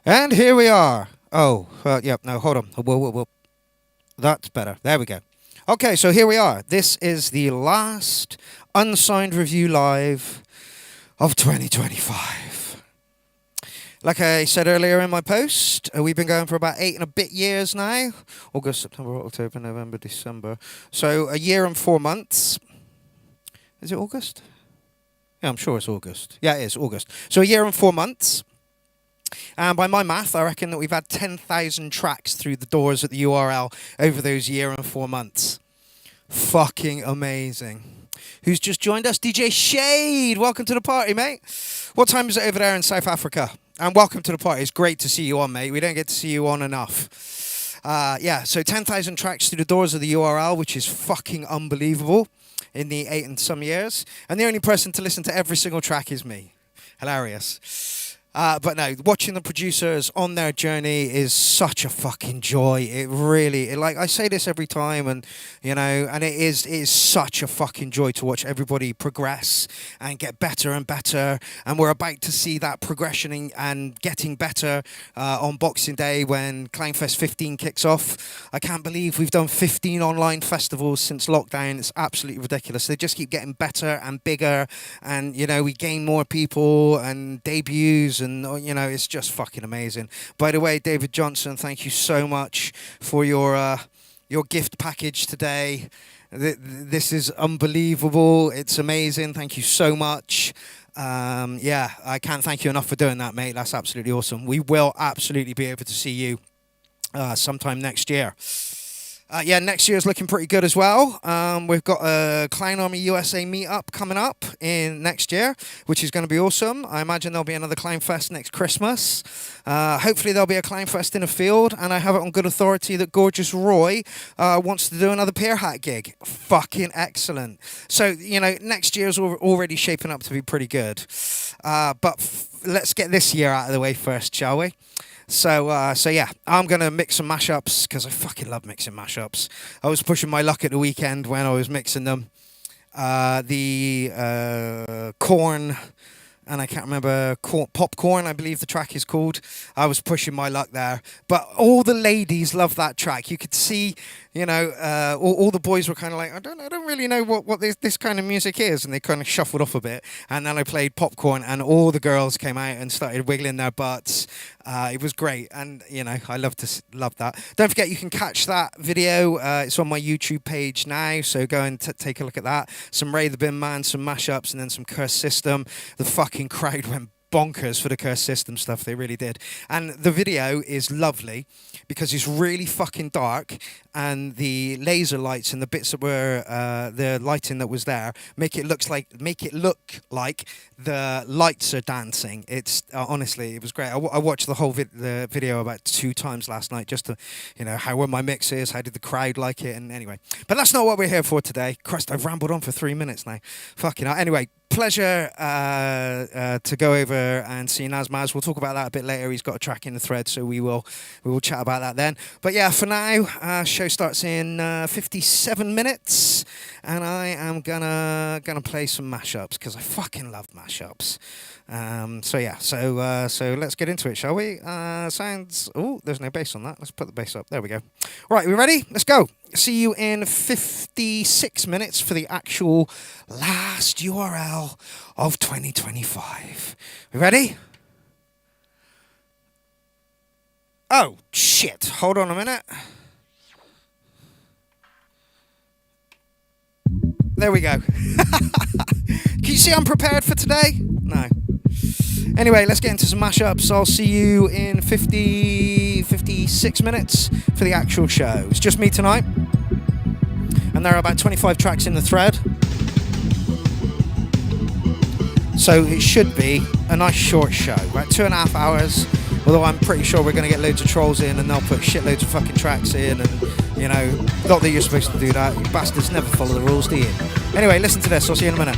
And here we are. Oh, yep, no, hold on. Whoa. That's better. There we go. Okay, so here we are. This is the last unsigned review live of 2025. Like I said earlier in my post, we've been going for about 8 and a bit years now. August, September, October, November, December. So a year and 4 months. Is it August? Yeah, I'm sure it's August. Yeah, it is August. So a year and 4 months. And by my math, I reckon that we've had 10,000 tracks through the doors at the URL over those year and 4 months. Fucking amazing. Who's just joined us? DJ Shade. Welcome to the party, mate. What time is it over there in South Africa? And welcome to the party. It's great to see you on, mate. We don't get to see you on enough. Yeah, so 10,000 tracks through the doors of the URL, which is fucking unbelievable in the 8 and some years. And the only person to listen to every single track is me. Hilarious. But no, watching the producers on their journey is such a fucking joy. It really, like I say this every time, and and it is such a fucking joy to watch everybody progress and get better and better. And we're about to see that progression and getting better on Boxing Day when Clownfest 15 kicks off. I can't believe we've done 15 online festivals since lockdown. It's absolutely ridiculous. They just keep getting better and bigger, and we gain more people and debuts. And it's just fucking amazing. By the way, David Johnson, thank you so much for your gift package today. This is unbelievable. It's amazing. Thank you so much. Yeah, I can't thank you enough for doing that, mate. That's absolutely awesome. We will absolutely be able to see you sometime next year. Yeah, next year's looking pretty good as well. We've got a Clown Army USA meetup coming up in next year, which is going to be awesome. I imagine there'll be another Clown Fest next Christmas. Hopefully there'll be a Clown Fest in a field, and I have it on good authority that Gorgeous Roy wants to do another Pierrot gig. Fucking excellent. So, next year's already shaping up to be pretty good. But let's get this year out of the way first, shall we? So yeah, I'm going to mix some mashups because I fucking love mixing mashups. I was pushing my luck at the weekend when I was mixing them. The Corn, and I can't remember, Popcorn, I believe the track is called. I was pushing my luck there. But all the ladies love that track. You could see, all the boys were kind of like, I don't really know what this kind of music is. And they kind of shuffled off a bit. And then I played Popcorn, and all the girls came out and started wiggling their butts. It was great. And, I love that. Don't forget, you can catch that video. It's on my YouTube page now. So go and take a look at that. Some Ray the Bin Man, some mashups, and then some Curse System. The fucking crowd went bonkers for the Curse System stuff. They really did. And the video is lovely because it's really fucking dark, and the laser lights and the bits that were the lighting that was there make it look like the lights are dancing. It's honestly, it was great. I watched the whole the video about 2 times last night just to how were my mixes, how did the crowd like it, and anyway. But that's not what we're here for today. Christ, I've rambled on for 3 minutes now. Fucking hell. Anyway, pleasure to go over and see Nazmaz. We'll talk about that a bit later. He's got a track in the thread, so we will chat about that then. But yeah, for now, show starts in 57 minutes, and I am gonna play some mashups because I fucking love mashups. So yeah, so let's get into it, shall we? Sounds. Oh, there's no bass on that. Let's put the bass up. There we go. Right, we ready? Let's go. See you in 56 minutes for the actual last URL of 2025. We ready? Oh, shit. Hold on a minute. There we go. Can you see I'm prepared for today? No. Anyway, let's get into some mashups. I'll see you in 56 minutes for the actual show. It's just me tonight. And there are about 25 tracks in the thread. So it should be a nice short show, about 2.5 hours. Although I'm pretty sure we're going to get loads of trolls in and they'll put shitloads of fucking tracks in. And, not that you're supposed to do that. You bastards never follow the rules, do you? Anyway, listen to this. I'll see you in a minute.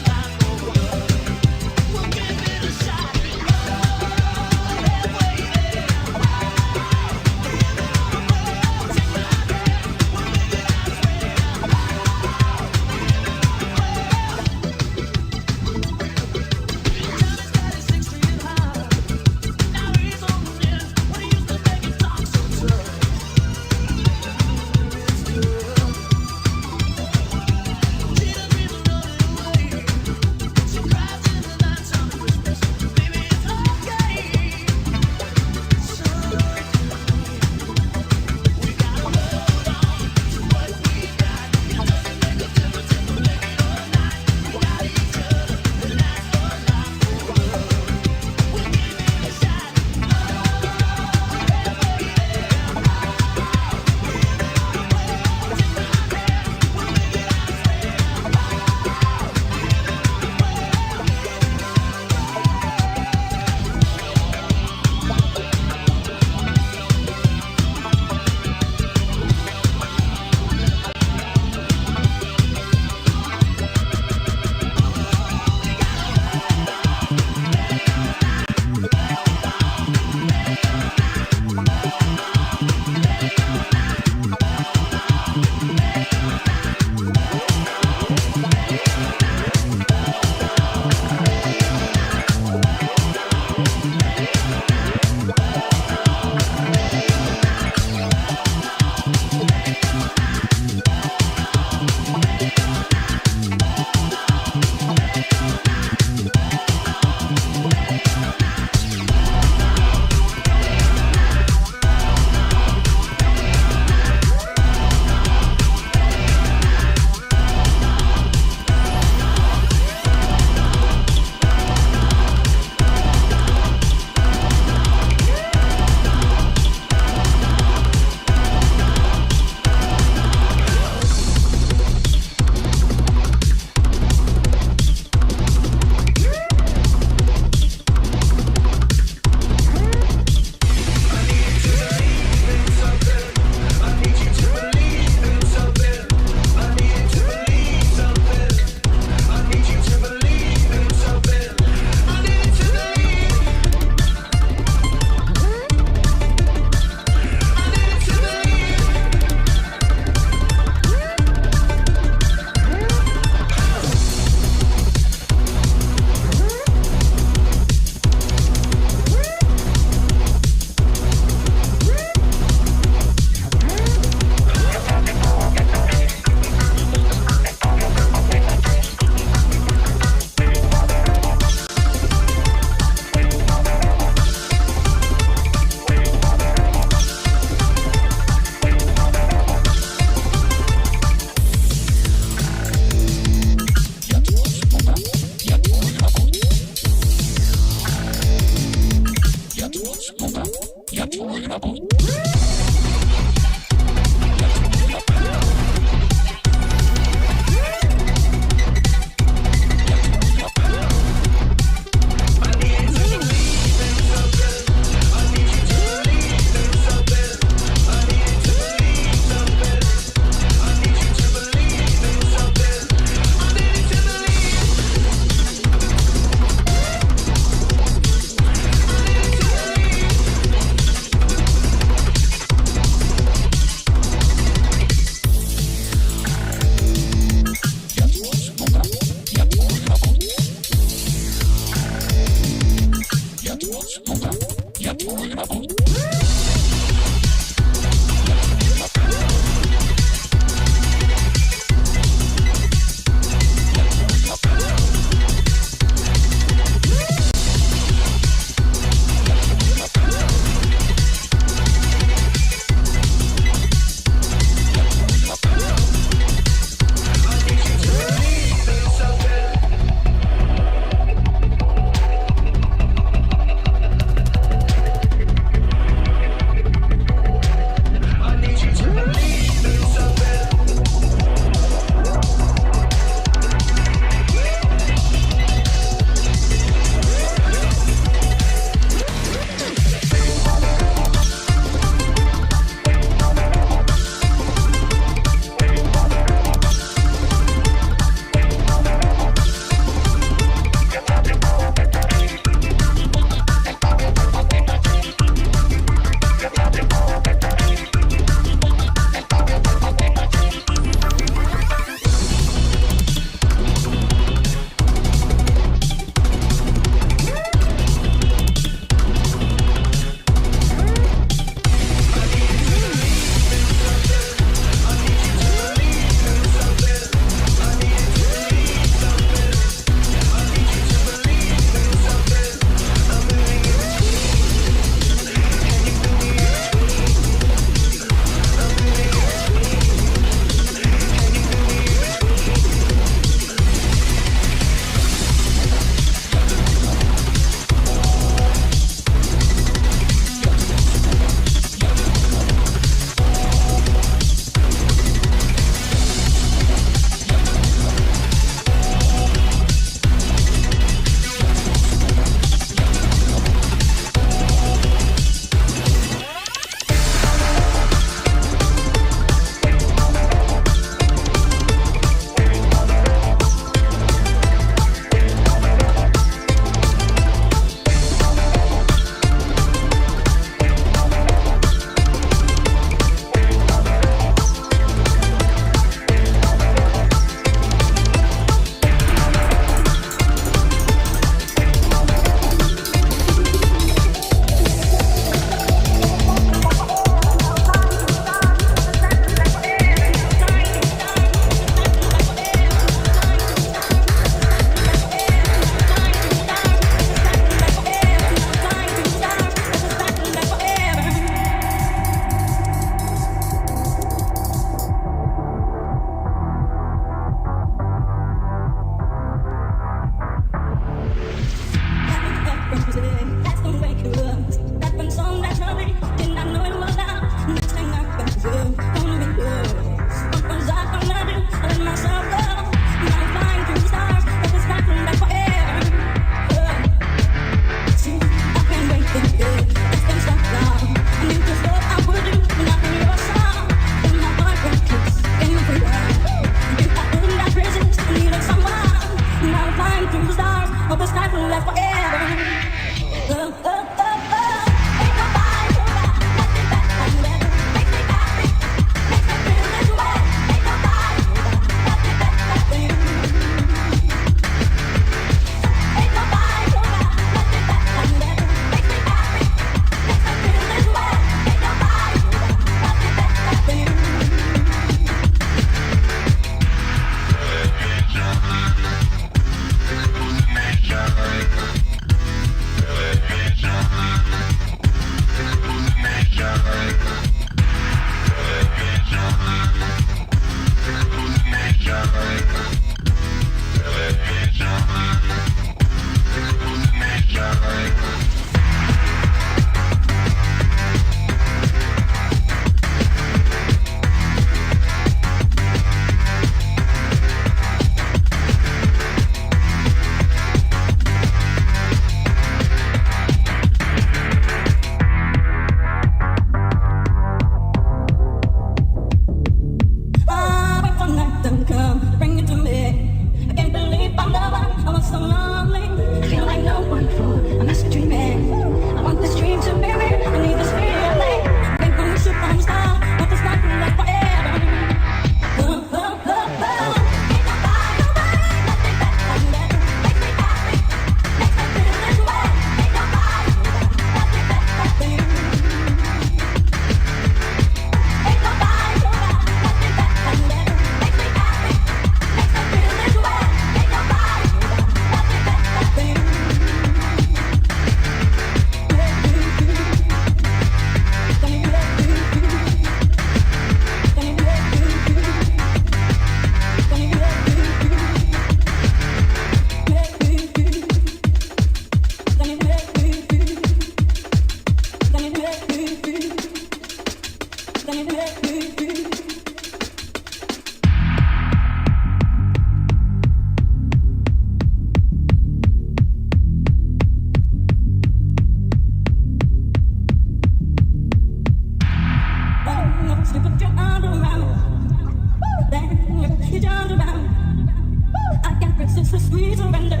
Sweet surrender.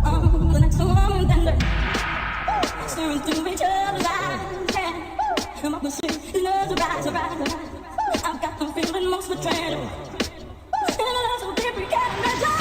Oh, the next one tender. Staring through each other's eyes. Yeah. I'm up to see. Love's a rise, a rise, a rise. I've got the feeling most betrayed. And love's so deep, we can't measure.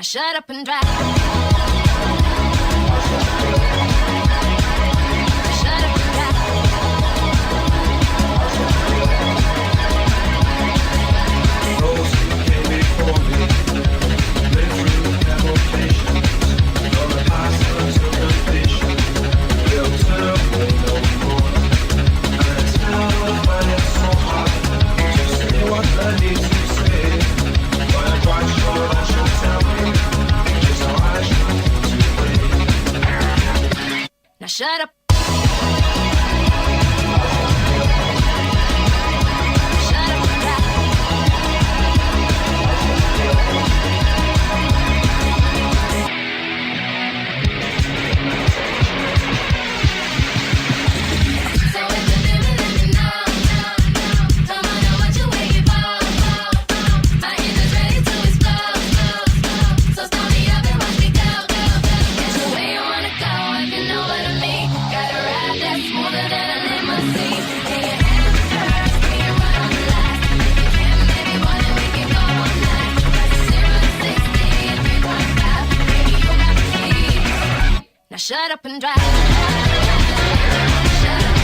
shut up and drive. Shut up and drive. Those who came before me lived through avocations. From the past until the vision, we'll turn away no more. And until I find it so hard to say what I need to say, but I'm quite sure I should tell me just how I should to play. Now shut up. Shut up and drive. So if you're living, let me know. Come on, know what you waiting for. My engine's ready to explode. So start me up and watch me go. Get you where you wanna go, if you know what I mean. Got a ride that's smoother than a limousine. Get your hands first, we can run on the last. If you can, maybe more than we can go all night. That's 0 to 60 and 3.5. Baby, you got the key. Now shut up and drive. Shut up.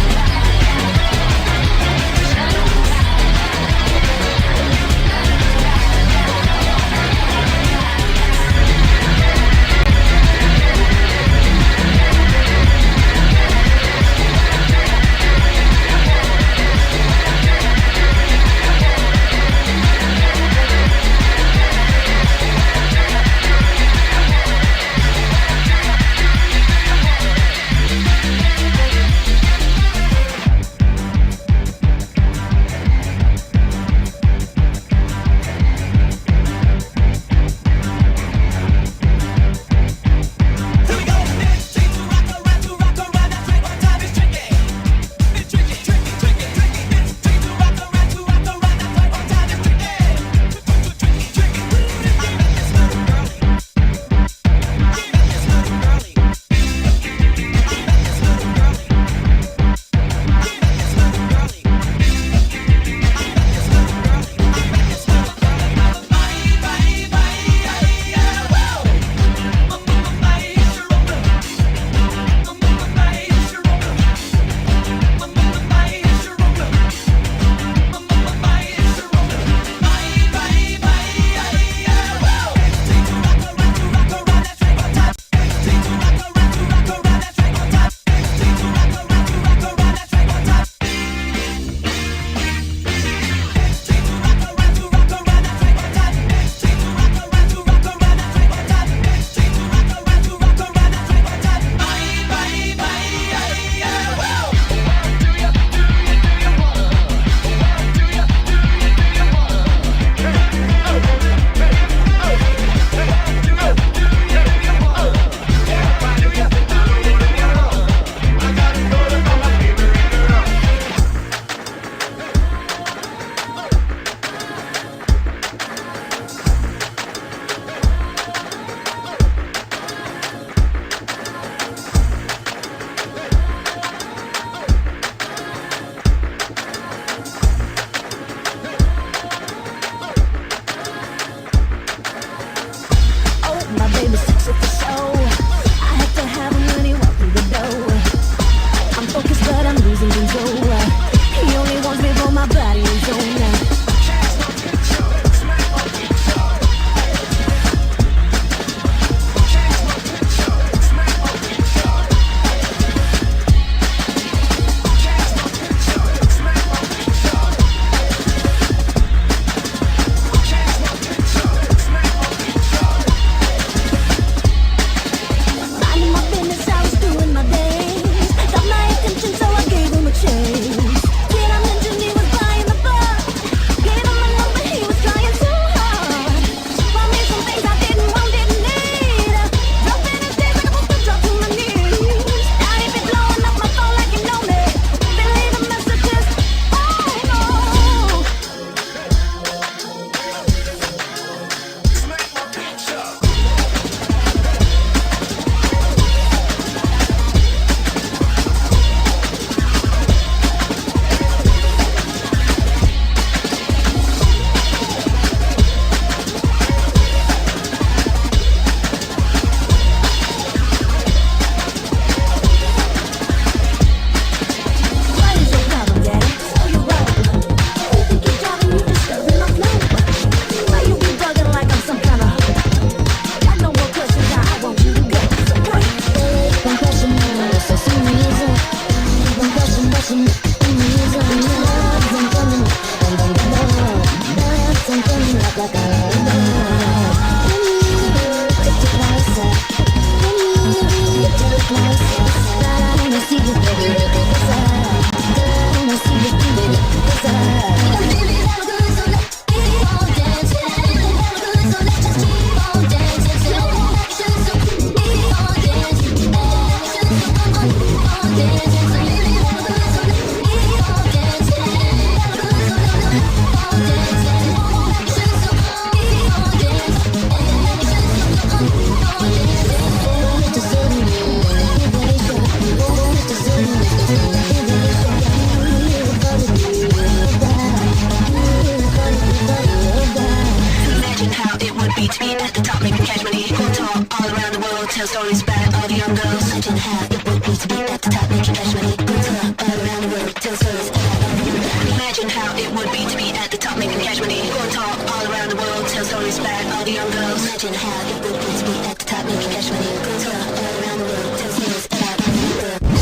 Imagine how it would be to be at the top, making cash money, go talk all around the world, tell stories about all the young girls. Imagine how it would be to be at the top, making cash money, go talk all around the world, tell stories about all the young girls. Imagine how it would be to be at the top, making cash money, go talk all around the world, tell stories about all the young girls. Imagine how it would be to be at the top, making cash money, go talk all around the world, tell stories about all the young girls.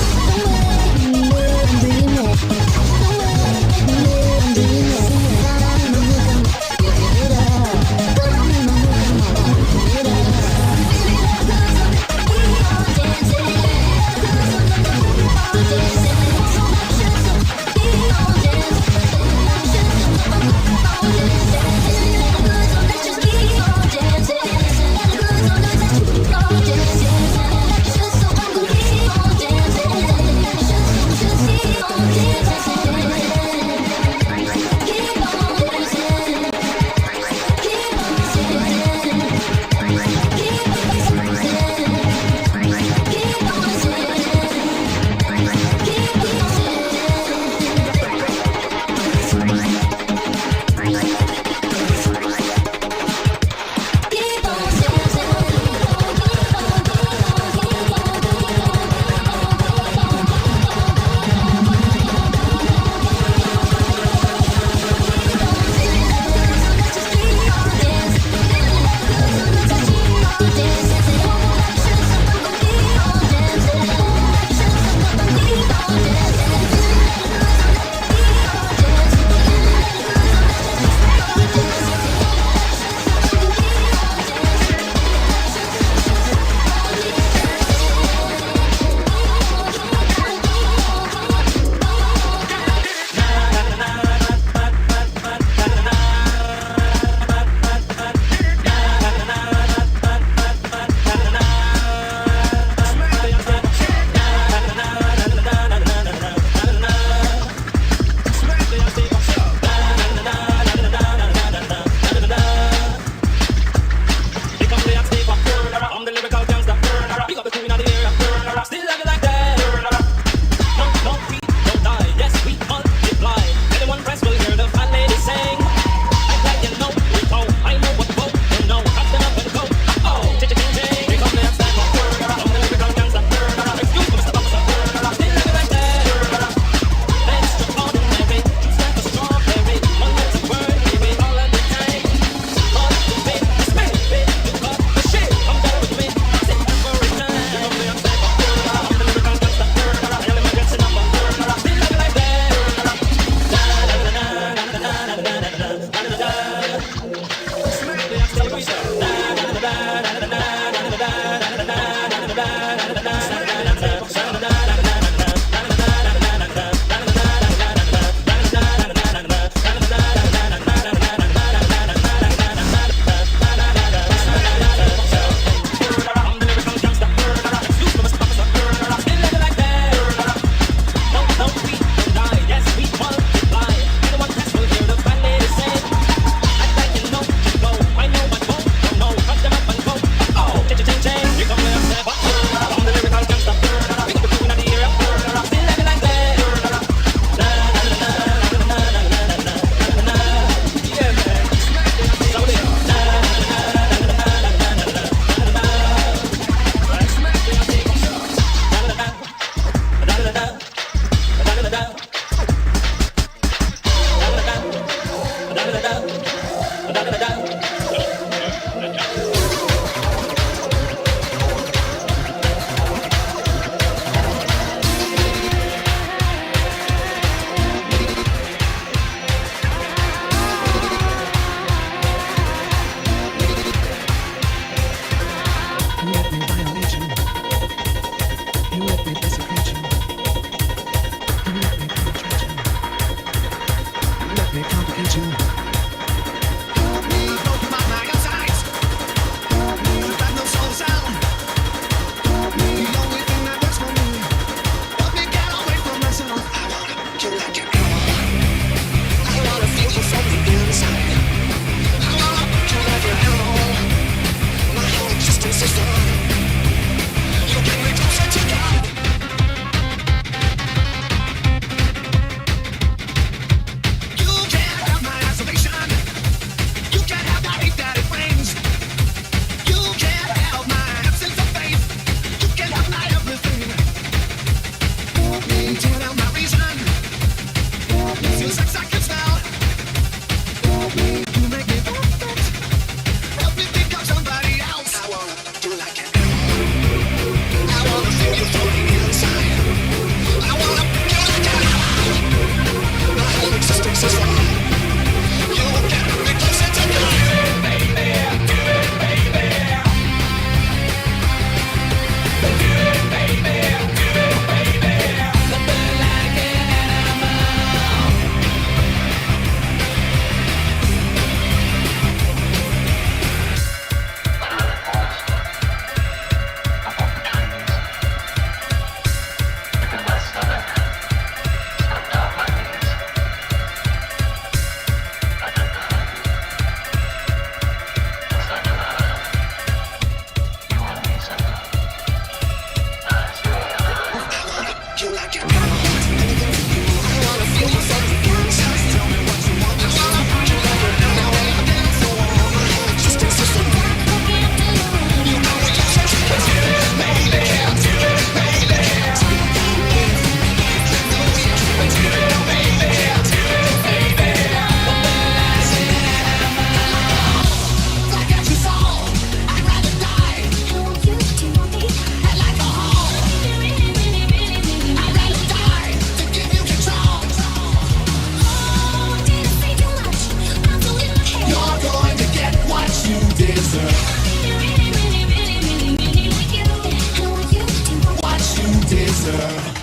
Let's just keep on dancing.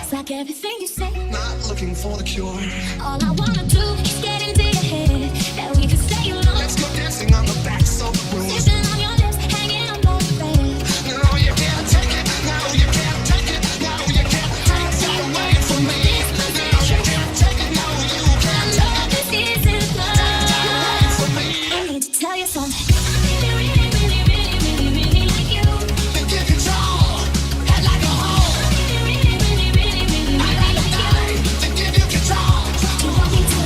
It's like everything you say. Not looking for the cure. All I wanna do is get into your head. That we can stay alone. Let's go dancing on the backs of the rooms. Sipping on your lips, hanging on both legs. No, you can't take it. No, you can't take it. No, you can't take that away from me. No, you can't take it. No, you can't take it. This isn't love. From me. I need to tell you something. I really, really, really, really, really like you. You get control. Head like a hole. I really, really, really, really, really like you. To give you control. You want me to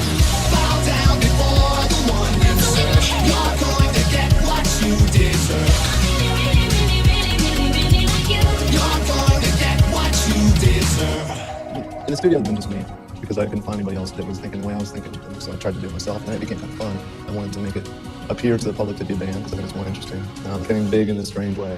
Bow down before the one you serve. You're going to get what you deserve. I really, really, really, really, really like you. You're going to get what you deserve. In the studio, it was just me because I couldn't find anybody else that was thinking the way I was thinking. And so I tried to do it myself, and it became kind of fun. I wanted to make it appear to the public to be a band because I think it's more interesting. Getting big in a strange way.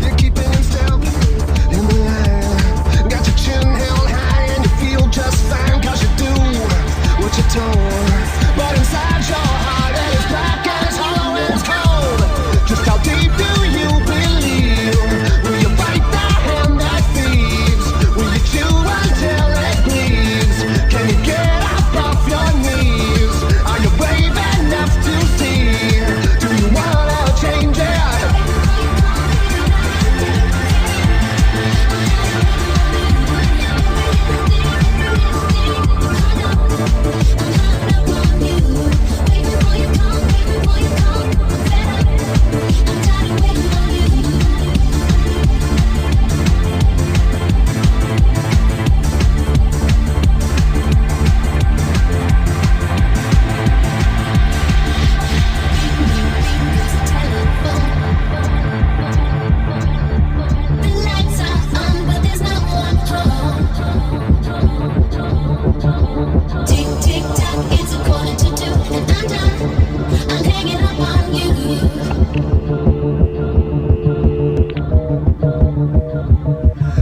You're keeping in step in the line. Got your chin held high and you feel just fine 'cause you do what you're told. But inside your heart it is black and it's hollow and it's cold. Just how deep do you believe? Will you bite the hand that feeds? Will you chew until it bleeds? Can you get up off your knees? Are you brave enough to see? Do you wanna change it? The lights are on, but there's no one home. Tick, tick, tock, it's a 1:45, and I'm done. I'm hanging up on you.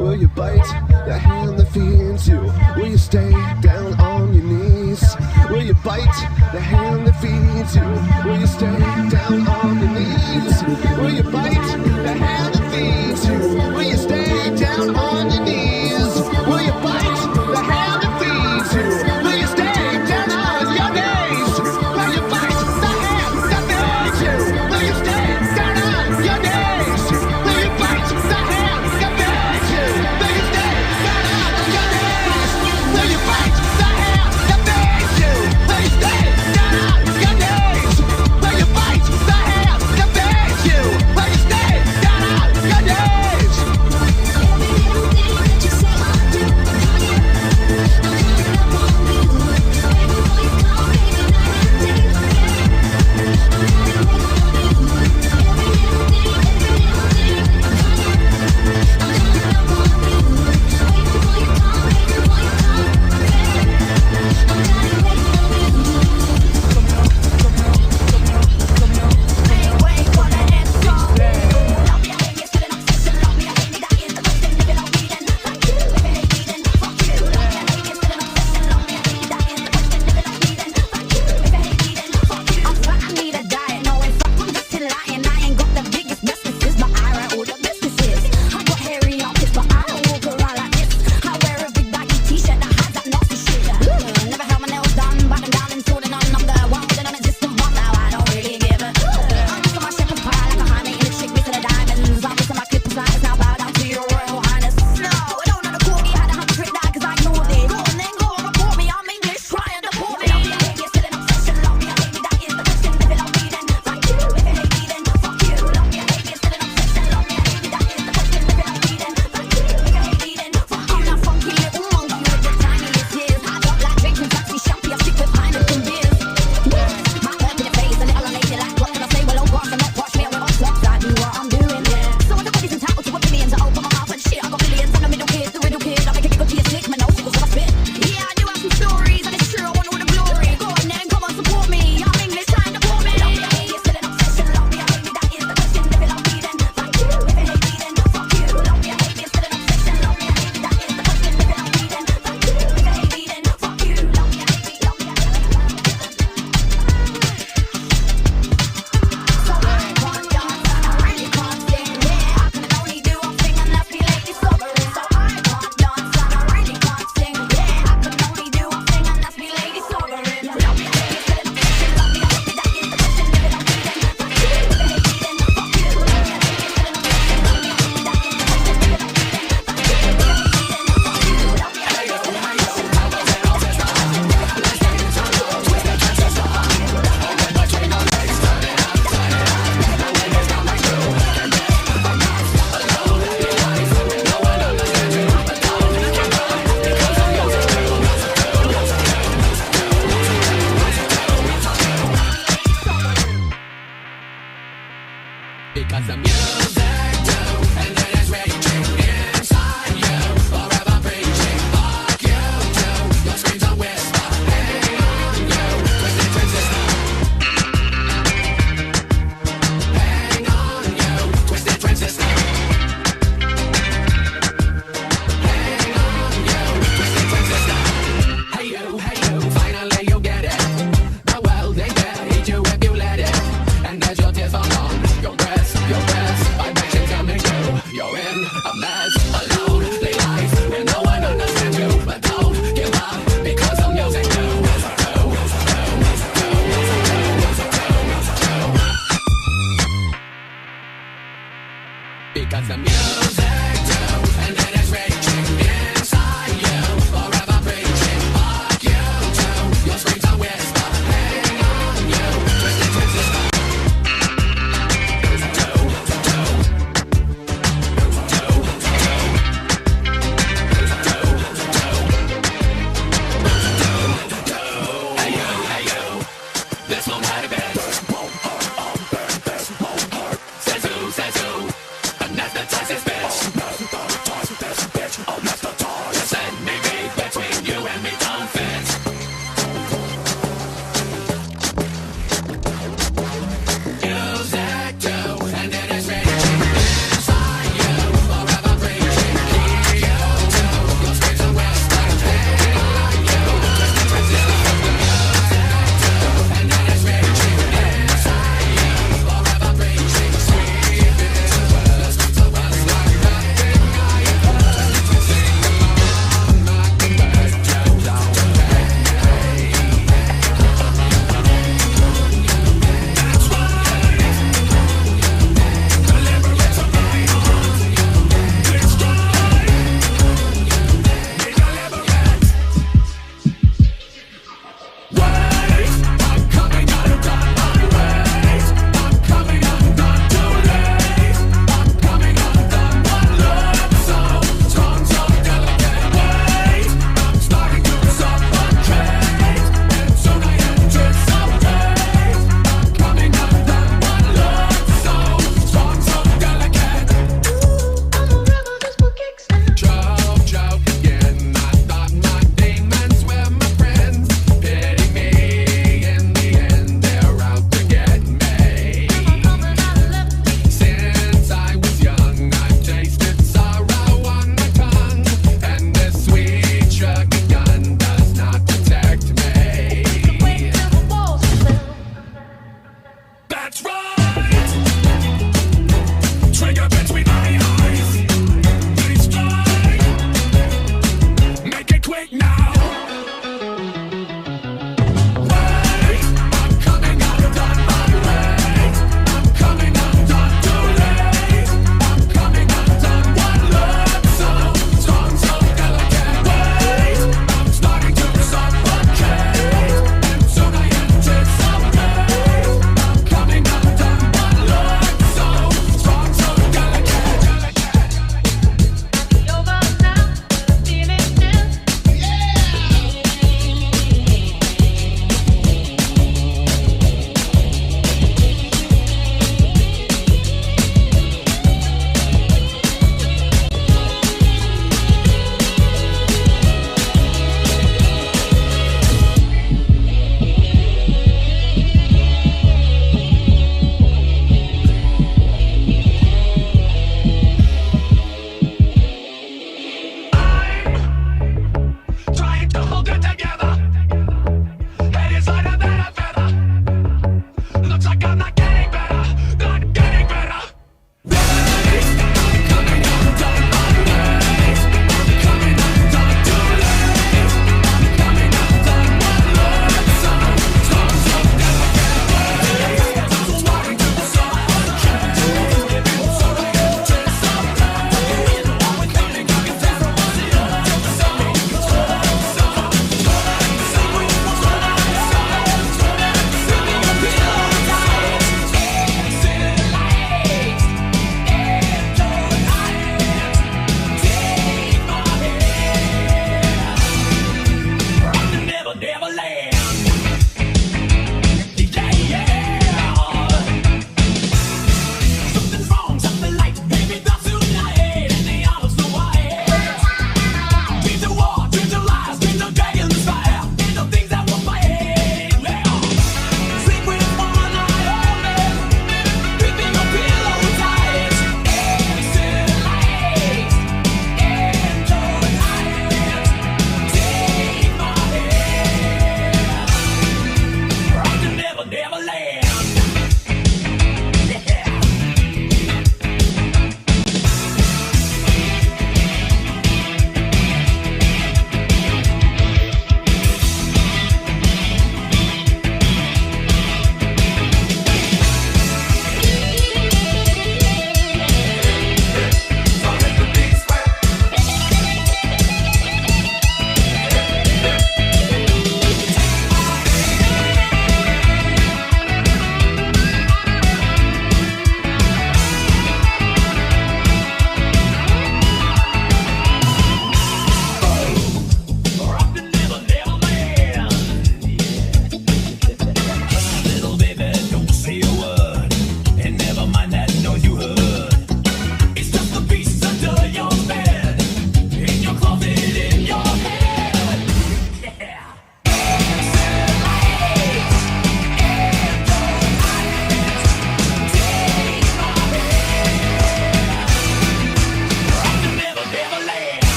Will you bite the hand that feeds you? Will you stay down on your knees? Will you bite the hand that feeds you? Will you stay down on your knees? Will you bite the hand that feeds you? Will you stay down on your knees? Will you bite the hand that feeds you? Will you stay down on your knees? Will you bite the hand that feeds you? Will you stay down on your knees? Will you bite the hand that feeds you? Will you stay down on your knees? Will you bite the hand that feeds you? Will you stay down on your knees? Will you bite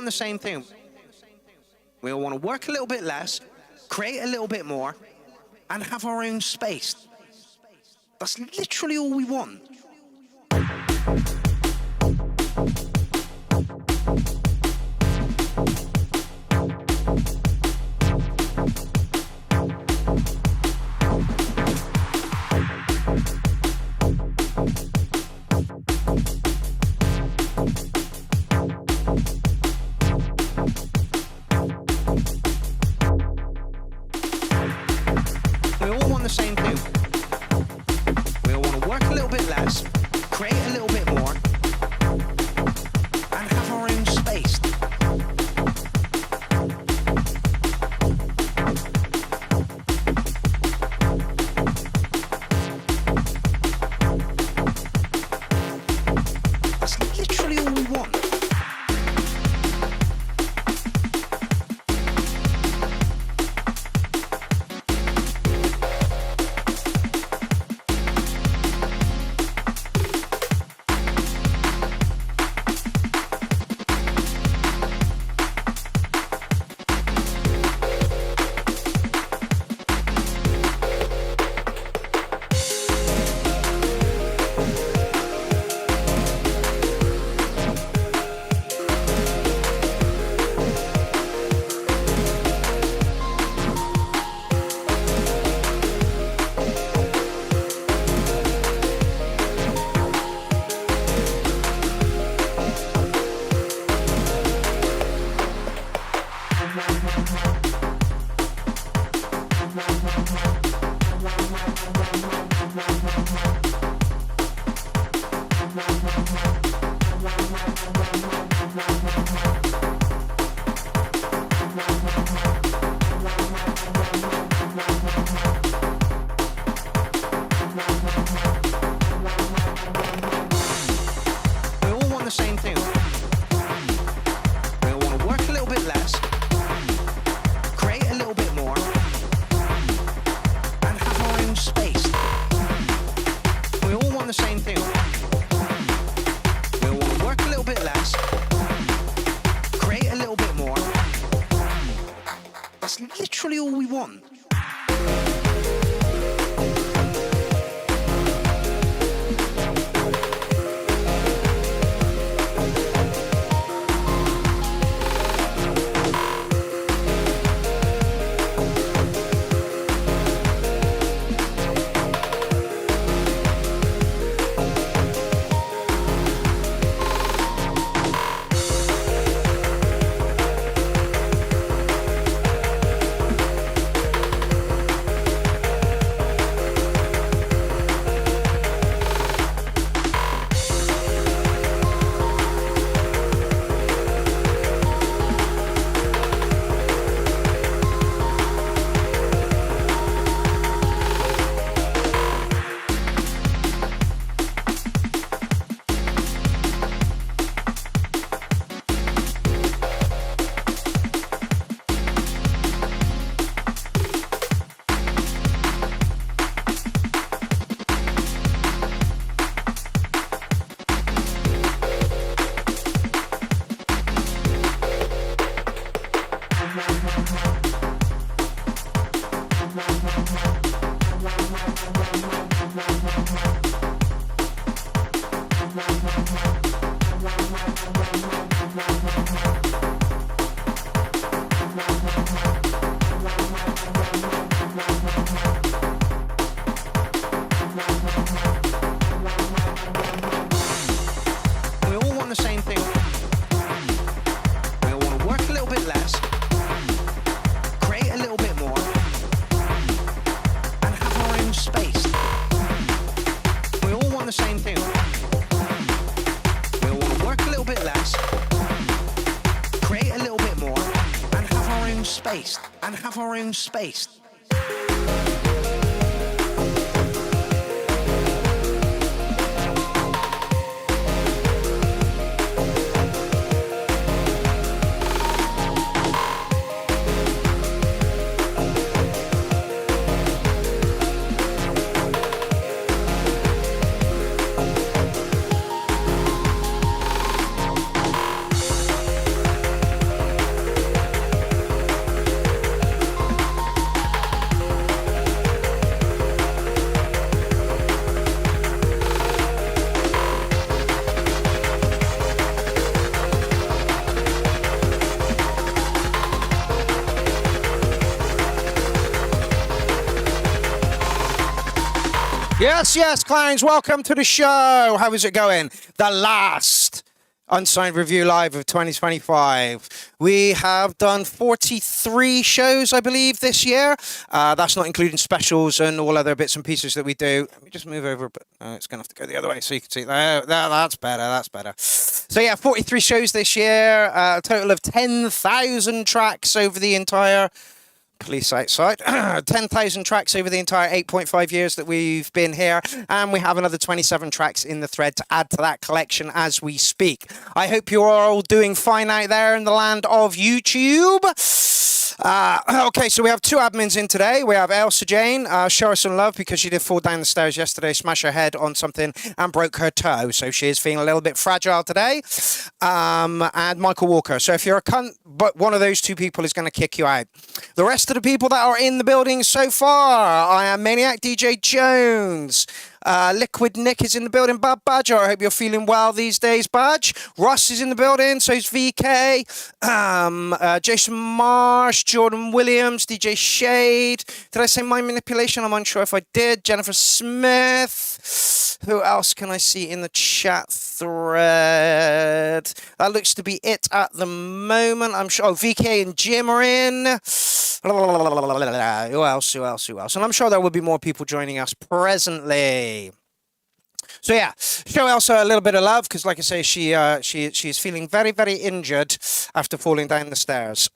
want the same thing. We all want to work a little bit less, create a little bit more, and have our own space. That's literally all we want. We all want the same thing. We all want to work a little bit less, create a little bit more, and have our own space. That's literally all we want. same thing. We all want to work a little bit less, create a little bit more. That's literally all we want. We all want the same thing. We all want to work a little bit less, create a little bit more, and have our own space. We all want the same thing. We all want to work a little bit less, create a little bit more, and have our own space. And have our own space. Yes, yes, clowns, welcome to the show. How is it going? The last Unsigned Review Live of 2025. We have done 43 shows, I believe, this year. That's not including specials and all other bits and pieces that we do. Let me just move over, but it's going to have to go the other way so you can see. That's better, that's better. So yeah, 43 shows this year, a total of 10,000 tracks over the entire... Police outside. 10,000 tracks over the entire 8.5 years that we've been here, and we have another 27 tracks in the thread to add to that collection as we speak. I hope you're all doing fine out there in the land of YouTube. Okay, so we have two admins in today. We have Elsa Jane. Show her some love because she did fall down the stairs yesterday, smash her head on something and broke her toe. So she is feeling a little bit fragile today. And Michael Walker. So if you're a cunt, but one of those two people is going to kick you out. The rest of the people that are in the building so far, I am Maniac DJ Jones. Liquid Nick is in the building. Bad Badger, I hope you're feeling well these days, Badge. Russ is in the building, so is VK. Jason Marsh, Jordan Williams, DJ Shade. Did I say Mind Manipulation? I'm unsure if I did. Jennifer Smith. Who else can I see in the chat thread? That looks to be it at the moment. I'm sure. Oh, VK and Jim are in. Who else? And I'm sure there will be more people joining us presently. So yeah, show Elsa a little bit of love because, like I say, she is feeling very, very injured after falling down the stairs.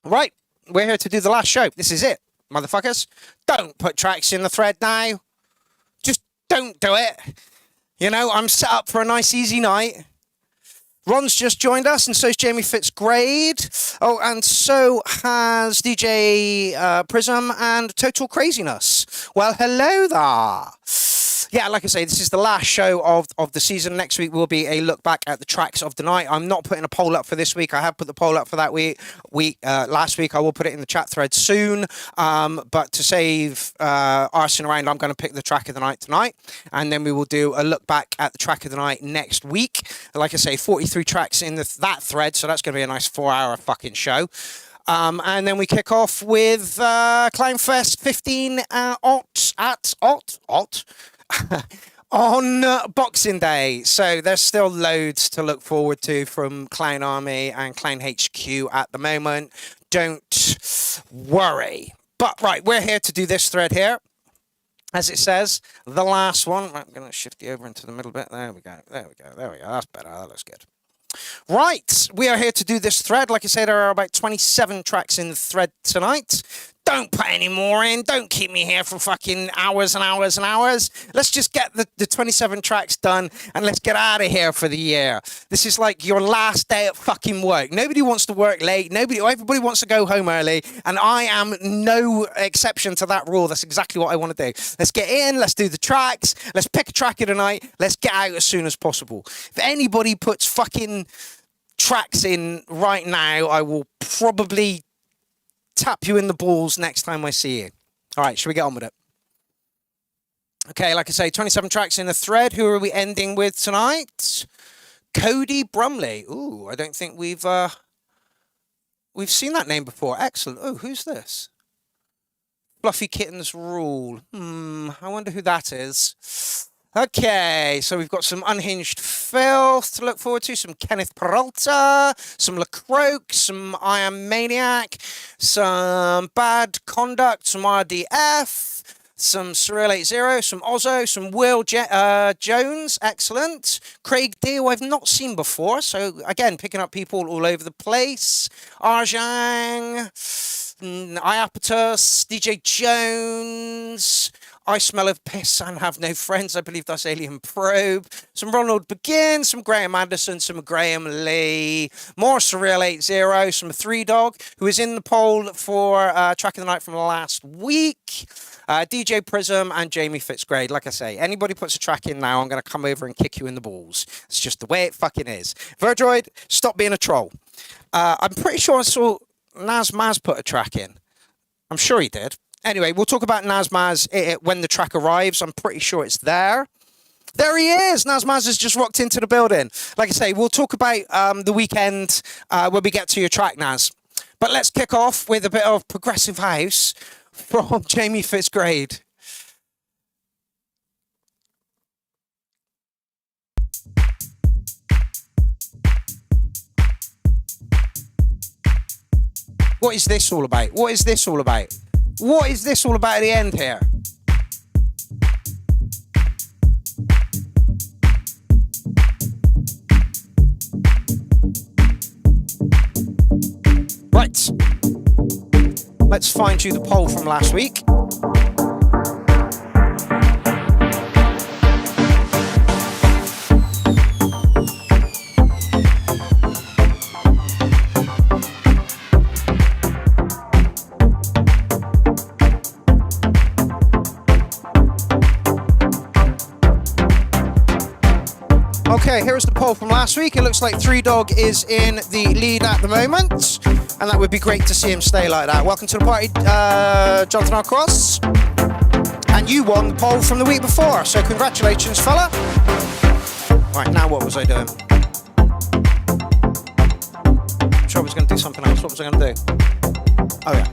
Right, we're here to do the last show. This is it, motherfuckers. Don't put tracks in the thread now. Just don't do it. You know, I'm set up for a nice, easy night. Ron's just joined us, and so's Jamie Fitzgrade. Oh, and so has DJ Prism and Total Craziness. Well, hello there. yeah, like I say, this is the last show of the season. Next week will be a look back at the tracks of the night. I'm not putting a poll up for this week. I have put the poll up for that week. Last week, I will put it in the chat thread soon. But to save arsing around, I'm going to pick the track of the night tonight, and then we will do a look back at the track of the night next week. Like I say, 43 tracks in that thread, so that's going to be a nice 4-hour fucking show. And then we kick off with Clownfest 15 on Boxing Day. So there's still loads to look forward to from Clown Army and Clown HQ at the moment. Don't worry. But right, we're here to do this thread here. As it says, the last one. I'm going to shift you over into the middle bit. There we go. There we go. There we go. That's better. That looks good. Right, we are here to do this thread. Like I said, there are about 27 tracks in the thread tonight. Don't put any more in. Don't keep me here for fucking hours and hours and hours. Let's just get the 27 tracks done and let's get out of here for the year. This is like your last day at fucking work. Nobody wants to work late. Everybody wants to go home early. And I am no exception to that rule. That's exactly what I want to do. Let's get in. Let's do the tracks. Let's pick a track of the night. Let's get out as soon as possible. If anybody puts fucking tracks in right now, I will probably tap you in the balls next time I see you. All right, should we get on with it? Okay, like I say, 27 tracks in the thread. Who are we ending with tonight? Cody Brumley. Ooh, I don't think we've seen that name before. Excellent. Oh, who's this? Fluffy Kittens Rule. I wonder who that is. Okay, so we've got some Unhinged Filth to look forward to, some Kenneth Peralta, some LaCroix, some I Am Maniac, some Bad Conduct, some RDF, some Surreal 80, some Ozzo, some Will Jones, excellent. Craig Deal, I've not seen before, so again, picking up people all over the place. Arjang, Iapetus, DJ Jones, I Smell of Piss and Have No Friends. I believe that's Alien Probe. Some Ronald Begin, some Graham Anderson, some Graham Lee, more Surreal 80, some Three Dog, who is in the poll for Track of the Night from last week. DJ Prism and Jamie Fitzgrade. Like I say, anybody puts a track in now, I'm going to come over and kick you in the balls. It's just the way it fucking is. Verdroid, stop being a troll. I'm pretty sure I saw Naz Maz put a track in. I'm sure he did. Anyway, we'll talk about Naz Maz when the track arrives. I'm pretty sure it's there. There he is. Naz Maz has just walked into the building. Like I say, we'll talk about the weekend when we get to your track, Naz. But let's kick off with a bit of progressive house from Jamie Fitzgrade. What is this all about? What is this all about? What is this all about at the end here? Right. Let's find you the poll from last week. Okay, here's the poll from last week. It looks like Three Dog is in the lead at the moment, and that would be great to see him stay like that. Welcome to the party, Jonathan R. Cross. And you won the poll from the week before, so congratulations, fella. Right, now what was I doing? I'm sure I was going to do something else. What was I going to do? Oh, yeah.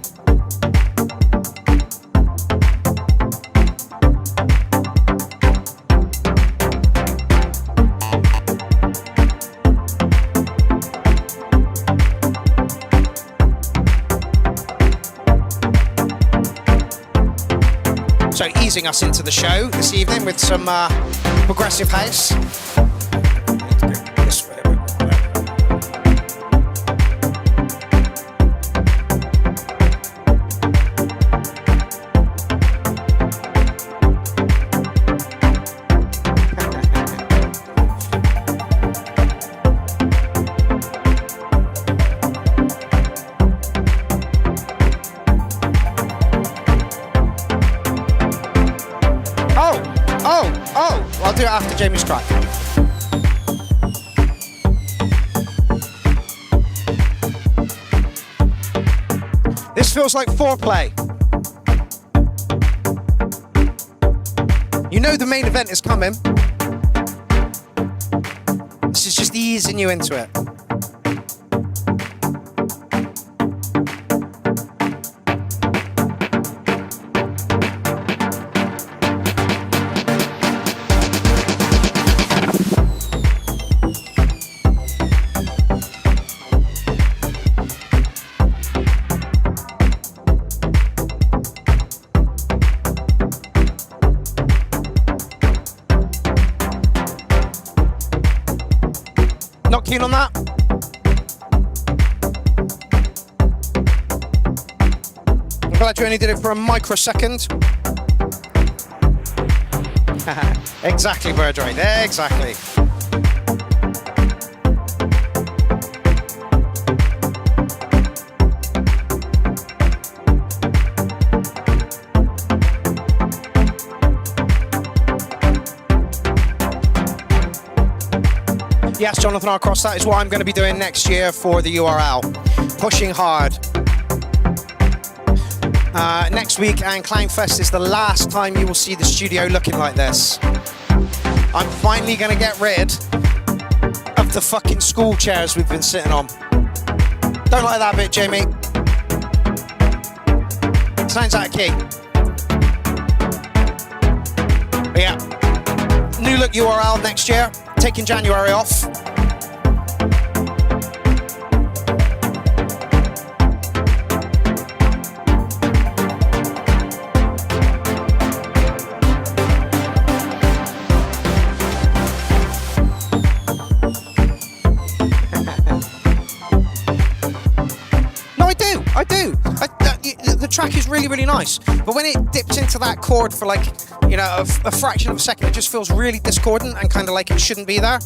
So easing us into the show this evening with some progressive house. This way. Jamie's track. This feels like foreplay. You know the main event is coming. This is just easing you into it. Not keen on that? I'm glad you only did it for a microsecond. Exactly, Birdroid. Exactly. Yes, Jonathan Arcross, that is what I'm going to be doing next year for the URL. Pushing hard. Next week, and Clownfest is the last time you will see the studio looking like this. I'm finally going to get rid of the fucking school chairs we've been sitting on. Don't like that bit, Jamie. Sounds out of key. But yeah. New look URL next year. Taking January off. I do. The track is really, really nice. But when it dips into that chord for like, you know, a fraction of a second, it just feels really discordant and kind of like it shouldn't be there.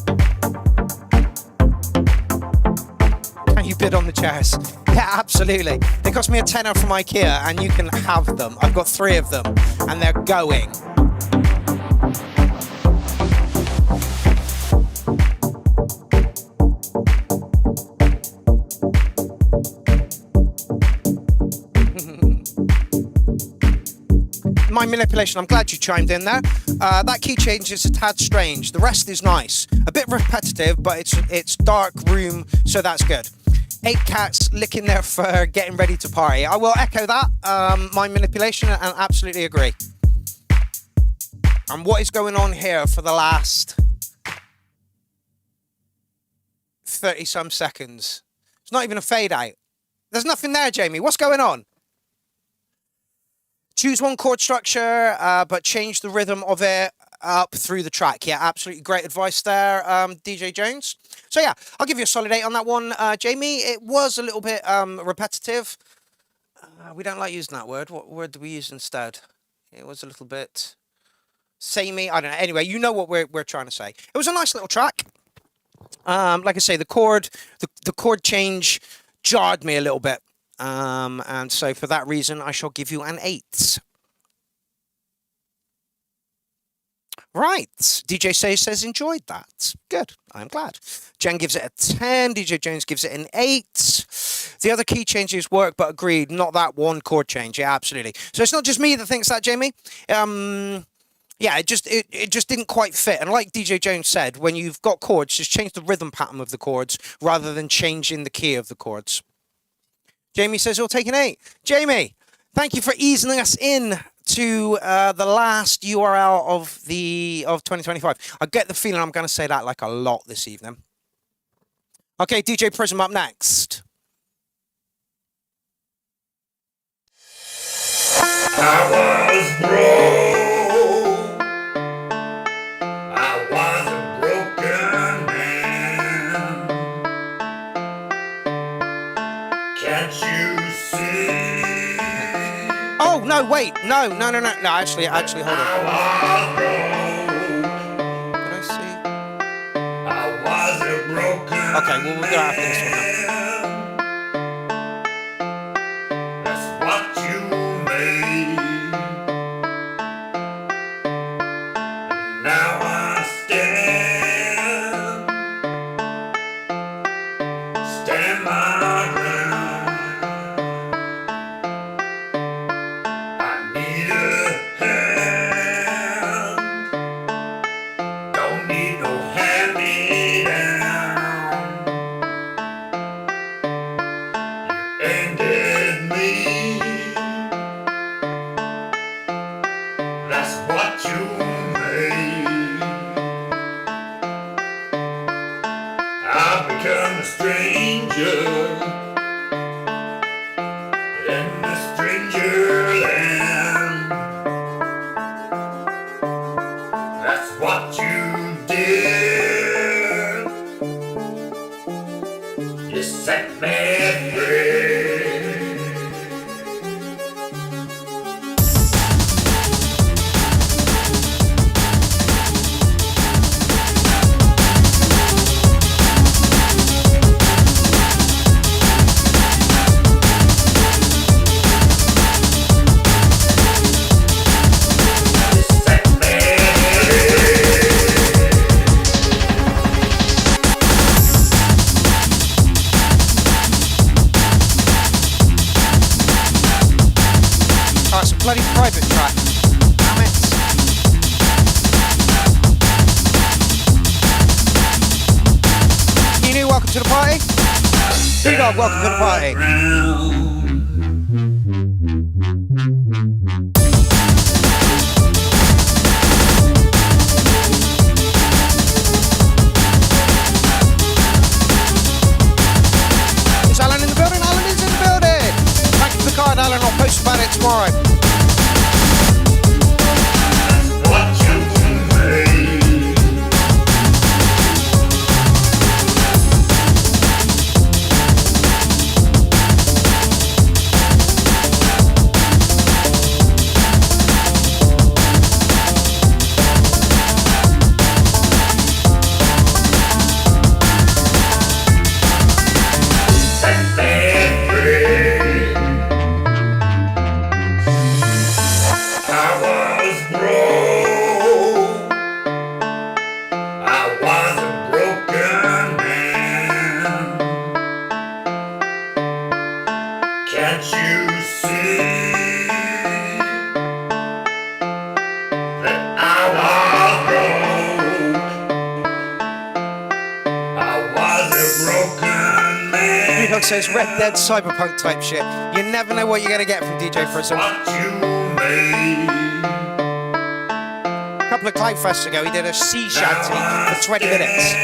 Can you bid on the chairs? Yeah, absolutely. They cost me a tenner from IKEA and you can have them. I've got 3 of them and they're going. My manipulation, I'm glad you chimed in there. That key change is a tad strange. The rest is nice. A bit repetitive, but it's dark room, so that's good. 8 cats licking their fur, getting ready to party. I will echo that, my manipulation, and absolutely agree. And what is going on here for the last 30-some seconds? It's not even a fade out. There's nothing there, Jamie. What's going on? Choose one chord structure, but change the rhythm of it up through the track. Yeah, absolutely great advice there, DJ Jones. So yeah, I'll give you a solid 8 on that one, Jamie. It was a little bit repetitive. We don't like using that word. What word do we use instead? It was a little bit samey. I don't know. Anyway, you know what we're trying to say. It was a nice little track. Like I say, the chord change jarred me a little bit. And so for that reason, I shall give you an 8. Right. DJ says enjoyed that. Good. I'm glad. Jen gives it a 10. DJ Jones gives it an 8. The other key changes work, but agreed, not that one chord change. Yeah, absolutely. So it's not just me that thinks that, Jamie. Yeah, it just didn't quite fit. And like DJ Jones said, when you've got chords, just change the rhythm pattern of the chords rather than changing the key of the chords. Jamie says he'll take an 8. Jamie, thank you for easing us in to the last URL of 2025. I get the feeling I'm going to say that like a lot this evening. Okay, DJ Prism up next. I was broke. I was a broken man. Can't you see? Oh no! Wait! No! Actually, hold on. I was broke. Did I see? I was a broken Okay, well we'll go after this one now. That's what you made. Now I stand. I've become a stranger in the stranger land. That's what you did. You set me free. Oh, it's a bloody private track. Damn it. Inu, welcome to the party. T-Dog, welcome to the party. Is Alan in the building? Alan is in the building. Thank you for the card, Alan. I'll post about it tomorrow. What you made. Set me free. I was broke. I was a broken man. Can't you see that I was broke? I was a broken man. T-Dog says Red Dead Cyberpunk type shit. You never know what you're going to get from DJ Prism. What you made. A couple of Cloud Fests ago, he did a sea shanty for 20 minutes.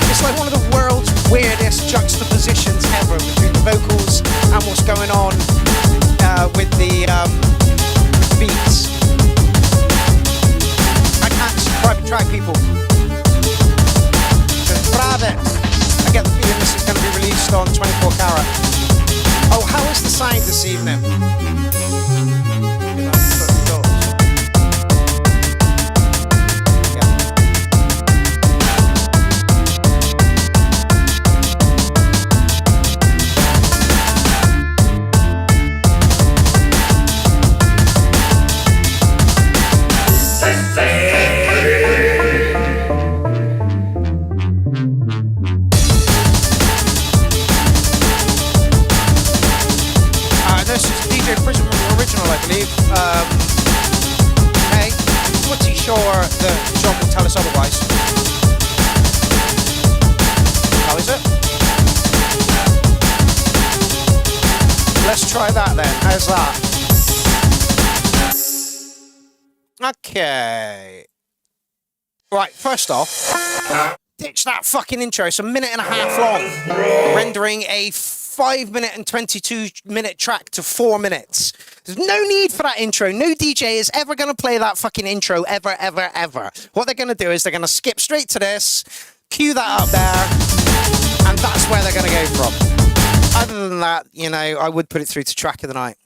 It's like one of the world's weirdest juxtapositions ever between the vocals and what's going on with the beats. I can't private track people. So private. I get the feeling this is going to be released on 24 Carat. Oh, how is the sound this evening? This is DJ Prism original, I believe. Hey, pretty sure that John will tell us otherwise. How is it? Let's try that then. How's that? Okay. Right, first off, ditch that fucking intro. It's a minute and a half long, rendering a 5-minute and 22-minute track to 4 minutes. There's no need for that intro. No DJ is ever going to play that fucking intro ever, ever, ever. What they're going to do is they're going to skip straight to this, cue that up there, and that's where they're going to go from. Other than that, you know, I would put it through to track of the night.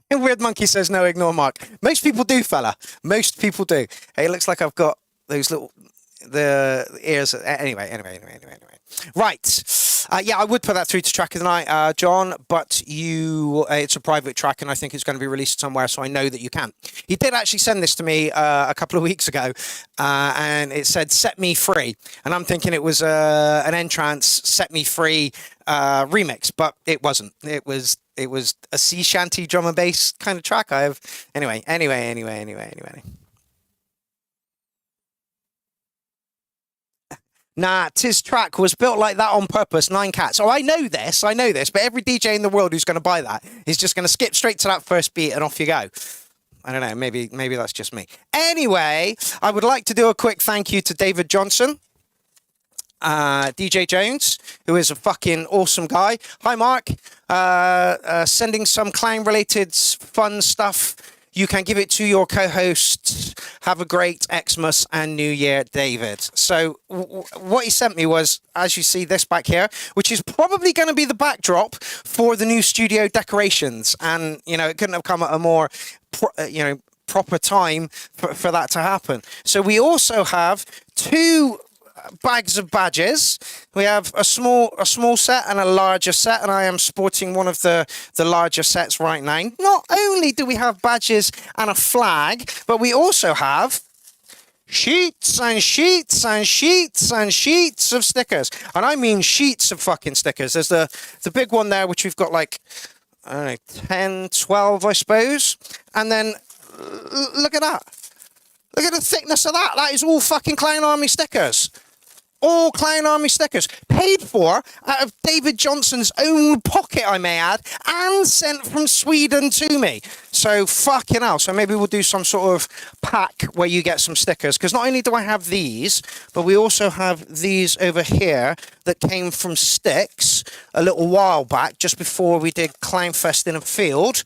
Weird Monkey says no, ignore Mark. Most people do, fella. Most people do. Hey, it looks like I've got those little the ears. Anyway. Right. Yeah, I would put that through to Track of the Night, John, but it's a private track and I think it's going to be released somewhere, so I know that you can. He did actually send this to me a couple of weeks ago, and it said, Set Me Free. And I'm thinking it was an Entrance Set Me Free remix, but it wasn't. It was a sea shanty drum and bass kind of track. Anyway. Nah, Tis track was built like that on purpose, 9 cats. Oh, I know this, but every DJ in the world who's going to buy that is just going to skip straight to that first beat and off you go. I don't know, maybe that's just me. Anyway, I would like to do a quick thank you to David Johnson, DJ Jones, who is a fucking awesome guy. Hi, Mark. Sending some clown-related fun stuff. You can give it to your co-hosts. Have a great Xmas and New Year, David. So what he sent me was, as you see this back here, which is probably going to be the backdrop for the new studio decorations. And, it couldn't have come at a more, proper time for that to happen. So we also have 2 bags of badges. We have a small set and a larger set, and I am sporting one of the larger sets right now. Not only do we have badges and a flag, but we also have sheets and sheets and sheets and sheets of stickers. And I mean sheets of fucking stickers. There's the big one there, which we've got like, I don't know, 10, 12, I suppose. And then look at that. Look at the thickness of that. That is all fucking Clown Army stickers. All Clown Army stickers, paid for out of David Johnson's own pocket, I may add, and sent from Sweden to me. So fucking hell. So maybe we'll do some sort of pack where you get some stickers, because not only do I have these, but we also have these over here that came from Styx a little while back, just before we did Clownfest in a field.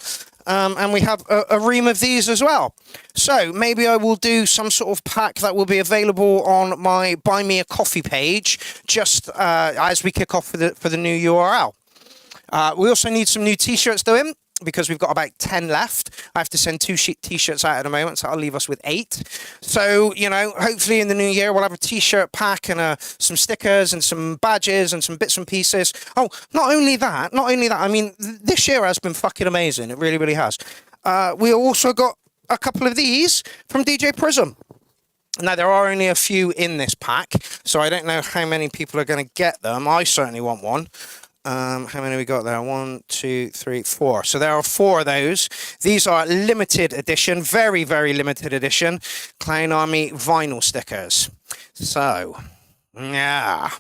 And we have a ream of these as well. So maybe I will do some sort of pack that will be available on my Buy Me a Coffee page just as we kick off for the new URL. We also need some new t-shirts doing, because we've got about 10 left. I have to send 2 t-shirts out at the moment, so that'll leave us with 8. So, hopefully in the new year we'll have a t-shirt pack and some stickers and some badges and some bits and pieces. Oh, not only that, I mean, this year has been fucking amazing. It really, really has. We also got a couple of these from DJ Prism. Now, there are only a few in this pack, so I don't know how many people are going to get them. I certainly want one. How many we got there? 1, 2, 3, 4. So there are 4 of those. These are limited edition, very, very limited edition Clown Army vinyl stickers. So, yeah.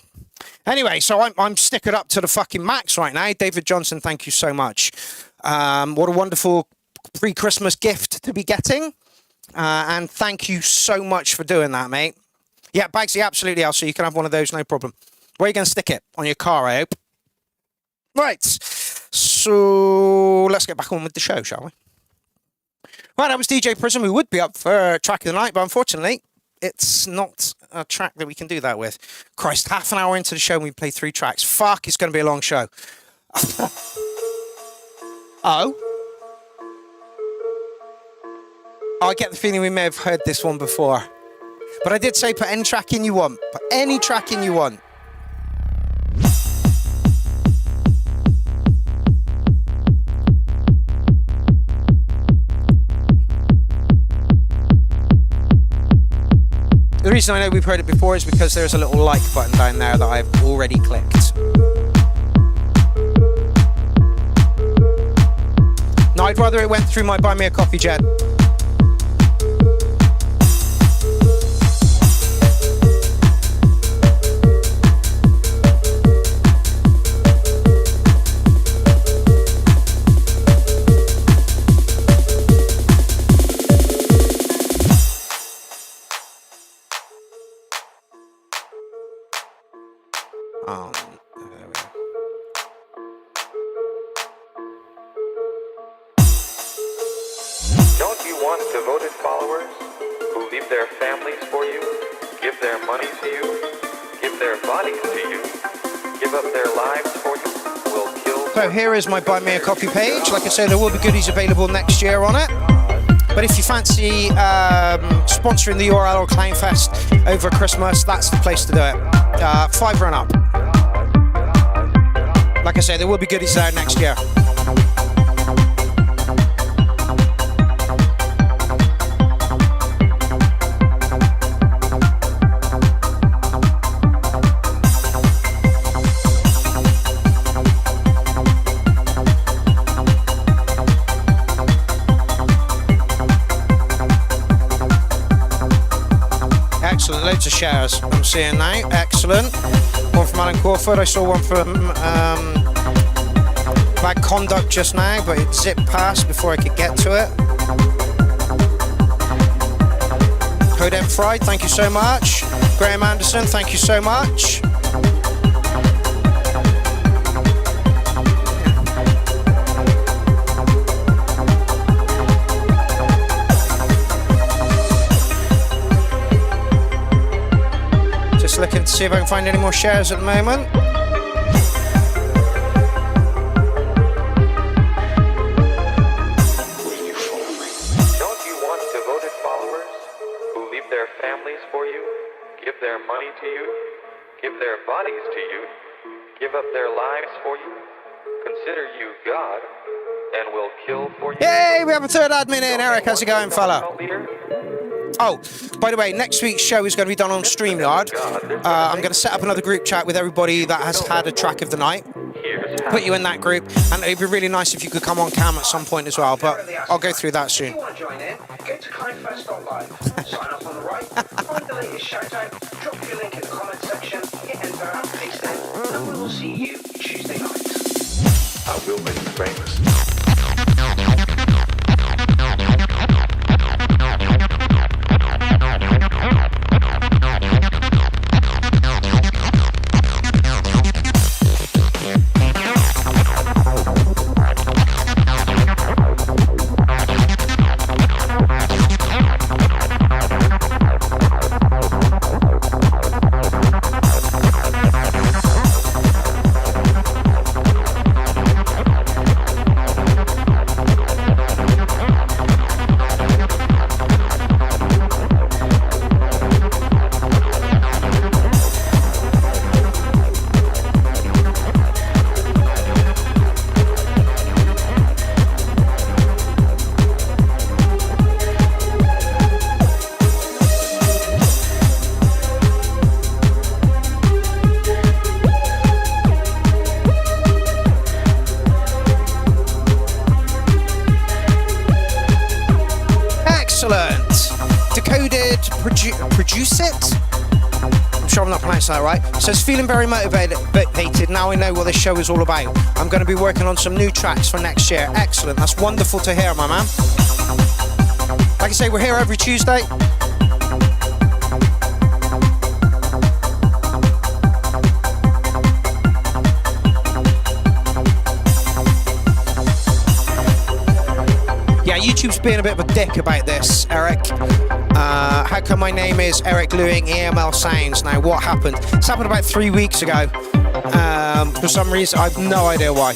Anyway, so I'm stickered up to the fucking max right now. David Johnson, thank you so much. What a wonderful pre-Christmas gift to be getting. And thank you so much for doing that, mate. Yeah, Bagsy, absolutely, Elsa. You can have one of those, no problem. Where are you going to stick it? On your car, I hope. Right, so let's get back on with the show, shall we? Right, that was DJ Prism, who would be up for Track of the Night, but unfortunately, it's not a track that we can do that with. Christ, half an hour into the show and we play 3 tracks. Fuck, it's going to be a long show. Oh? I get the feeling we may have heard this one before. But I did say put any track in you want. Put any track in you want. The reason I know we've heard it before is because there's a little like button down there that I've already clicked. No, I'd rather it went through my Buy Me a Coffee jet. Don't you want devoted followers who leave their families for you, give their money to you, give their bodies to you, give up their lives for you, will kill... So here is my Buy Me a Coffee page. Like I say, there will be goodies available next year on it. But if you fancy sponsoring the URL or Clown Fest over Christmas, that's the place to do it. $5 and up. Like I say, there will be goodies there next year. Excellent, loads of shares I'm seeing now. Excellent. One from Alan Crawford. I saw one from Bad Conduct just now, but it zipped past before I could get to it. Hodem Fried, thank you so much. Graham Anderson, thank you so much. Looking to see if I can find any more shares at the moment. Don't you want devoted followers who leave their families for you, give their money to you, give their bodies to you, give up their lives for you, consider you God, and will kill for you? Yay, we have a third admin in. Eric, how's it going, fella? Oh, by the way, next week's show is going to be done on StreamYard. I'm going to set up another group chat with everybody that has had a track of the night. Put you in that group, and it'd be really nice if you could come on cam at some point as well, but I'll go through that soon. If you want to join in, get to kindfest.live, sign up on the right, find the latest shoutout, drop your link in the comment section, hit enter and paste it, and we will see you Tuesday night. I will make you famous. That right? Says feeling very motivated. Now I know what this show is all about. I'm going to be working on some new tracks for next year. Excellent. That's wonderful to hear, my man. Like I say, we're here every Tuesday. Yeah, YouTube's being a bit of a dick about this, Eric. How come my name is Eric Lewing EML Sounds? Now, what happened? This happened about 3 weeks ago. For some reason, I have no idea why.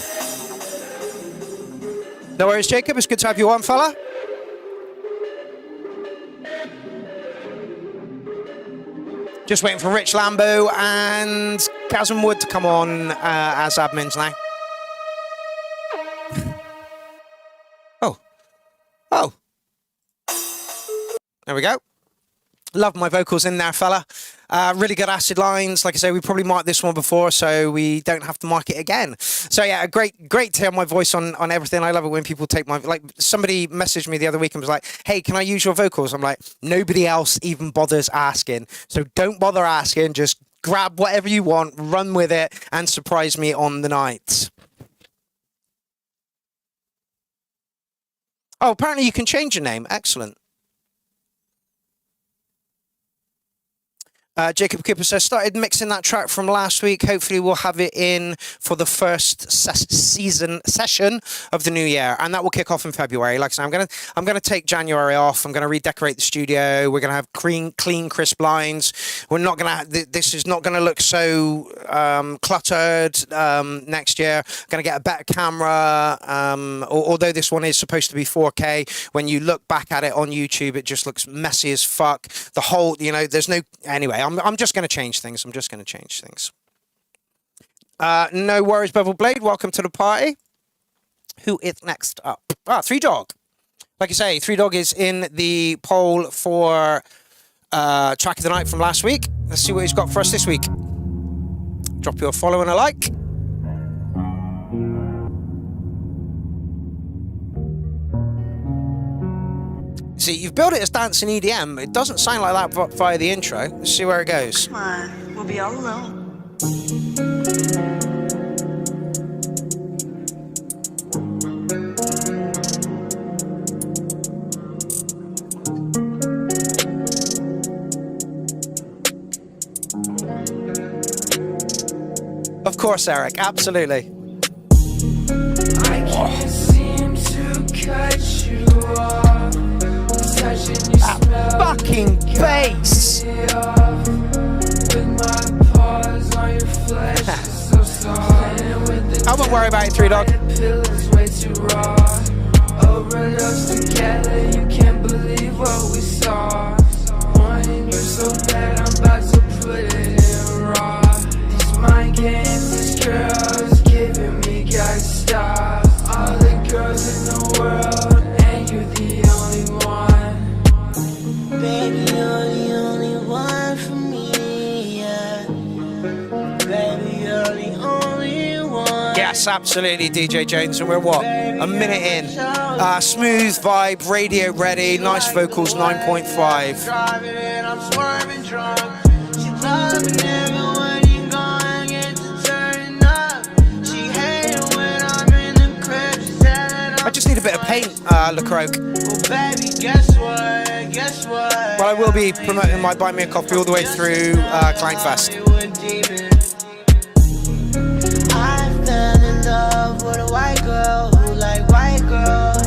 No worries, Jacob. It's good to have you on, fella. Just waiting for Rich Lambo and Chasm Wood to come on as admins now. Oh. There we go. Love my vocals in there, fella. Really good acid lines. Like I say, we probably marked this one before, so we don't have to mark it again. So yeah, great to hear my voice on everything. I love it when people take my, like somebody messaged me the other week and was like, hey, can I use your vocals? I'm like, nobody else even bothers asking. So don't bother asking, just grab whatever you want, run with it, and surprise me on the night. Oh, apparently you can change your name. Excellent. Jacob Cooper says, started mixing that track from last week. Hopefully we'll have it in for the first season session of the new year, and that will kick off in February. Like I said, I'm gonna take January off. I'm gonna redecorate the studio. We're gonna have clean, crisp lines. We're not gonna. This is not gonna look so cluttered next year. Gonna get a better camera. Although this one is supposed to be 4K, when you look back at it on YouTube, it just looks messy as fuck. The whole, there's no anyway. I'm just going to change things. No worries, Bevel Blade. Welcome to the party. Who is next up? Three Dog. Like I say, Three Dog is in the poll for track of the night from last week. Let's see what he's got for us this week. Drop your follow and a like. See, you've built it as dance and EDM. It doesn't sound like that via the intro. Let's see where it goes. Come on, we'll be all alone. Of course, Eric. Absolutely. I can't seem to cut you off. That fucking bass. I won't worry about it, Three Dog. Together, you can't believe what we saw. Wanting you so bad, I'm about to put it in raw. These mind games, these girls giving me got stop. All the girls in the world, and you're the only one. Baby, you're the only one for me, yeah. Baby, you're the only one. Yes, absolutely, DJ Jones. And we're what? A minute in. Smooth vibe, radio ready, nice vocals, 9.5. Driving and I'm swerving drunk. She loves me never when you gone, get to turning up. She hates it when I'm in the crib. She said that I just need a bit of paint, LeCroc. well, baby, guess what? Well, I will be promoting my Buy Me a Coffee all the way through Kleinfest. I fell in love with a white girl who like white girls.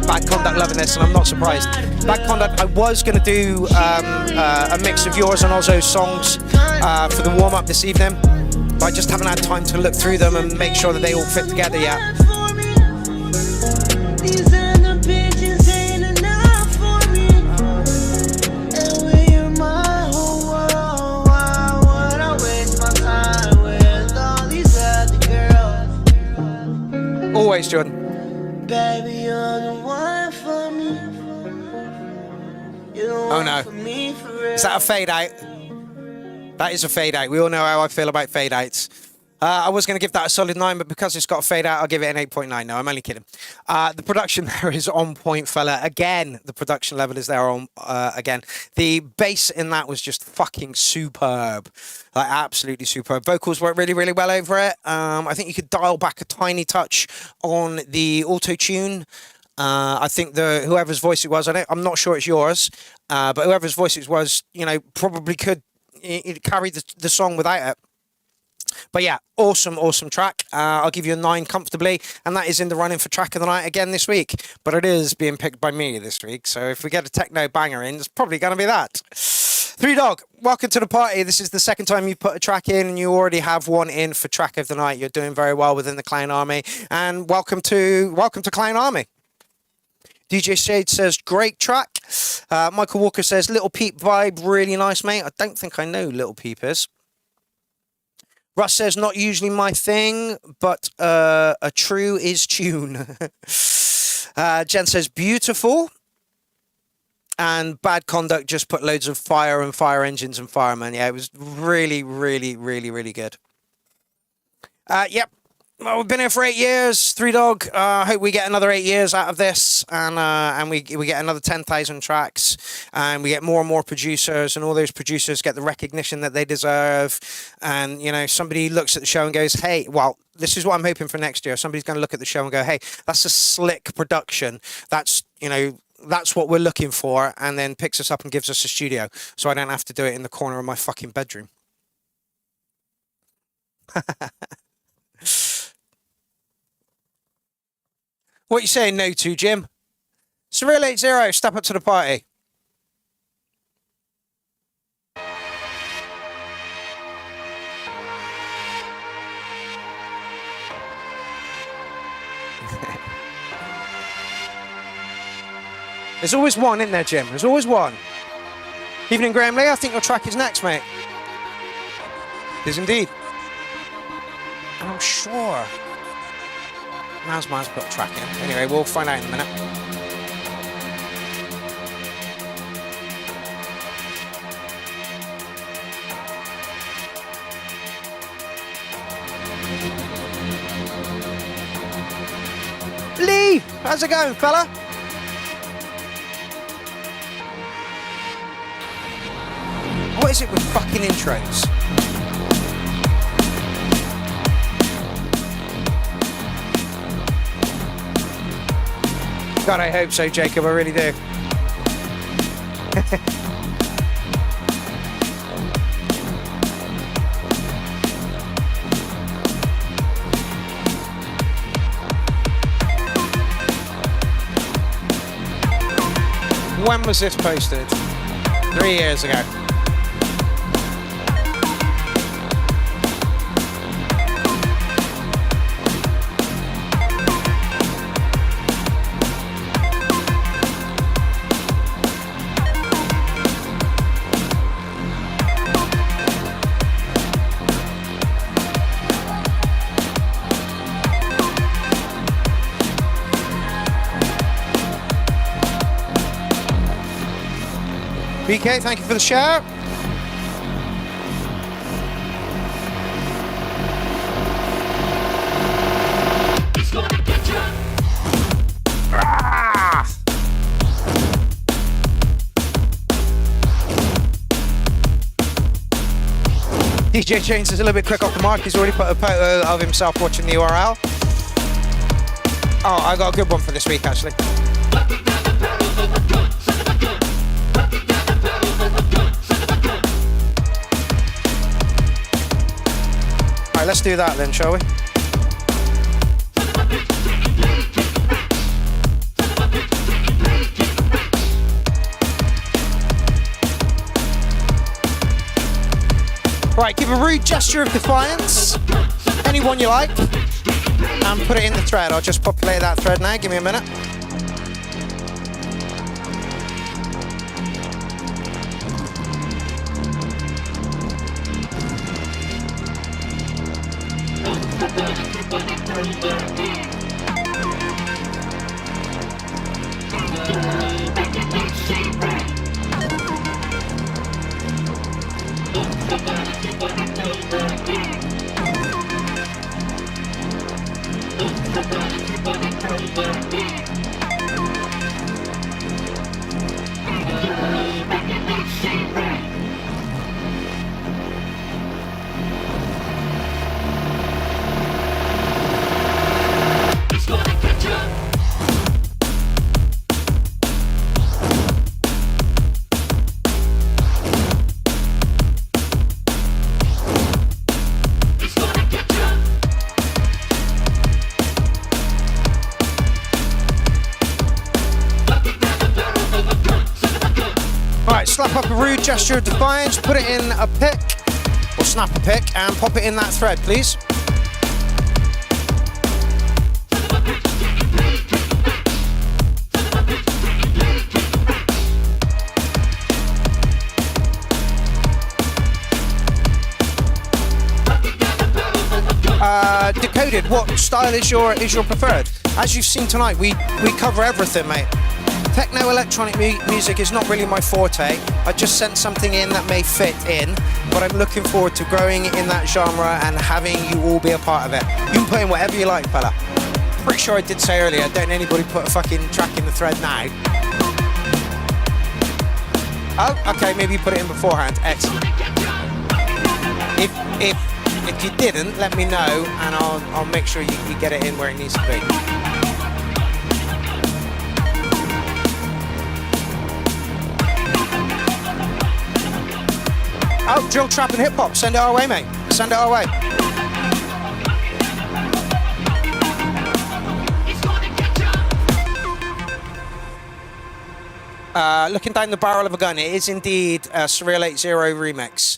Bad Conduct loving this, and I'm not surprised. Bad Conduct, I was going to do a mix of yours and Ozzo's songs for the warm-up this evening, but I just haven't had time to look through them and make sure that they all fit together yet. These other bitches ain't enough for me. And when you're my whole world, why would I waste my time with all these other girls? Always, Jordan. Baby, you're the one for me. You're the one no. for me for real. Is that a fade out? That is a fade out. We all know how I feel about fade outs. I was going to give that a solid 9, but because it's got a fade out, I'll give it an 8.9. No, I'm only kidding. The production there is on point, fella. Again, the production level is there on again. The bass in that was just fucking superb. Like, absolutely superb. Vocals work really, really well over it. I think you could dial back a tiny touch on the auto-tune. I think whoever's voice it was, I'm not sure it's yours, but whoever's voice it was, probably could carry the song without it. But yeah, awesome track. I'll give you a 9 comfortably, and that is in the running for track of the night again this week. But it is being picked by me this week, so if we get a techno banger in, it's probably going to be that. Three Dog, welcome to the party. This is the second time you've put a track in, and you already have one in for track of the night. You're doing very well within the Clown Army, and welcome to Clown Army. DJ Shade says, great track. Michael Walker says, Little Peep vibe, really nice, mate. I don't think I know Little Peep is. Russ says, not usually my thing, but a true is tune. Jen says, beautiful. And Bad Conduct just put loads of fire and fire engines and firemen. Yeah, it was really, really, really, really good. Yep. Well, we've been here for 8 years, Three Dog. I hope we get another 8 years out of this, and we get another 10,000 tracks, and we get more and more producers, and all those producers get the recognition that they deserve. And somebody looks at the show and goes, "Hey, well, this is what I'm hoping for next year." Somebody's going to look at the show and go, "Hey, that's a slick production. That's that's what we're looking for, and then picks us up and gives us a studio, so I don't have to do it in the corner of my fucking bedroom. What you saying no to, Jim? Surreal 80, step up to the party. There's always one, isn't there, Jim? There's always one. Evening, Graham Lee. I think your track is next, mate. It is indeed. And I'm sure. Now's mine's put a track in. Anyway, we'll find out in a minute. Lee! How's it going, fella? What is it with fucking intros? God, I hope so, Jacob. I really do. When was this posted? 3 years ago. BK, thank you for the shout. DJ Chains is a little bit quick off the mark. He's already put a photo of himself watching the URL. Oh, I got a good one for this week, actually. Alright, let's do that then, shall we? Right, give a rude gesture of defiance. Anyone you like. And put it in the thread. I'll just populate that thread now. Give me a minute. Slap up a rude gesture of defiance, put it in a pic, or snap a pic, and pop it in that thread, please. Decoded, what style is your preferred? As you've seen tonight, we cover everything, mate. Techno electronic music is not really my forte. I just sent something in that may fit in, but I'm looking forward to growing in that genre and having you all be a part of it. You can put in whatever you like, fella. Pretty sure I did say earlier, don't anybody put a fucking track in the thread now. Oh, okay, maybe you put it in beforehand. Excellent. If you didn't, let me know and I'll make sure you get it in where it needs to be. Oh, drill, trap, and hip hop. Send it our way, mate. Send it our way. Looking down the barrel of a gun, it is indeed a Surreal 80 remix.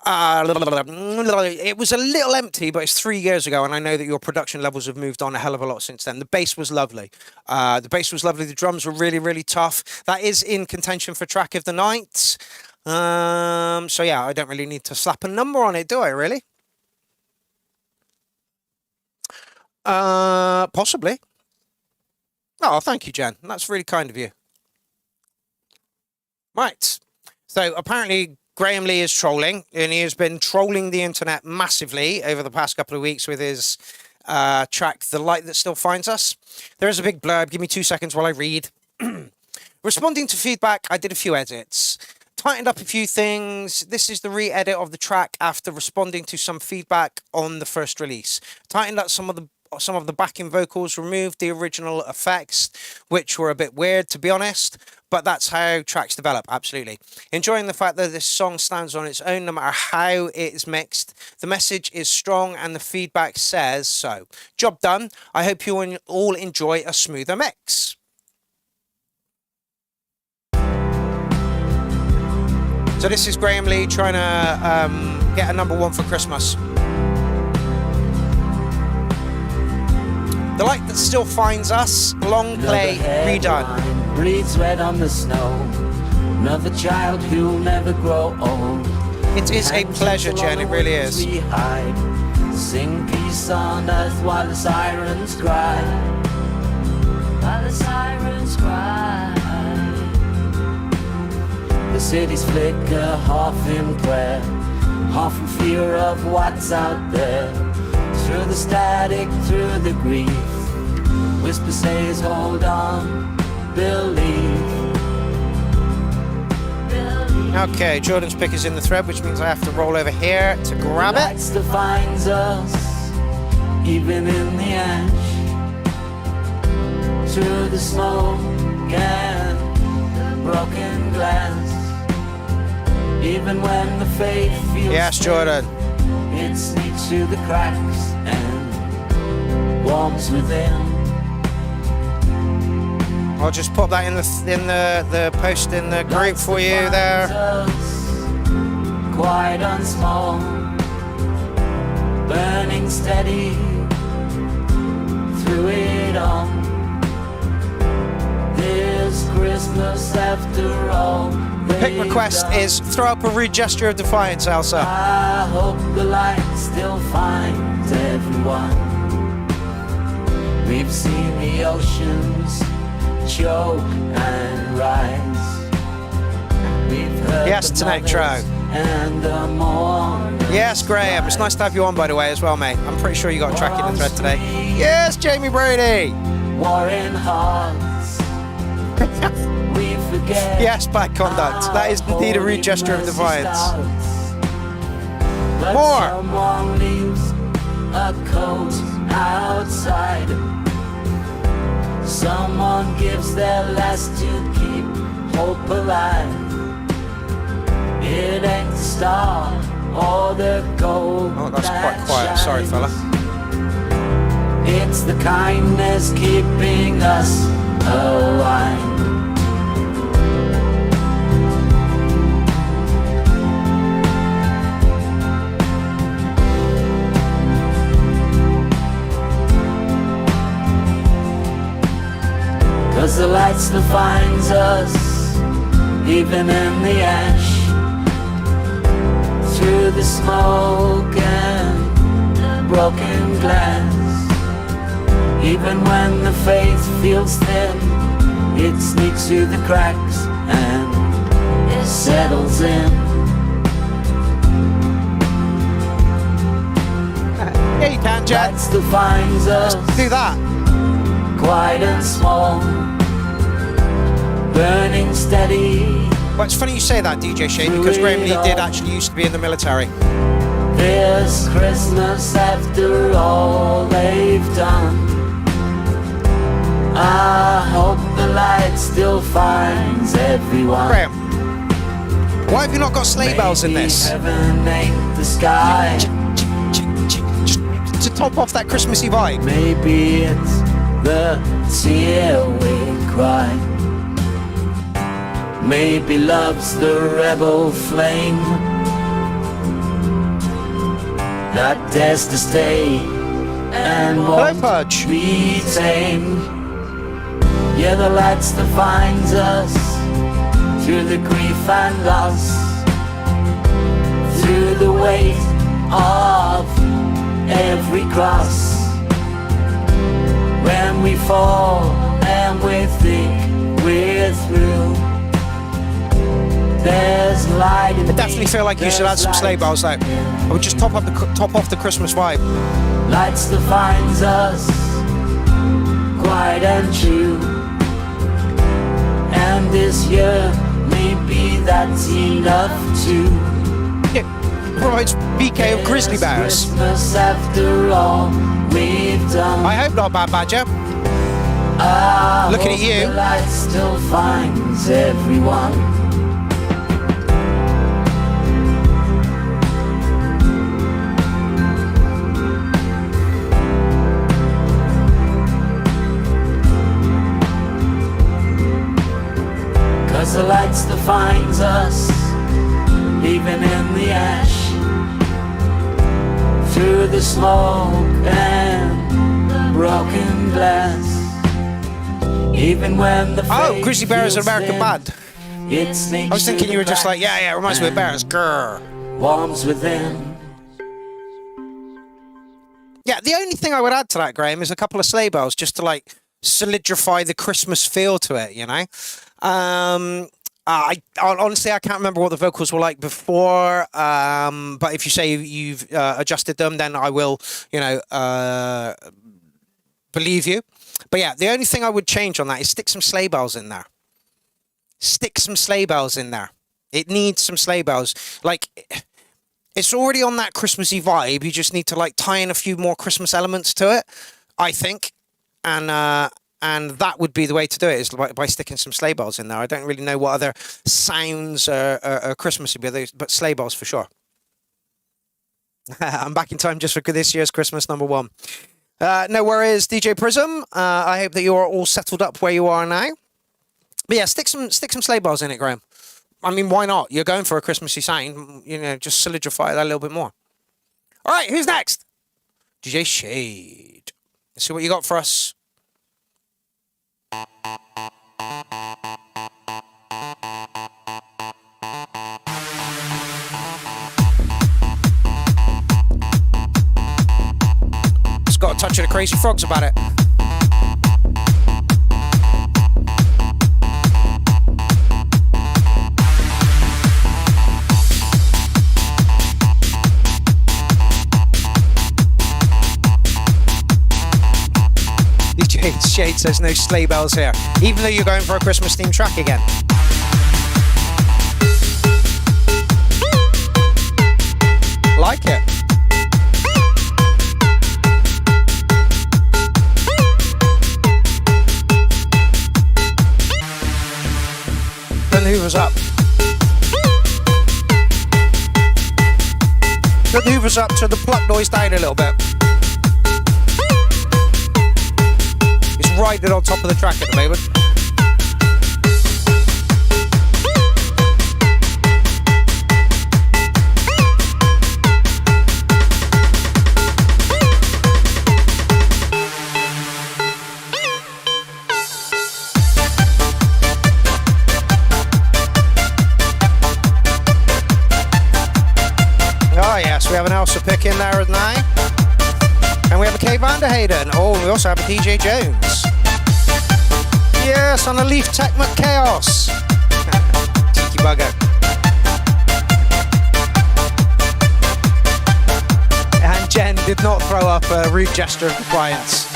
It was a little empty, but it's 3 years ago, and I know that your production levels have moved on a hell of a lot since then. The bass was lovely. The drums were really, really tough. That is in contention for track of the night. So yeah, I don't really need to slap a number on it, do I, really? Possibly. Oh, thank you, Jen. That's really kind of you. Right. So apparently Graham Lee is trolling, and he has been trolling the internet massively over the past couple of weeks with his track, The Light That Still Finds Us. There is a big blurb. Give me 2 seconds while I read. Responding to feedback, I did a few edits. Tightened up a few things. This is the re-edit of the track after responding to some feedback on the first release. Tightened up some of the backing vocals, removed the original effects, which were a bit weird, to be honest, but that's how tracks develop, absolutely. Enjoying the fact that this song stands on its own no matter how it is mixed. The message is strong and the feedback says so. Job done. I hope you all enjoy a smoother mix. So this is Graham Lee trying to get a #1 for Christmas. The Light That Still Finds Us, long play, redone. Bleeds red on the snow. Another child who'll never grow old. It is a pleasure, Jen, it really is. We hide. Sing peace on earth while the sirens cry. While the sirens cry. The cities flicker half in prayer, half in fear of what's out there. Through the static, through the grief, whisper says hold on, believe. Okay, Jordan's pick is in the thread, which means I have to roll over here to grab it. Light defines us, even in the ash. Through the smoke and the broken glass. Even when the faith feels yes, Jordan. it sneaks through the cracks and warms within. I'll just pop that in the post in the group for you there. Quiet and small, burning steady through it all. This Christmas after all. The pick request is throw up a rude gesture of defiance, Elsa. I hope the light still finds everyone. We've seen the oceans choke and rise. We've heard Yes, the tonight, mothers Tro. and the mourners Yes, Graham. It's nice to have you on, by the way, as well, mate. I'm pretty sure you got a track in the thread today. Yes, Jamie Brady. warring hearts. We forget. Yes, bad conduct. That is indeed a rude gesture of defiance. But More. someone leaves a coat outside. Someone gives their last to keep hope alive. It ain't the star or the gold. Oh, that's quite that quiet. Sorry, shines. fella. It's the kindness keeping us alive. Cause the light still finds us, even in the ash. Through the smoke and the broken glass. Even when the faith feels thin, it sneaks through the cracks and it settles in. Yeah, you can, Jen. Light still finds us, Do that. quiet and small, burning steady. Well, it's funny you say that, DJ Shane, because Graham Lee did actually used to be in the military. This Christmas after all they've done, I hope the light still finds everyone. Graham. Why have you not got sleigh bells in this? Heaven ain't the sky. To top off that Christmassy vibe. Maybe it's the tear we cry. Maybe love's the rebel flame that dares to stay and won't Pudge. be tamed. Yeah, the lights defines us through the grief and loss, through the weight of every cross. When we fall and we think we're through, there's light in I definitely feel like you should add some sleigh bells though. I would just top off the Christmas vibe. Lights defines us, quiet and true. And this year, maybe that's enough too. Provides BK of grizzly bears. Christmas after all we've done. I hope not, Bad Badger. I Looking at hope you. the light still finds everyone. 'Cause the lights defines us, even in the ash, through the smoke and the broken glass. Even when the Oh, Grizzly Bear is an American band. It I was thinking you were just like, yeah, it reminds me of bears. Grr. Warms within. Yeah, the only thing I would add to that, Graham, is a couple of sleigh bells just to like solidify the Christmas feel to it, you know? I honestly, I can't remember what the vocals were like before, but if you say you've adjusted them, then I will, believe you. But yeah, the only thing I would change on that is stick some sleigh bells in there. Stick some sleigh bells in there. It needs some sleigh bells. Like, it's already on that Christmassy vibe. You just need to like tie in a few more Christmas elements to it, I think, and that would be the way to do it, is by sticking some sleigh bells in there. I don't really know what other sounds are Christmassy, but sleigh bells for sure. I'm back in time just for this year's Christmas #1. No worries, DJ Prism. I hope that you're all settled up where you are now. But yeah, stick some sleigh bells in it, Graham. I mean, why not? You're going for a Christmassy sound. Just solidify that a little bit more. All right, who's next? DJ Shade. Let's see what you got for us. It's got a touch of the Crazy Frogs about it. Shade says no sleigh bells here, even though you're going for a Christmas themed track again. Like it. Turn the Hoovers up. Turn the Hoovers up to the pluck noise down a little bit. Riding on top of the track at the moment. Oh yes, we have an Elsa pick in there now. And we have a Kay Vanderhayden. Oh, we also have a DJ Jones. Yes, on a Leaf Tecmo Chaos. Cheeky bugger. And Jen did not throw up a rude gesture of defiance.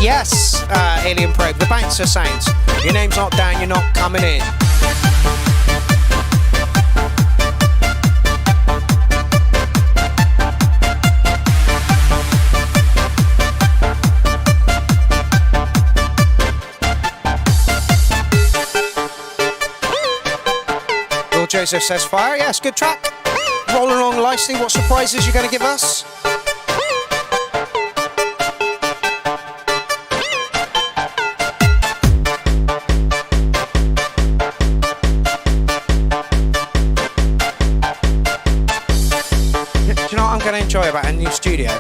Yes, Alien Probe, the bouncer sounds. Your name's not down, you're not coming in. Joseph says fire. Yes, good track. Rolling along nicely. What surprises you going to give us? Do you know what I'm going to enjoy about a new studio?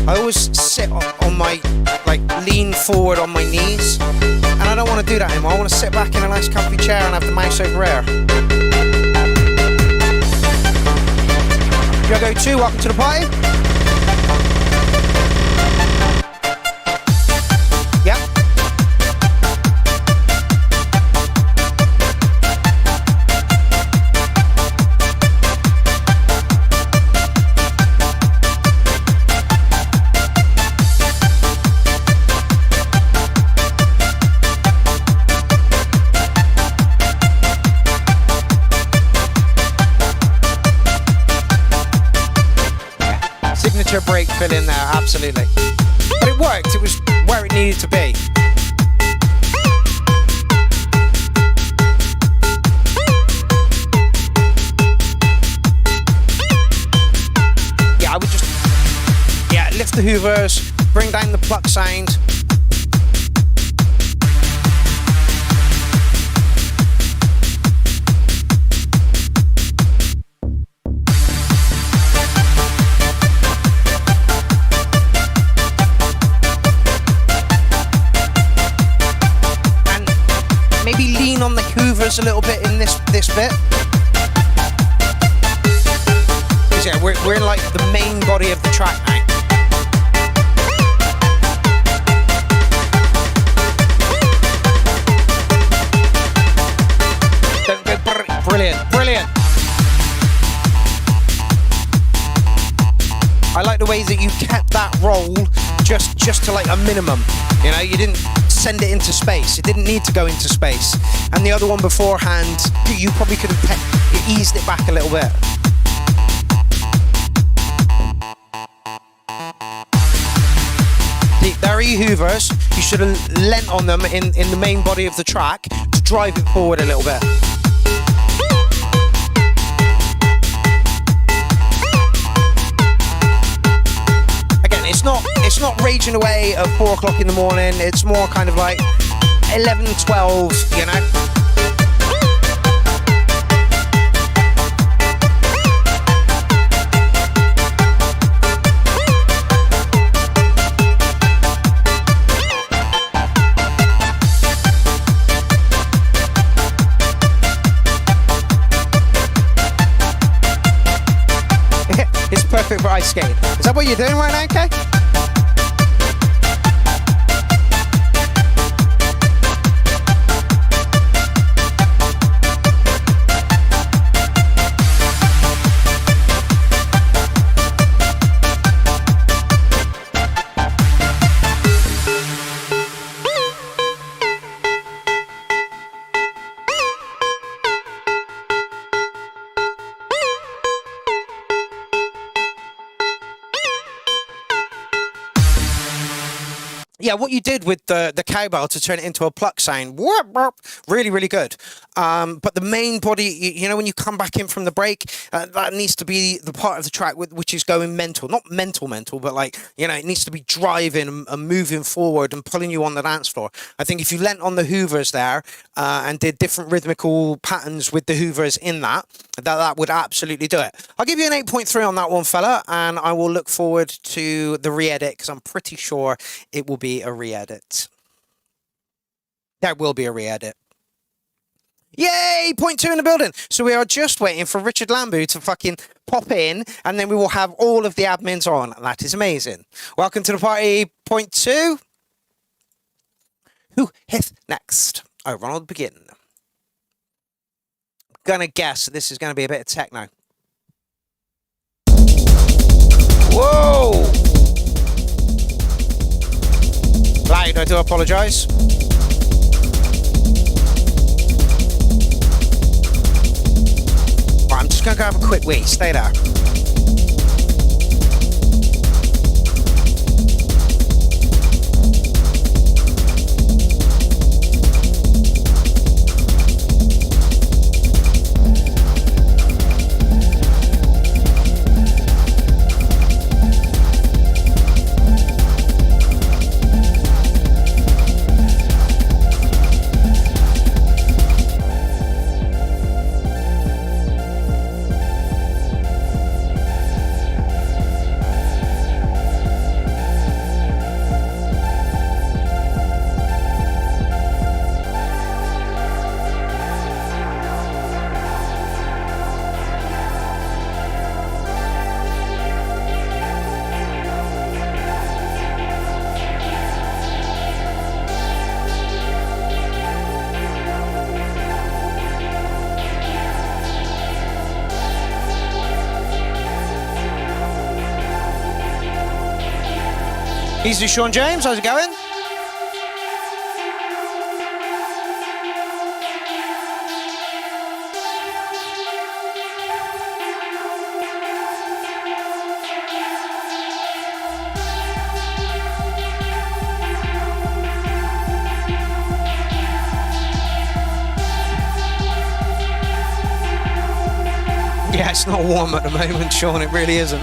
I always sit on my, like, lean forward on my knees, and I don't want to do that anymore. I want to sit back in a nice comfy chair and have the mouse over here. Yo go 2, welcome to the party. Yep. Signature break fill in there, absolutely. But it worked, it was where it needed to be. Yeah, I would just, lift the hoovers, bring down the pluck sound. Maybe lean on the hoovers a little bit in this bit. 'Cause yeah, we're in like the main body of the track now. Don't go brilliant, brilliant. I like the way that you kept that roll just to like a minimum. You know, you didn't send it into space. It didn't need to go into space. And the other one beforehand, you probably could have eased it back a little bit. There are your hoovers. You should have lent on them in the main body of the track to drive it forward a little bit. It's not raging away at 4 o'clock in the morning. It's more kind of like 11, 12, you know. It's perfect for ice skating. Is that what you're doing right now, okay? Yeah, what you did with the cowbell to turn it into a pluck sound, really, really good. But the main body, you know, when you come back in from the break, that needs to be the part of the track which is going mental. Not mental, but like, you know, it needs to be driving and moving forward and pulling you on the dance floor. I think if you lent on the hoovers there and did different rhythmical patterns with the hoovers in that would absolutely do it. I'll give you an 8.3 on that one, fella, and I will look forward to the re-edit because I'm pretty sure it will be a re-edit. There will be a re-edit. Yay! 0.2 in the building. So we are just waiting for Richard Lambu to fucking pop in, and then we will have all of the admins on. That is amazing. Welcome to the party. 0.2. Who hits next? Oh, Ronald, begin. I'm gonna guess this is gonna be a bit of techno. Whoa! Loud, I do apologise. Right, I'm just going to go have a quick wee. Stay there. Easy, Sean James. How's it going? Yeah, it's not warm at the moment, Sean. It really isn't.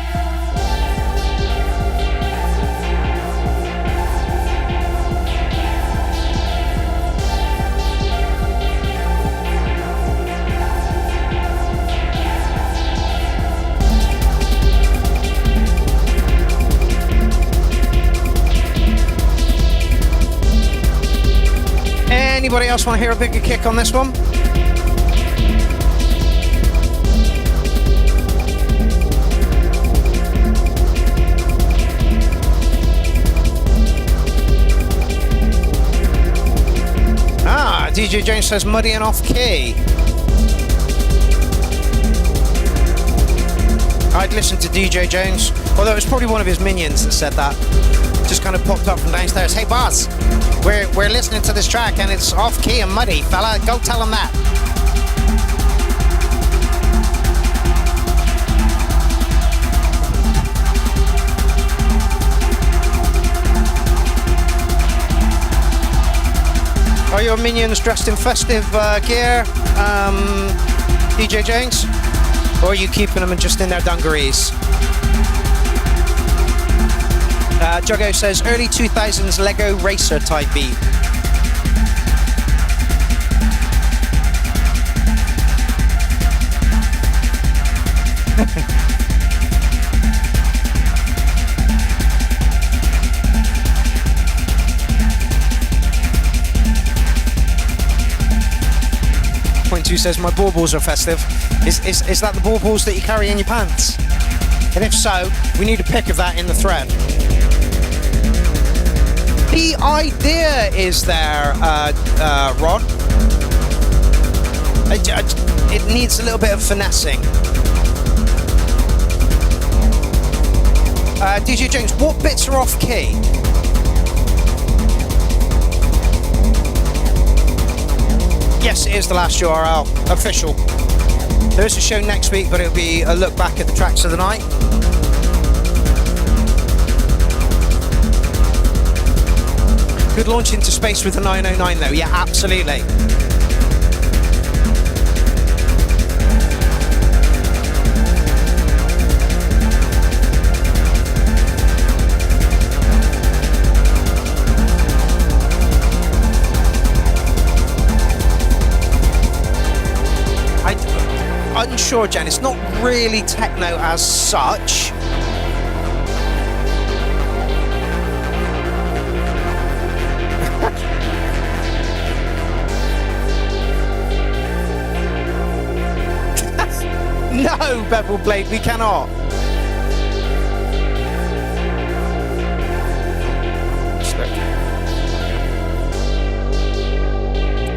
Anybody else want to hear a bigger kick on this one? DJ James says muddy and off key. I'd listened to DJ James, although it was probably one of his minions that said that. Just kind of popped up from downstairs. Hey boss, we're listening to this track and it's off key and muddy, fella. Go tell him that. Are your minions dressed in festive gear, DJ James? Or are you keeping them just in their dungarees? Juggo says early 2000s Lego racer type beat. Point 2 says my baubles are festive. Is that the baubles that you carry in your pants? And if so, we need a pic of that in the thread. The idea is there, Rod. It needs a little bit of finessing. DJ James, what bits are off key? Yes, it is the last URL. Official. There is a show next week, but it'll be a look back at the tracks of the night. Good launch into space with the 909 though, yeah, absolutely. I'm unsure, Jen, it's not really techno as such. No, Bevel Blade, we cannot.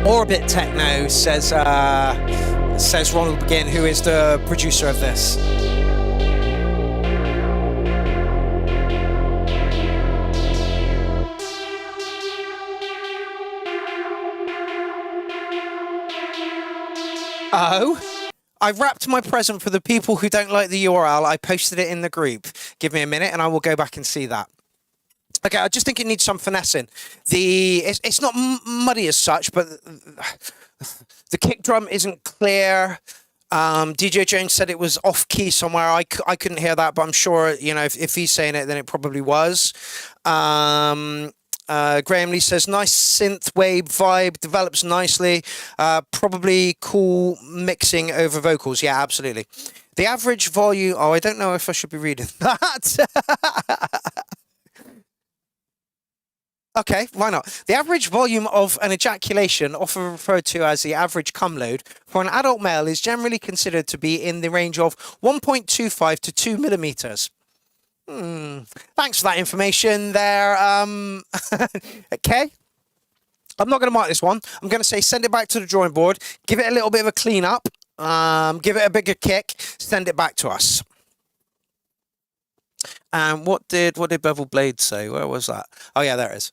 Orbit Techno says Ronald Begin, who is the producer of this. Oh, I wrapped my present for the people who don't like the URL. I posted it in the group. Give me a minute and I will go back and see that. Okay, I just think it needs some finessing. It's not muddy as such, but the kick drum isn't clear. DJ Jones said it was off key somewhere. I couldn't hear that, but I'm sure, you know, if he's saying it, then it probably was. Graham Lee says, nice synth wave vibe, develops nicely. Probably cool mixing over vocals. Yeah, absolutely. The average volume... Oh, I don't know if I should be reading that. Okay, why not? The average volume of an ejaculation, often referred to as the average cum load, for an adult male is generally considered to be in the range of 1.25 to 2 millimeters. Thanks for that information there. Okay. I'm not going to mark this one. I'm going to say send it back to the drawing board, give it a little bit of a clean up, give it a bigger kick, send it back to us. And what did Bevel Blade say? Where was that? Oh yeah, there it is.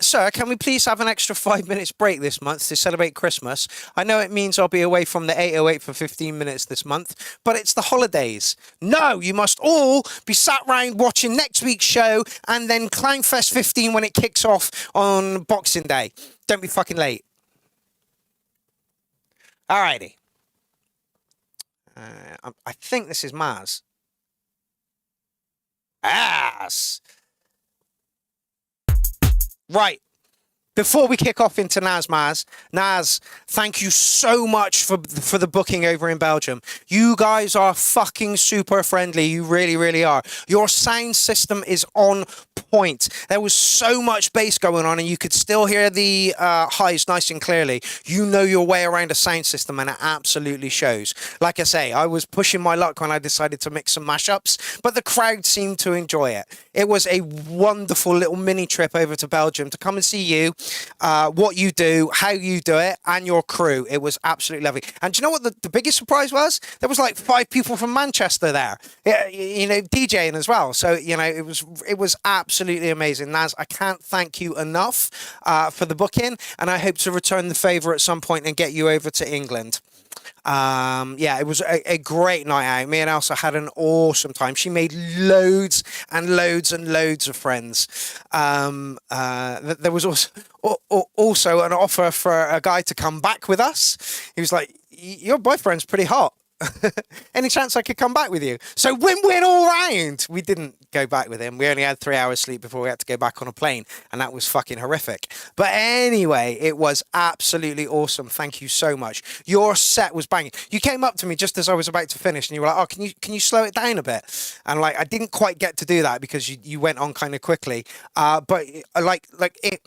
Sir, can we please have an extra 5 minutes break this month to celebrate Christmas? I know it means I'll be away from the 808 for 15 minutes this month, but it's the holidays. No, you must all be sat round watching next week's show and then Clownfest 15 when it kicks off on Boxing Day. Don't be fucking late. Alrighty. I think this is Maz. Ass. Right. Before we kick off into Naz, thank you so much for the booking over in Belgium. You guys are fucking super friendly. You really, really are. Your sound system is on point. There was so much bass going on and you could still hear the highs nice and clearly. You know your way around a sound system and it absolutely shows. Like I say, I was pushing my luck when I decided to mix some mashups, but the crowd seemed to enjoy it. It was a wonderful little mini trip over to Belgium to come and see you, what you do, how you do it, and your crew. It was absolutely lovely. And do you know what the biggest surprise was? There was like 5 people from Manchester there, you know, DJing as well. So, you know, it was absolutely amazing. Naz, I can't thank you enough for the booking, and I hope to return the favour at some point and get you over to England. Yeah, it was a great night out. Me and Elsa had an awesome time. She made loads and loads and loads of friends. There was also an offer for a guy to come back with us. He was like, your boyfriend's pretty hot. Any chance I could come back with you? So win-win all round. We didn't go back with him. We only had 3 hours sleep before we had to go back on a plane, and that was fucking horrific. But anyway, it was absolutely awesome. Thank you so much. Your set was banging. You came up to me just as I was about to finish, and you were like, "Oh, can you slow it down a bit?" And like, I didn't quite get to do that because you went on kind of quickly. But like it.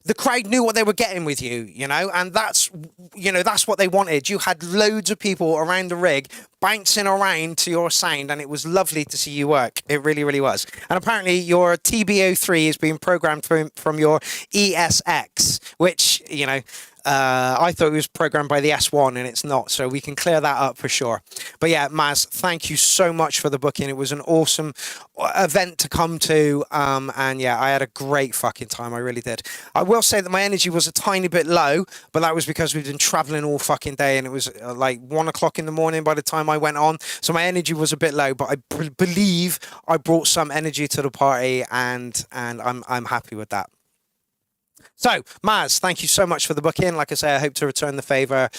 The crowd knew what they were getting with you, you know, and that's what they wanted. You had loads of people around the rig bouncing around to your sound, and it was lovely to see you work. It really, really was. And apparently your TB03 is being programmed from your ESX, which, you know, I thought it was programmed by the S1 and it's not, so we can clear that up for sure. But yeah, Maz, thank you so much for the booking. It was an awesome event to come to, and yeah, I had a great fucking time. I really did. I will say that my energy was a tiny bit low, but that was because we've been traveling all fucking day, and it was like 1 o'clock in the morning by the time I went on, so my energy was a bit low, but I believe I brought some energy to the party, and I'm happy with that. So, Maz, thank you so much for the booking. Like I say, I hope to return the favour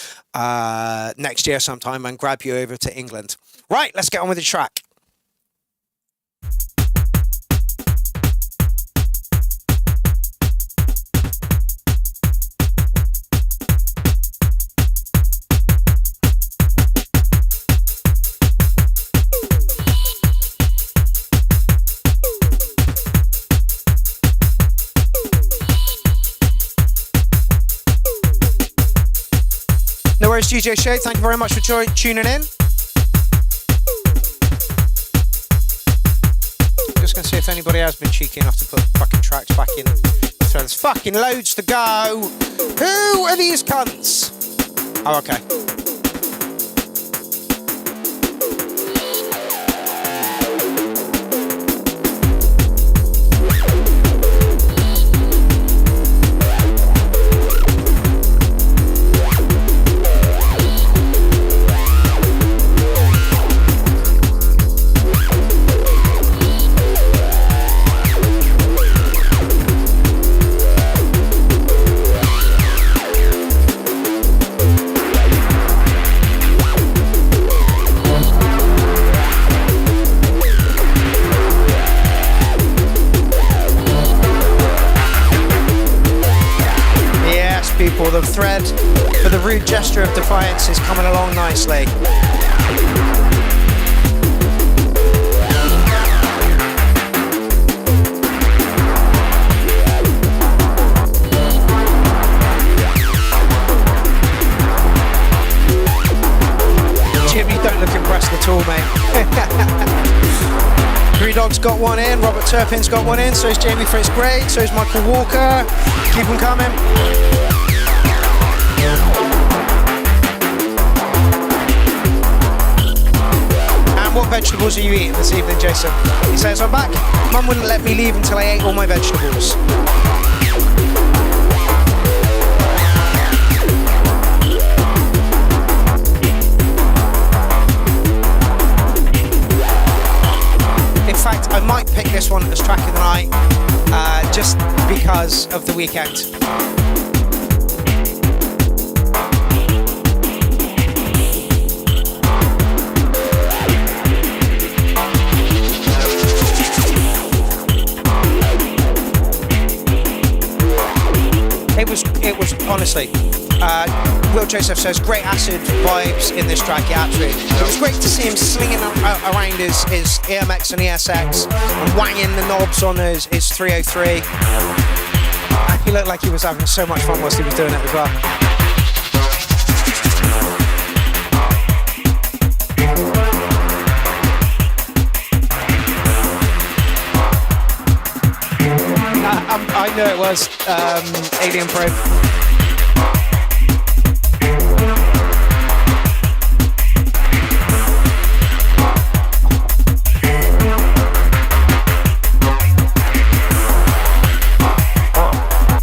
next year sometime and grab you over to England. Right, let's get on with the track. No worries, DJ Shade. Thank you very much for tuning in. Just going to see if anybody has been cheeky enough to put fucking tracks back in. So there's fucking loads to go. Who are these cunts? Oh, okay. People, the thread for the rude gesture of defiance is coming along nicely. Jim, you don't look impressed at all, mate. Three Dogs got one in, Robert Turpin's got one in, so is Jamie Fritz-Grade, so is Michael Walker. Keep them coming. what vegetables are you eating this evening, Jason? He says, I'm back. Mum wouldn't let me leave until I ate all my vegetables. In fact, I might pick this one as track of the night, just because of the weekend. It was honestly, Will Joseph says, great acid vibes in this track, yeah, absolutely. It was great to see him slinging around his EMX and ESX and wanging the knobs on his 303. He looked like he was having so much fun whilst he was doing it as well. I knew it was Alien Probe.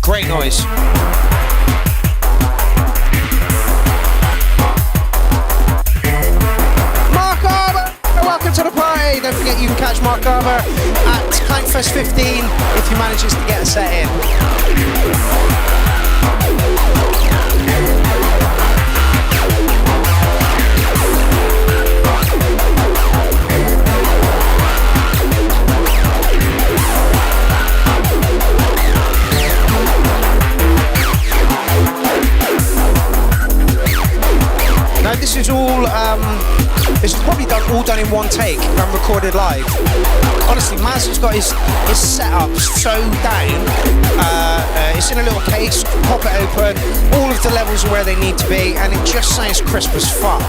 Great noise. Mark Arbor, welcome to the party. Don't forget you can catch Mark Arbor at Clankfest 15 if he manages to get a set in. Now this is all, this is probably all done in one take and recorded live. Honestly, Maz has got his setup so down. It's in a little case, pop it open, all of the levels are where they need to be, and it just sounds crisp as fuck.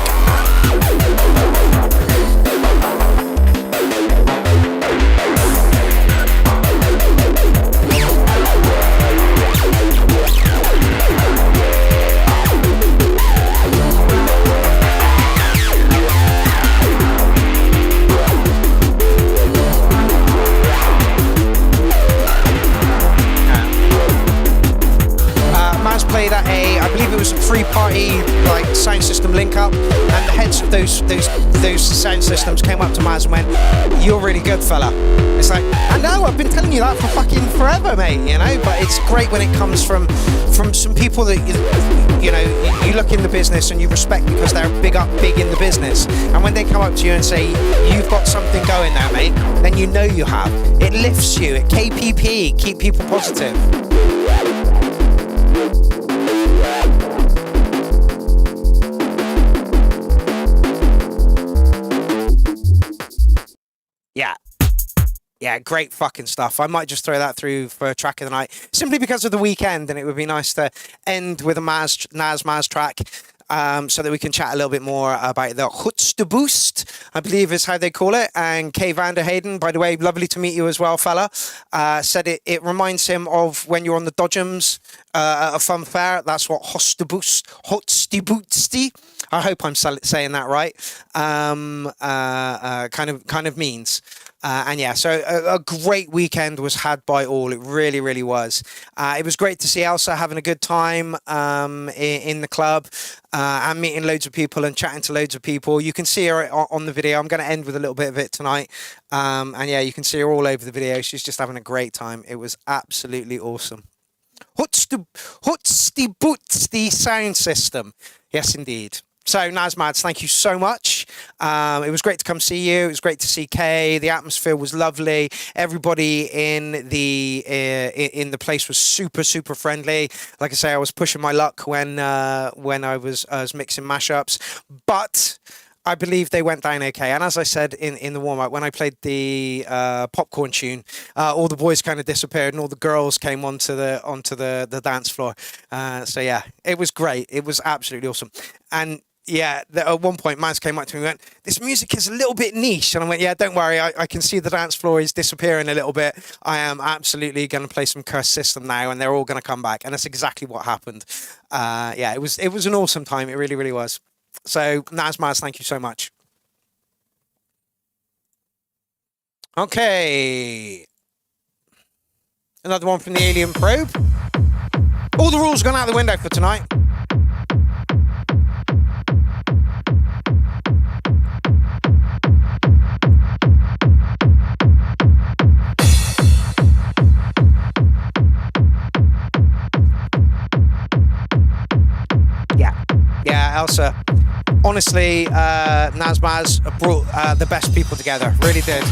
Played at I believe it was a three-party like sound system link-up, and the heads of those sound systems came up to Maz and went, "You're really good, fella." It's like, I know, I've been telling you that for fucking forever, mate. You know, but it's great when it comes from some people that you know you look in the business and you respect because they're big in the business, and when they come up to you and say, "You've got something going there, mate," then you know you have. It lifts you. It KPP, keep people positive. Yeah, great fucking stuff. I might just throw that through for a track of the night, simply because of the weekend, and it would be nice to end with a Maz track, so that we can chat a little bit more about the Hutsteboost, I believe is how they call it. And Kay Vanderhayden, by the way, lovely to meet you as well, fella, said it reminds him of when you're on the Dodgems at a fun fair. That's what Hutsteboost, I hope I'm saying that right, kind of means. And yeah, so a great weekend was had by all. It really, really was. It was great to see Elsa having a good time in the club and meeting loads of people and chatting to loads of people. You can see her on the video. I'm going to end with a little bit of it tonight. And yeah, you can see her all over the video. She's just having a great time. It was absolutely awesome. Hutsteboost sound system. Yes, indeed. So, Nazmads, thank you so much. It was great to come see you. It was great to see Kay. The atmosphere was lovely. Everybody in the place was super, super friendly. Like I say, I was pushing my luck when I was mixing mashups, but I believe they went down okay. And as I said in the warm-up, when I played the popcorn tune, all the boys kind of disappeared and all the girls came onto the dance floor. So yeah, it was great. It was absolutely awesome. And yeah, at one point, Maz came up to me and went, "This music is a little bit niche." And I went, "Yeah, don't worry. I can see the dance floor is disappearing a little bit. I am absolutely going to play some Curse System now, and they're all going to come back." And that's exactly what happened. Yeah, it was an awesome time. It really, really was. So, Nazmaz, thank you so much. Okay. Another one from the alien probe. All the rules gone out the window for tonight. Yeah, Elsa. Honestly, Nazmaz brought the best people together. Really did.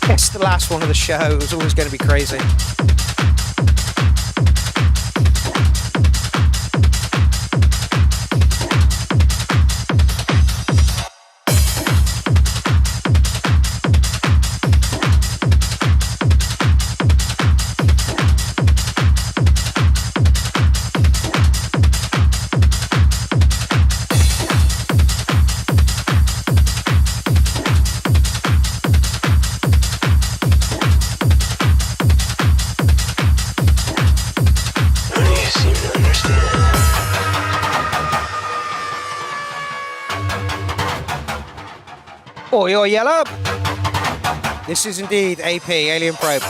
It's the last one of the show. It was always going to be crazy. Oh, you're yellow. This is indeed AP, Alien Probe.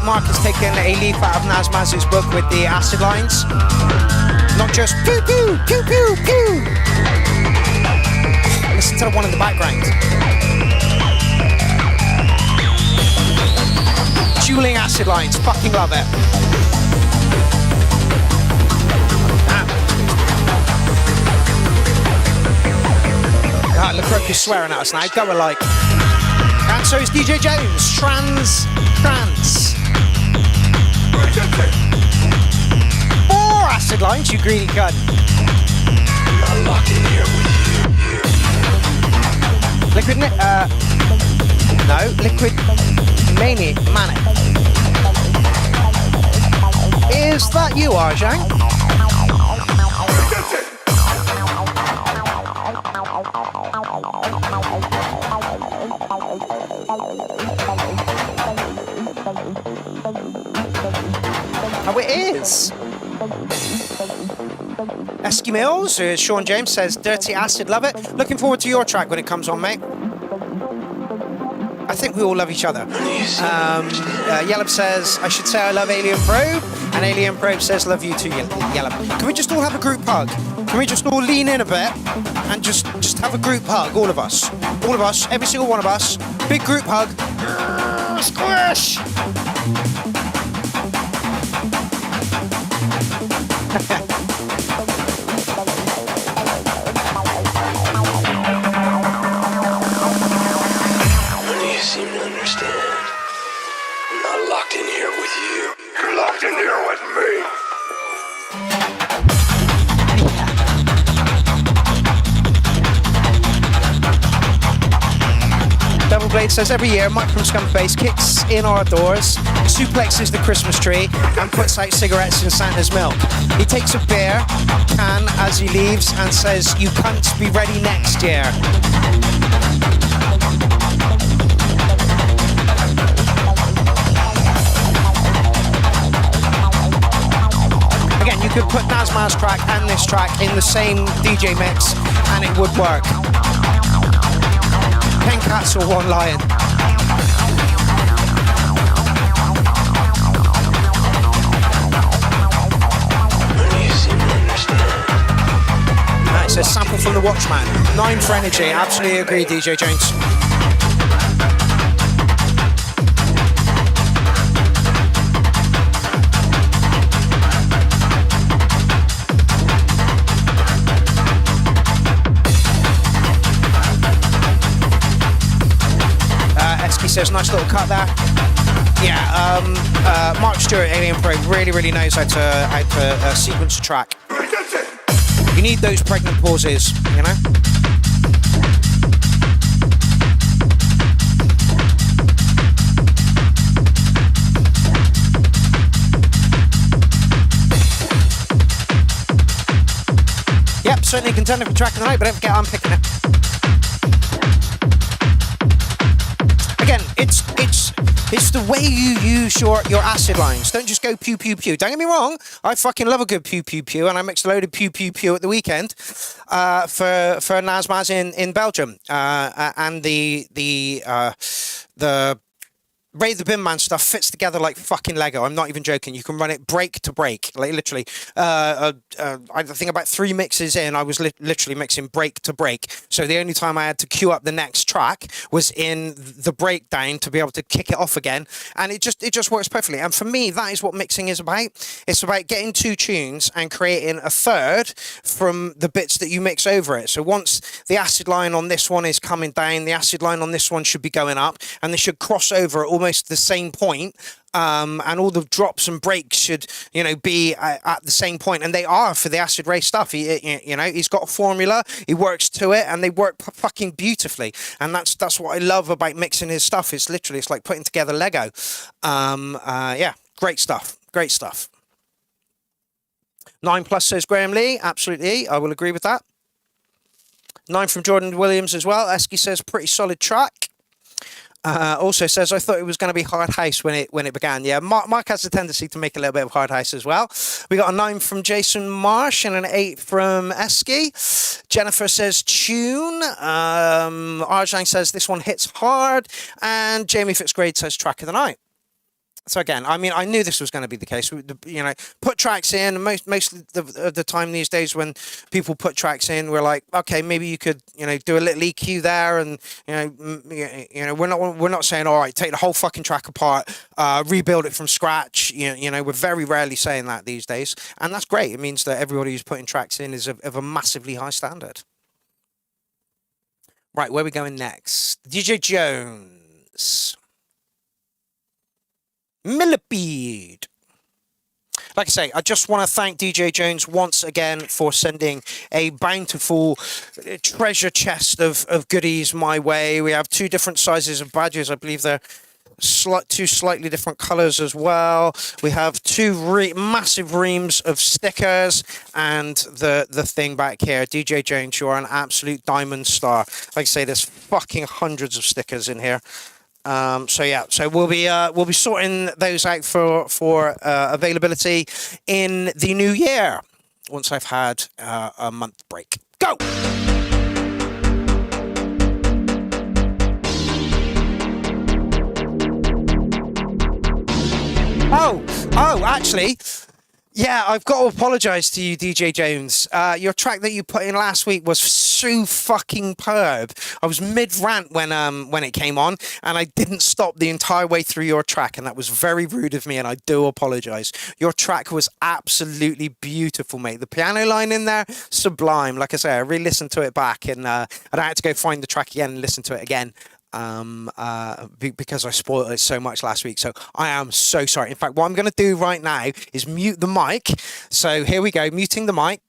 Mark has taken a leaf out of Nazmaz's book with the acid lines. Not just pew pew pew pew pew. Listen to the one in the background. Dueling acid lines. Fucking love it. Ah, LeCroc is swearing at us now. Go alike. And so is DJ Jones. Trans. 4 acid lines, you greedy cunt. I'm locked in here with you. Liquid, no, Liquid Manic. Is that you, Arjang? Oh, it is. Esky Mills, Sean James says, Dirty Acid, love it. Looking forward to your track when it comes on, mate. I think we all love each other. Yellab says, I should say I love Alien Probe. And Alien Probe says, love you too, Yellab. Can we just all have a group hug? Can we just all lean in a bit and just have a group hug, all of us? All of us, every single one of us. Big group hug. Squish! You seem to understand. I'm not locked in here with you. You're locked in here with me. Double Blade says every year Mike from Scumface kicks in our doors, suplexes the Christmas tree and puts out cigarettes in Santa's milk. He takes a beer can as he leaves and says, you cunts be ready next year. Again, you could put Nazma's track and this track in the same DJ mix and it would work. 10 cats or 1 lion. says sample from the Watchman. 9 for energy. Absolutely agree, DJ Jones. Esky says nice little cut there. Yeah, Mark Stewart, Alien Pro, really knows how to sequence a track. You need those pregnant pauses, you know? Yep, certainly contender for track of the night, but don't forget I'm picking it. Again, it's the way you use your acid lines. Don't just go pew pew pew. Don't get me wrong, I fucking love a good pew pew pew, and I mixed a load of pew pew pew at the weekend for Nazmaz in Belgium, and the Ray the Bin Man stuff fits together like fucking Lego. I'm not even joking. You can run it break to break, like literally. I think about 3 mixes in, I was literally mixing break to break. So the only time I had to queue up the next track was in the breakdown to be able to kick it off again, and it just works perfectly. And for me, that is what mixing is about. It's about getting 2 tunes and creating a third from the bits that you mix over it. So once the acid line on this one is coming down, the acid line on this one should be going up, and they should cross over at almost the same point, and all the drops and breaks should, you know, be at the same point, and they are for the Acid Ray stuff. You know, he's got a formula, he works to it, and they work fucking beautifully. And that's what I love about mixing his stuff. It's like putting together Lego. Yeah, great stuff. 9+ says Graham Lee. Absolutely, I will agree with that. 9 from Jordan Williams as well. Esky says pretty solid track. Also says, I thought it was going to be hard house when it began. Yeah, Mark has a tendency to make a little bit of hard house as well. We got a 9 from Jason Marsh and an 8 from Esky. Jennifer says tune. Arjang says this one hits hard. And Jamie Fitzgrade says track of the night. So again, I mean, I knew this was going to be the case. You know, put tracks in. Most of the time these days, when people put tracks in, we're like, okay, maybe you could, you know, do a little EQ there, and you know, we're not saying, all right, take the whole fucking track apart, rebuild it from scratch. You know, we're very rarely saying that these days, and that's great. It means that everybody who's putting tracks in is of a massively high standard. Right, where are we going next? DJ Jones. Millipede. Like I say, I just want to thank DJ Jones once again for sending a bountiful treasure chest of goodies my way. We have 2 different sizes of badges. I believe they're 2 slightly different colors as well. We have 2 massive reams of stickers, and the thing back here. DJ Jones, you are an absolute diamond star. Like I say, there's fucking hundreds of stickers in here. So yeah, so we'll be sorting those out for availability in the new year once I've had a month break. Go. Oh, actually, yeah, I've got to apologise to you, DJ Jones. Your track that you put in last week was so fucking perb. I was mid-rant when it came on, and I didn't stop the entire way through your track, and that was very rude of me, and I do apologise. Your track was absolutely beautiful, mate. The piano line in there, sublime. Like I say, I re-listened to it back, and I had to go find the track again and listen to it again. Because I spoiled it so much last week, so I am so sorry. In fact, what I'm going to do right now is mute the mic. So here we go, muting the mic.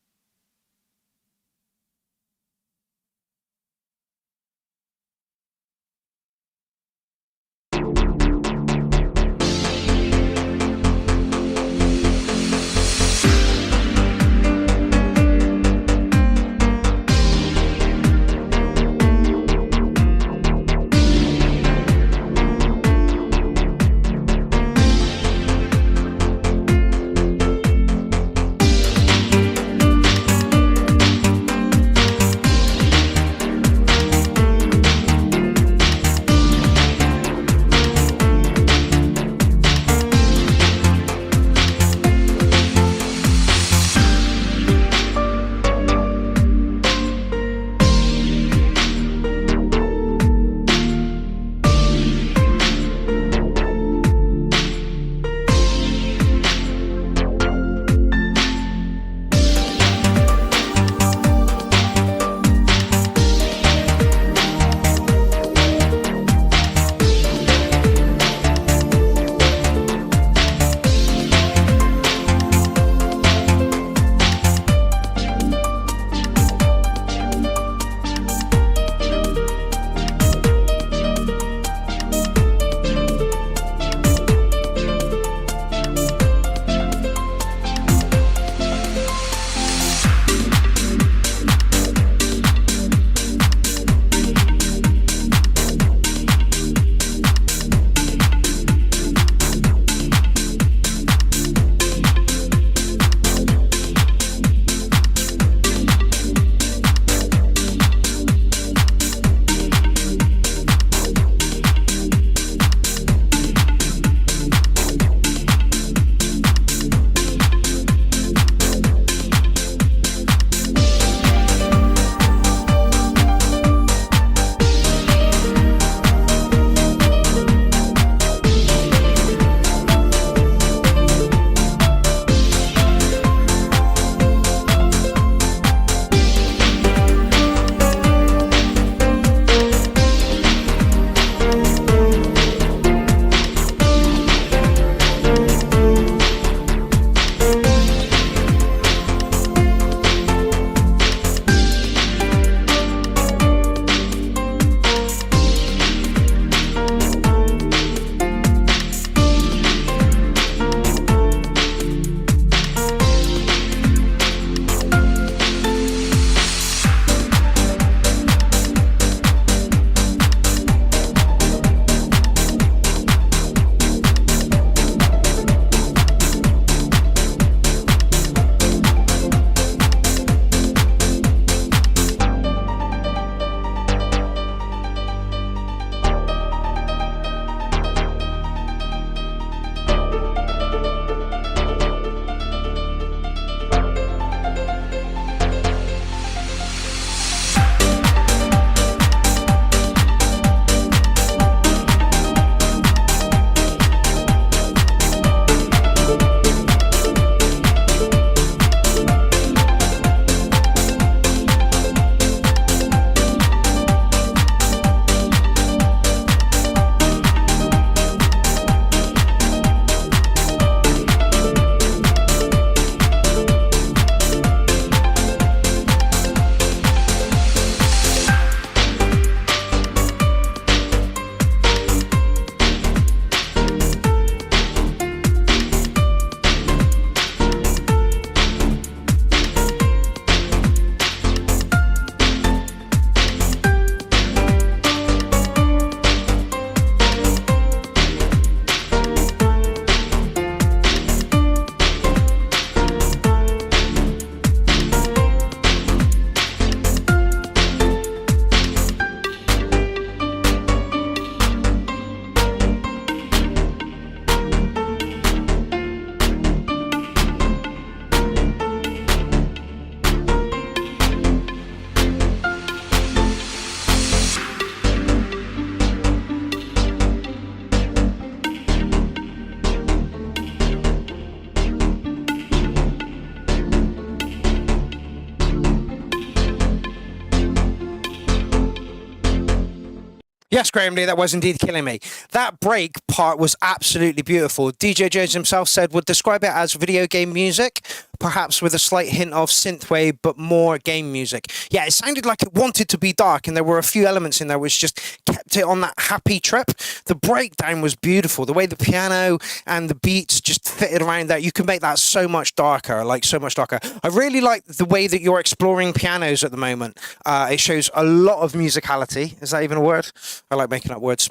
Yes, Graham Lee, that was indeed killing me. That break part was absolutely beautiful. DJ Jones himself said would describe it as video game music, perhaps with a slight hint of synthwave, but more game music. Yeah, it sounded like it wanted to be dark, and there were a few elements in there which just kept it on that happy trip. The breakdown was beautiful. The way the piano and the beats just fitted around that, you can make that so much darker, like so much darker. I really like the way that you're exploring pianos at the moment. It shows a lot of musicality. Is that even a word? I like making up words.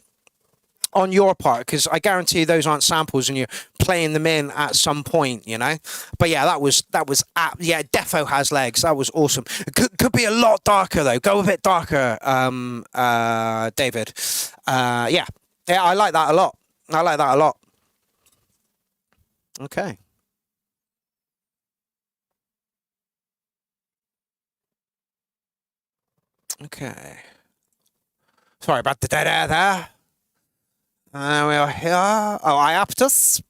On your part, because I guarantee those aren't samples and you're playing them in at some point, you know. But yeah, yeah, defo has legs. That was awesome. It could be a lot darker though. Go a bit darker, David. Yeah, I like that a lot. I like that a lot. Okay. Okay. Sorry about the dead air there. We are here. Oh, Iaptus.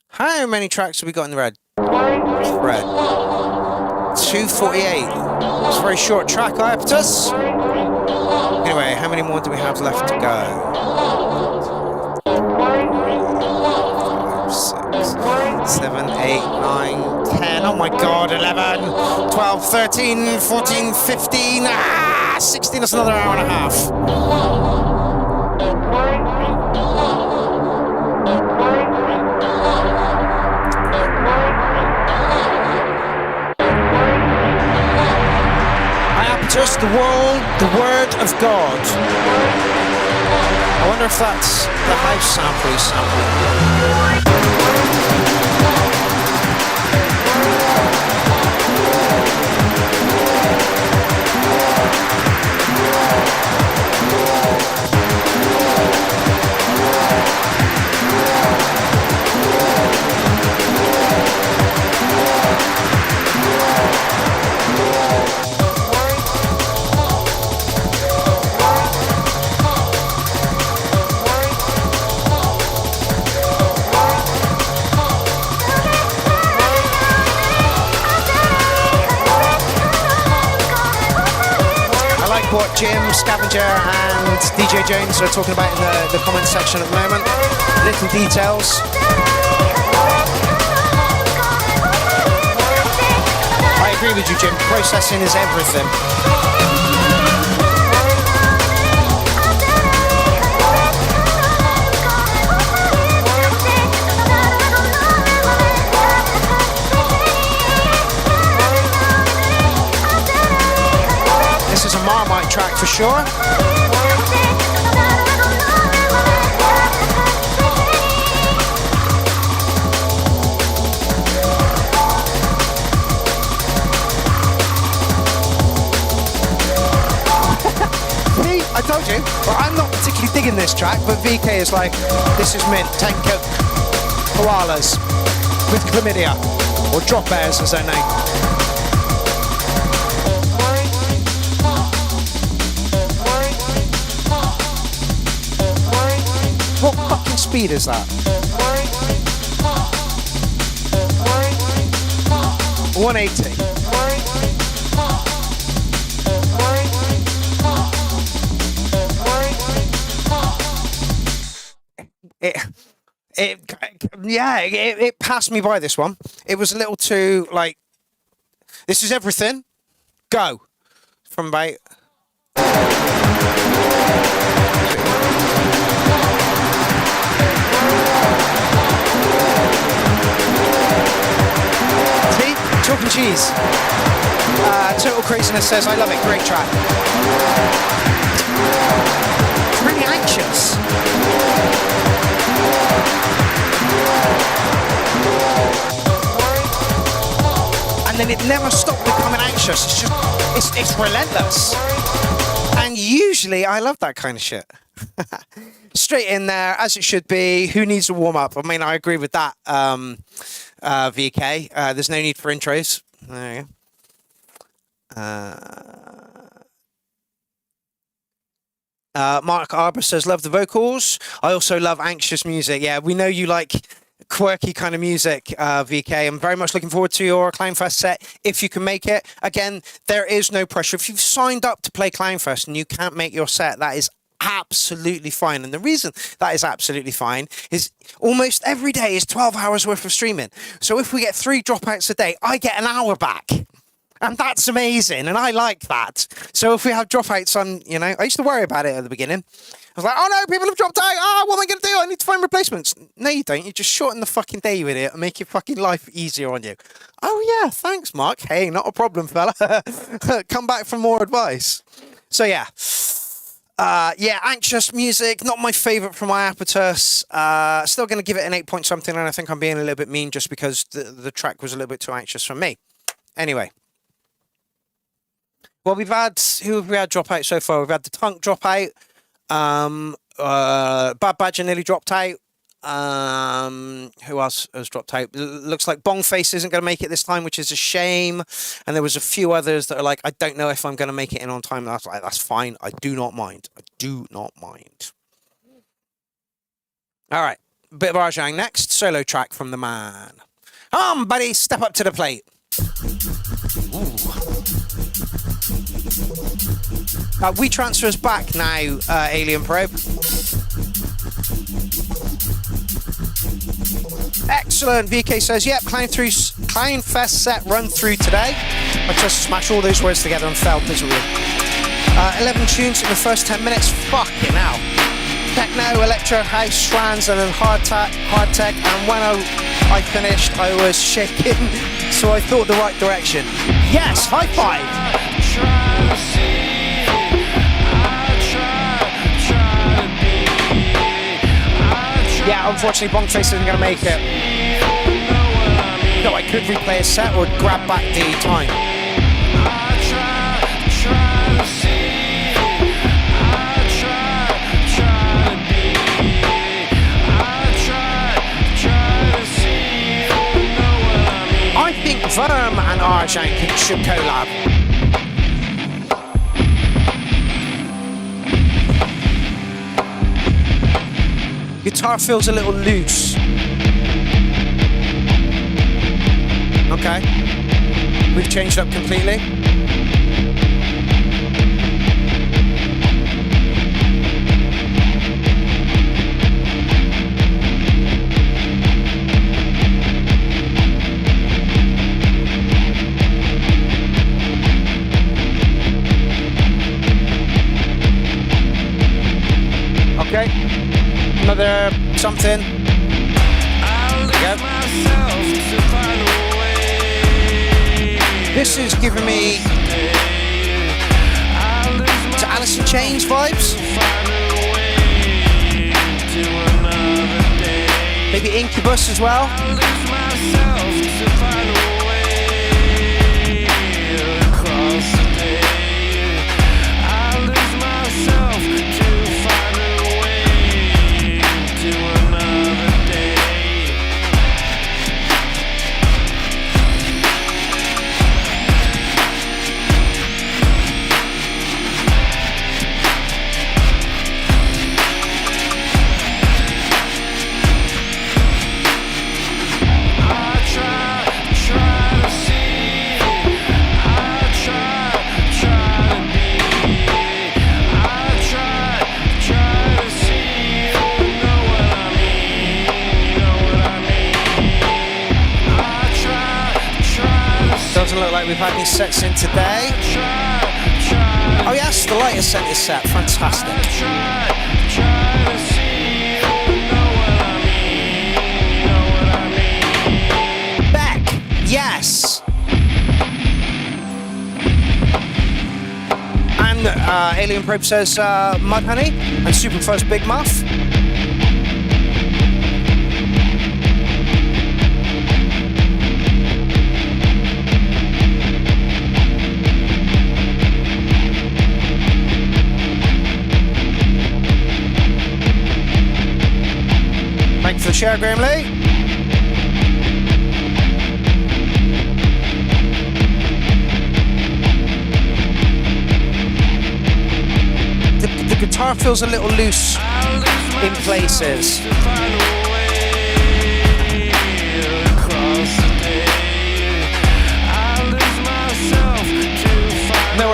How many tracks have we got in the red? Red. 248. It's a very short track, Iaptus. Anyway, how many more do we have left to go? 5, 6, 7, 8, 9, 10. Oh my god, 11, 12, 13, 14, 15. 16, that's another hour and a half. I am just the word of God. I wonder if that's the house sample he's sampling. What Jim, Scavenger and DJ Jones are talking about in the comment section at the moment. Little details. I agree with you, Jim. Processing is everything. This is a Marmite track for sure. See, I told you. Well, I'm not particularly digging this track, but VK is like, this is mint. 10 koalas with chlamydia, or drop bears as they're named. What fucking speed is that? 180. It passed me by, this one. It was a little too, like, this is everything. Go. From about... Chalk and cheese. Total Craziness says, I love it, great track. It's really anxious. And then it never stopped becoming anxious. It's just, it's relentless. And usually I love that kind of shit. Straight in there, as it should be. Who needs a warm-up? I mean, I agree with that. VK. There's no need for intros. There you go. Mark Arbor says, love the vocals. I also love anxious music. Yeah, we know you like quirky kind of music, VK. I'm very much looking forward to your Clownfest set if you can make it. Again, there is no pressure. If you've signed up to play Clownfest and you can't make your set, that is absolutely fine. And the reason that is absolutely fine is almost every day is 12 hours worth of streaming. So if we get 3 dropouts a day, I get an hour back. And that's amazing, and I like that. So if we have dropouts on, you know, I used to worry about it at the beginning. I was like, oh no, people have dropped out. Oh, what am I going to do? I need to find replacements. No, you don't. You just shorten the fucking day with it and make your fucking life easier on you. Oh yeah, thanks, Mark. Hey, not a problem, fella. Come back for more advice. So yeah. Yeah, Anxious music, not my favourite from Iapetus. Still going to give it an 8 point something, and I think I'm being a little bit mean just because the track was a little bit too anxious for me. Anyway. Well, who have we had drop out so far? We've had the Tunk drop out. Bad Badger nearly dropped out. Who else has dropped out? Looks like Bongface isn't going to make it this time, which is a shame. And there was a few others that are like, I don't know if I'm going to make it in on time. That's like, that's fine. I do not mind. I do not mind. All right. Bit of Arjang next. Solo track from the man. Come on, buddy. Step up to the plate. We transfers back now, Alien Probe. Excellent. VK says, yep, Clownfest set run through today. I just smashed all those words together and failed miserably. 11 tunes in the first 10 minutes. Fucking hell. Techno, electro, house, strands, and then hard tech. And when I finished, I was shaking, so I thought the right direction. Yes, high five. Yeah, unfortunately, Bongface isn't going to make it. No, I could replay a set or grab back the time. I think Verm and Arjang should collab. Guitar feels a little loose. Okay. We've changed up completely. Okay. Another something. Yep. This is giving me to Alice in Chains vibes. Maybe Incubus as well. Doesn't look like we've had any sets in today. Oh yes, the Lighter sent his set. Fantastic. Beck, yes. And Alien Probe says Mudhoney and Superfuzz Big Muff. Thanks for the share, Graham Lee. The guitar feels a little loose in places.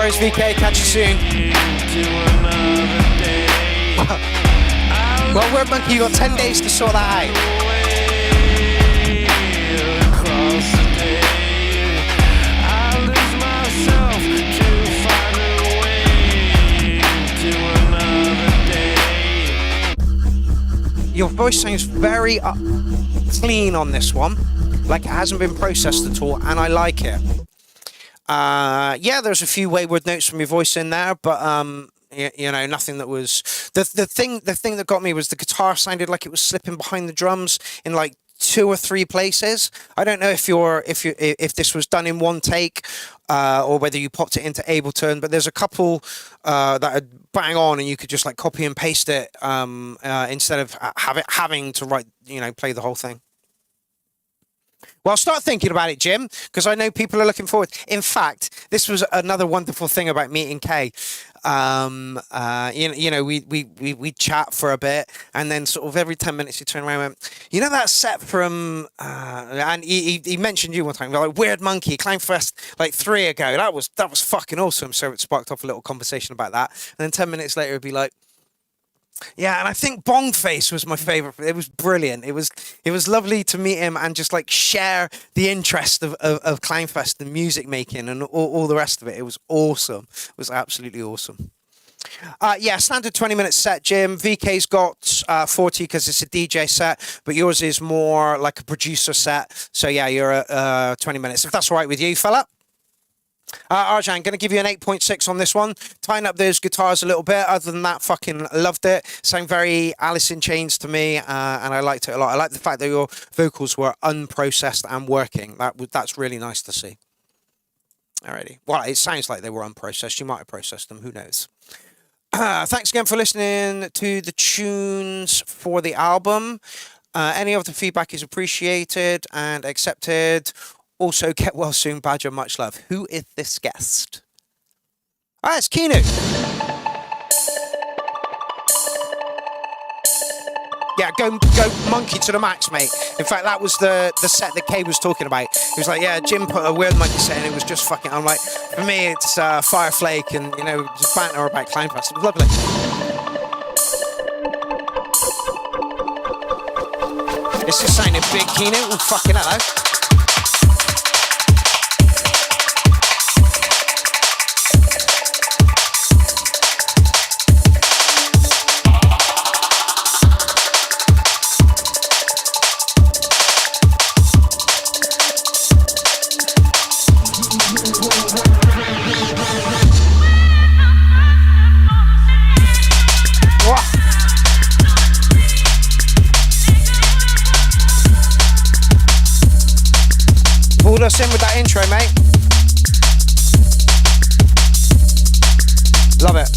worries, VK. Catch you soon. Well, Word Monkey, you got 10 days to sort that out. Your voice sounds very clean on this one, like it hasn't been processed at all, and I like it. Yeah, there's a few wayward notes from your voice in there, but you know, nothing that was the thing that got me was the guitar sounded like it was slipping behind the drums in like 2 or 3 places. I don't know if this was done in one take or whether you popped it into Ableton, but there's a couple that are bang on and you could just like copy and paste it instead of having to write, you know, play the whole thing. Well, start thinking about it, Jim, because I know people are looking forward. In fact, this was another wonderful thing about meeting Kay. You know, we chat for a bit, and then sort of every 10 minutes he turned around and went, you know that set from, and he mentioned you one time, like Weird Monkey, Clownfest, like 3 ago. That was fucking awesome. So it sparked off a little conversation about that. And then 10 minutes later, it'd be like, yeah, and I think Bongface was my favorite. It was brilliant. It was lovely to meet him and just like share the interest of Clownfest and music making and all the rest of it. It was awesome. It was absolutely awesome. Yeah, standard 20-minute set, Jim. VK's got 40 because it's a DJ set, but yours is more like a producer set. So yeah, you're at 20 minutes. If that's all right with you, fella. Arjan, going to give you an 8.6 on this one. Tying up those guitars a little bit. Other than that, fucking loved it. Sound very Alice in Chains to me, and I liked it a lot. I like the fact that your vocals were unprocessed and working. That's really nice to see. Alrighty. Well, it sounds like they were unprocessed. You might have processed them. Who knows? Thanks again for listening to the tunes for the album. Any of the feedback is appreciated and accepted. Also, get well soon, Badger. Much love. Who is this guest? Ah, it's Keanu. Yeah, go monkey to the max, mate. In fact, that was the set that Kay was talking about. He was like, yeah, Jim put a Weird Monkey set and it was just fucking... I'm like, for me, it's Fireflake and, you know, just banter about Clownfest. It was lovely. This is sounding big, Keanu. Oh, fucking hello. Pulled us in with that intro, mate. Love it.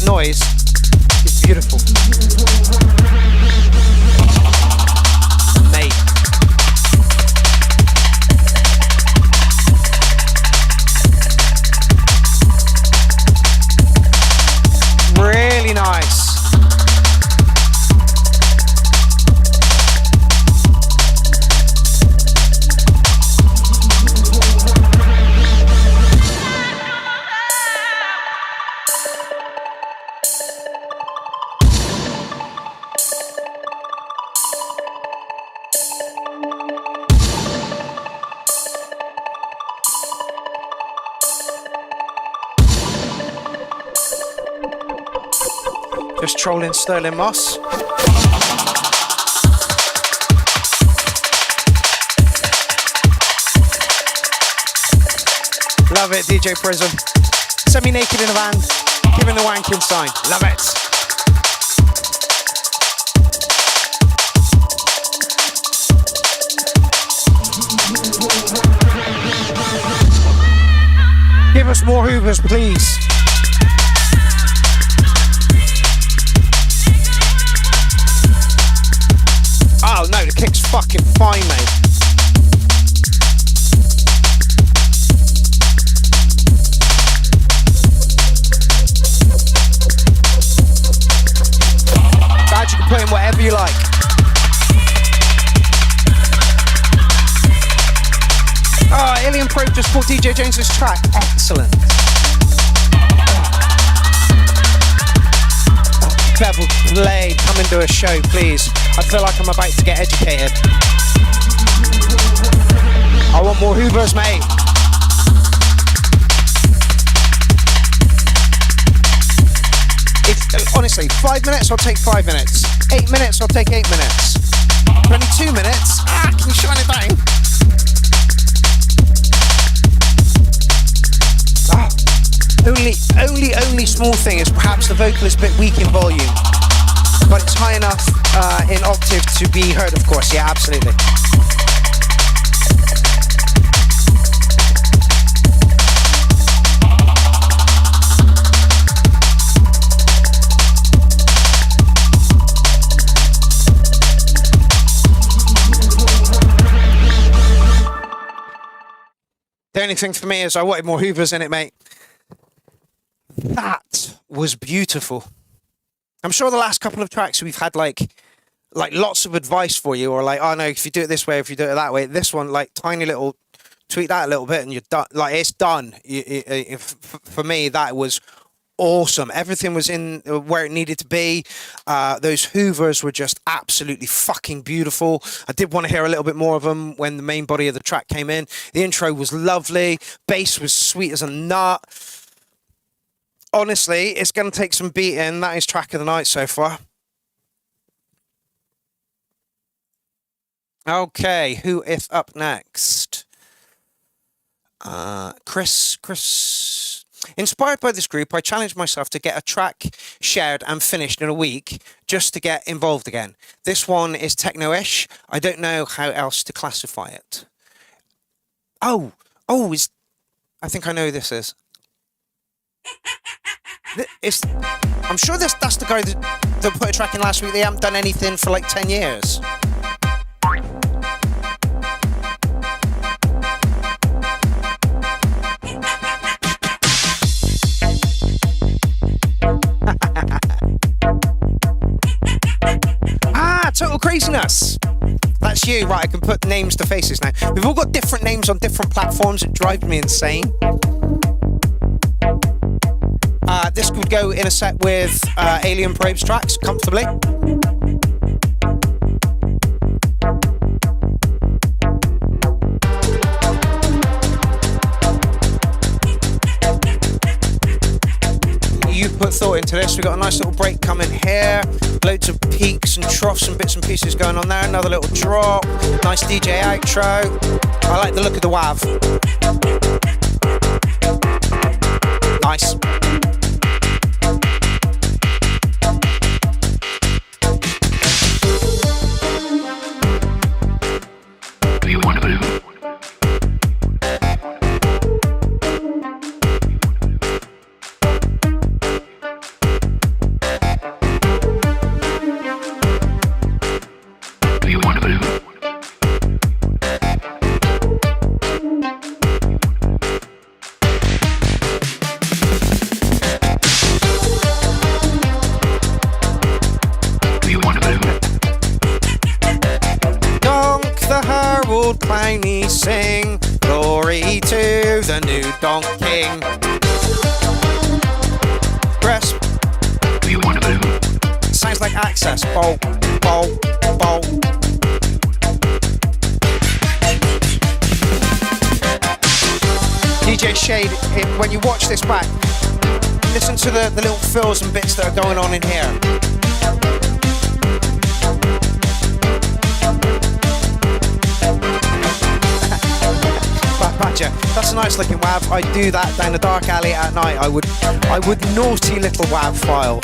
Noise is beautiful. Mate. Really nice. Just trolling Sterling Moss. Love it, DJ Prism. semi-naked in a van, giving the wanking sign. Love it. Give us more Hoovers, please. Oh no, the kick's fucking fine, mate. Glad you can put in whatever you like. Oh, Alien Probe just bought DJ Jones's track. Excellent. Bevel, play, come and do a show, please. I feel like I'm about to get educated. I want more Hoovers, mate. Honestly, 5 minutes, I'll take 5 minutes. 8 minutes, I'll take 8 minutes. 22 minutes, can you shine it down? Only small thing is perhaps the vocal is a bit weak in volume, but it's high enough in octave to be heard, of course. Yeah, absolutely. The only thing for me is I wanted more Hoovers in it, mate. That was beautiful. I'm sure the last couple of tracks we've had like lots of advice for you, or like, oh no, if you do it this way, if you do it that way. This one, like tiny little, tweak that a little bit and you're done. Like it's done. For me, that was awesome. Everything was in where it needed to be. Those Hoovers were just absolutely fucking beautiful. I did want to hear a little bit more of them when the main body of the track came in. The intro was lovely. Bass was sweet as a nut. Honestly, it's going to take some beating. That is track of the night so far. Okay, who is up next? Chris. Inspired by this group, I challenged myself to get a track shared and finished in a week just to get involved again. This one is techno-ish. I don't know how else to classify it. I think I know who this is. I'm sure that's the guy that put a track in last week. They haven't done anything for like 10 years. Total Craziness. That's you, right? I can put names to faces now. We've all got different names on different platforms. It drives me insane. This could go in a set with Alien Probe's tracks comfortably. You put thought into this. We've got a nice little break coming here. Loads of peaks and troughs and bits and pieces going on there. Another little drop. Nice DJ outro. I like the look of the WAV. Nice. Do you want to believe? Clowny sing glory to the new Donk King. Grasp. Do you want to believe? Sounds like Access. Bolt, bolt, bolt. DJ Shade, when you watch this back, listen to the little fills and bits that are going on in here. did you? That's a nice looking WAV. I'd do that down a dark alley at night. I would naughty little WAV file.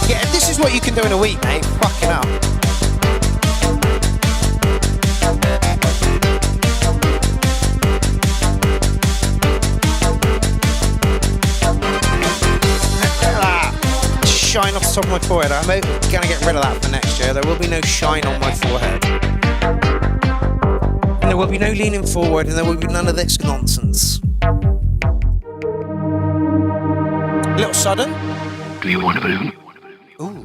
Yeah, if this is what you can do in a week, mate, fucking hell. Shine off the top of my forehead. I'm going to get rid of that for next year. There will be no shine on my forehead. And there will be no leaning forward, and there will be none of this nonsense. A little sudden. Do you want a balloon? Ooh.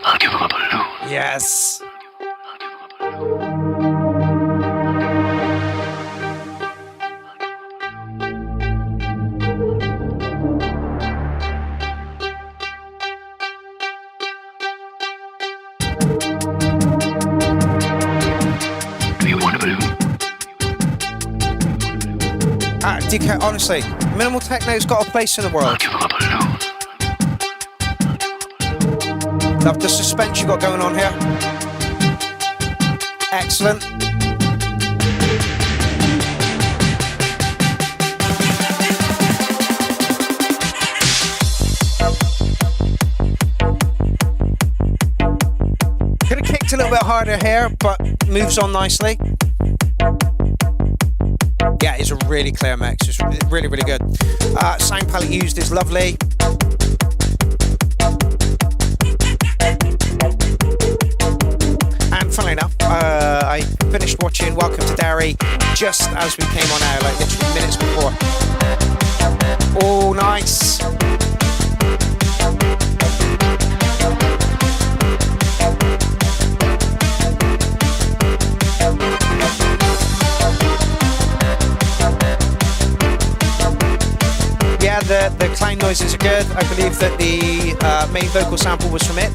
I'll give him a balloon. Yes. DK, honestly, minimal techno's got a place in the world. Love the suspense you got going on here. Excellent. Could have kicked a little bit harder here, but moves on nicely. Yeah, it's a really clear mix. It's really, really good. Sound palette used is lovely. And funnily enough, I finished watching Welcome to Derry just as we came on air, like literally minutes before. Oh, nice. Yeah, the clown noises are good. I believe that the main vocal sample was from it.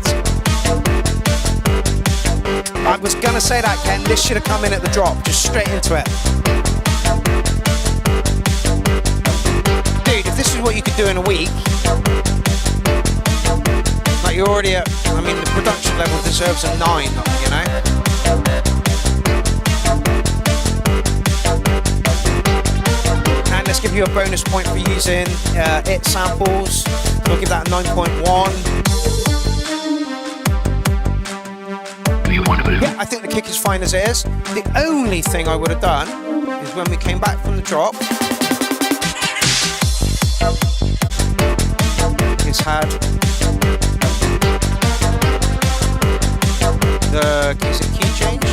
I was gonna say that, Ken. This should have come in at the drop, just straight into it. Dude, if this is what you could do in a week, like you're already at, I mean, the production level deserves a 9, you know? Let's give you a bonus point for using it samples. We'll give that a 9.1. Yeah, I think the kick is fine as it is. The only thing I would have done is when we came back from the drop is had the key change.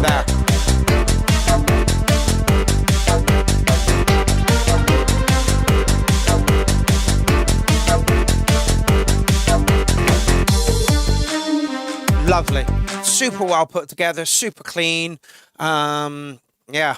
There. Lovely, super well put together, super clean. Yeah,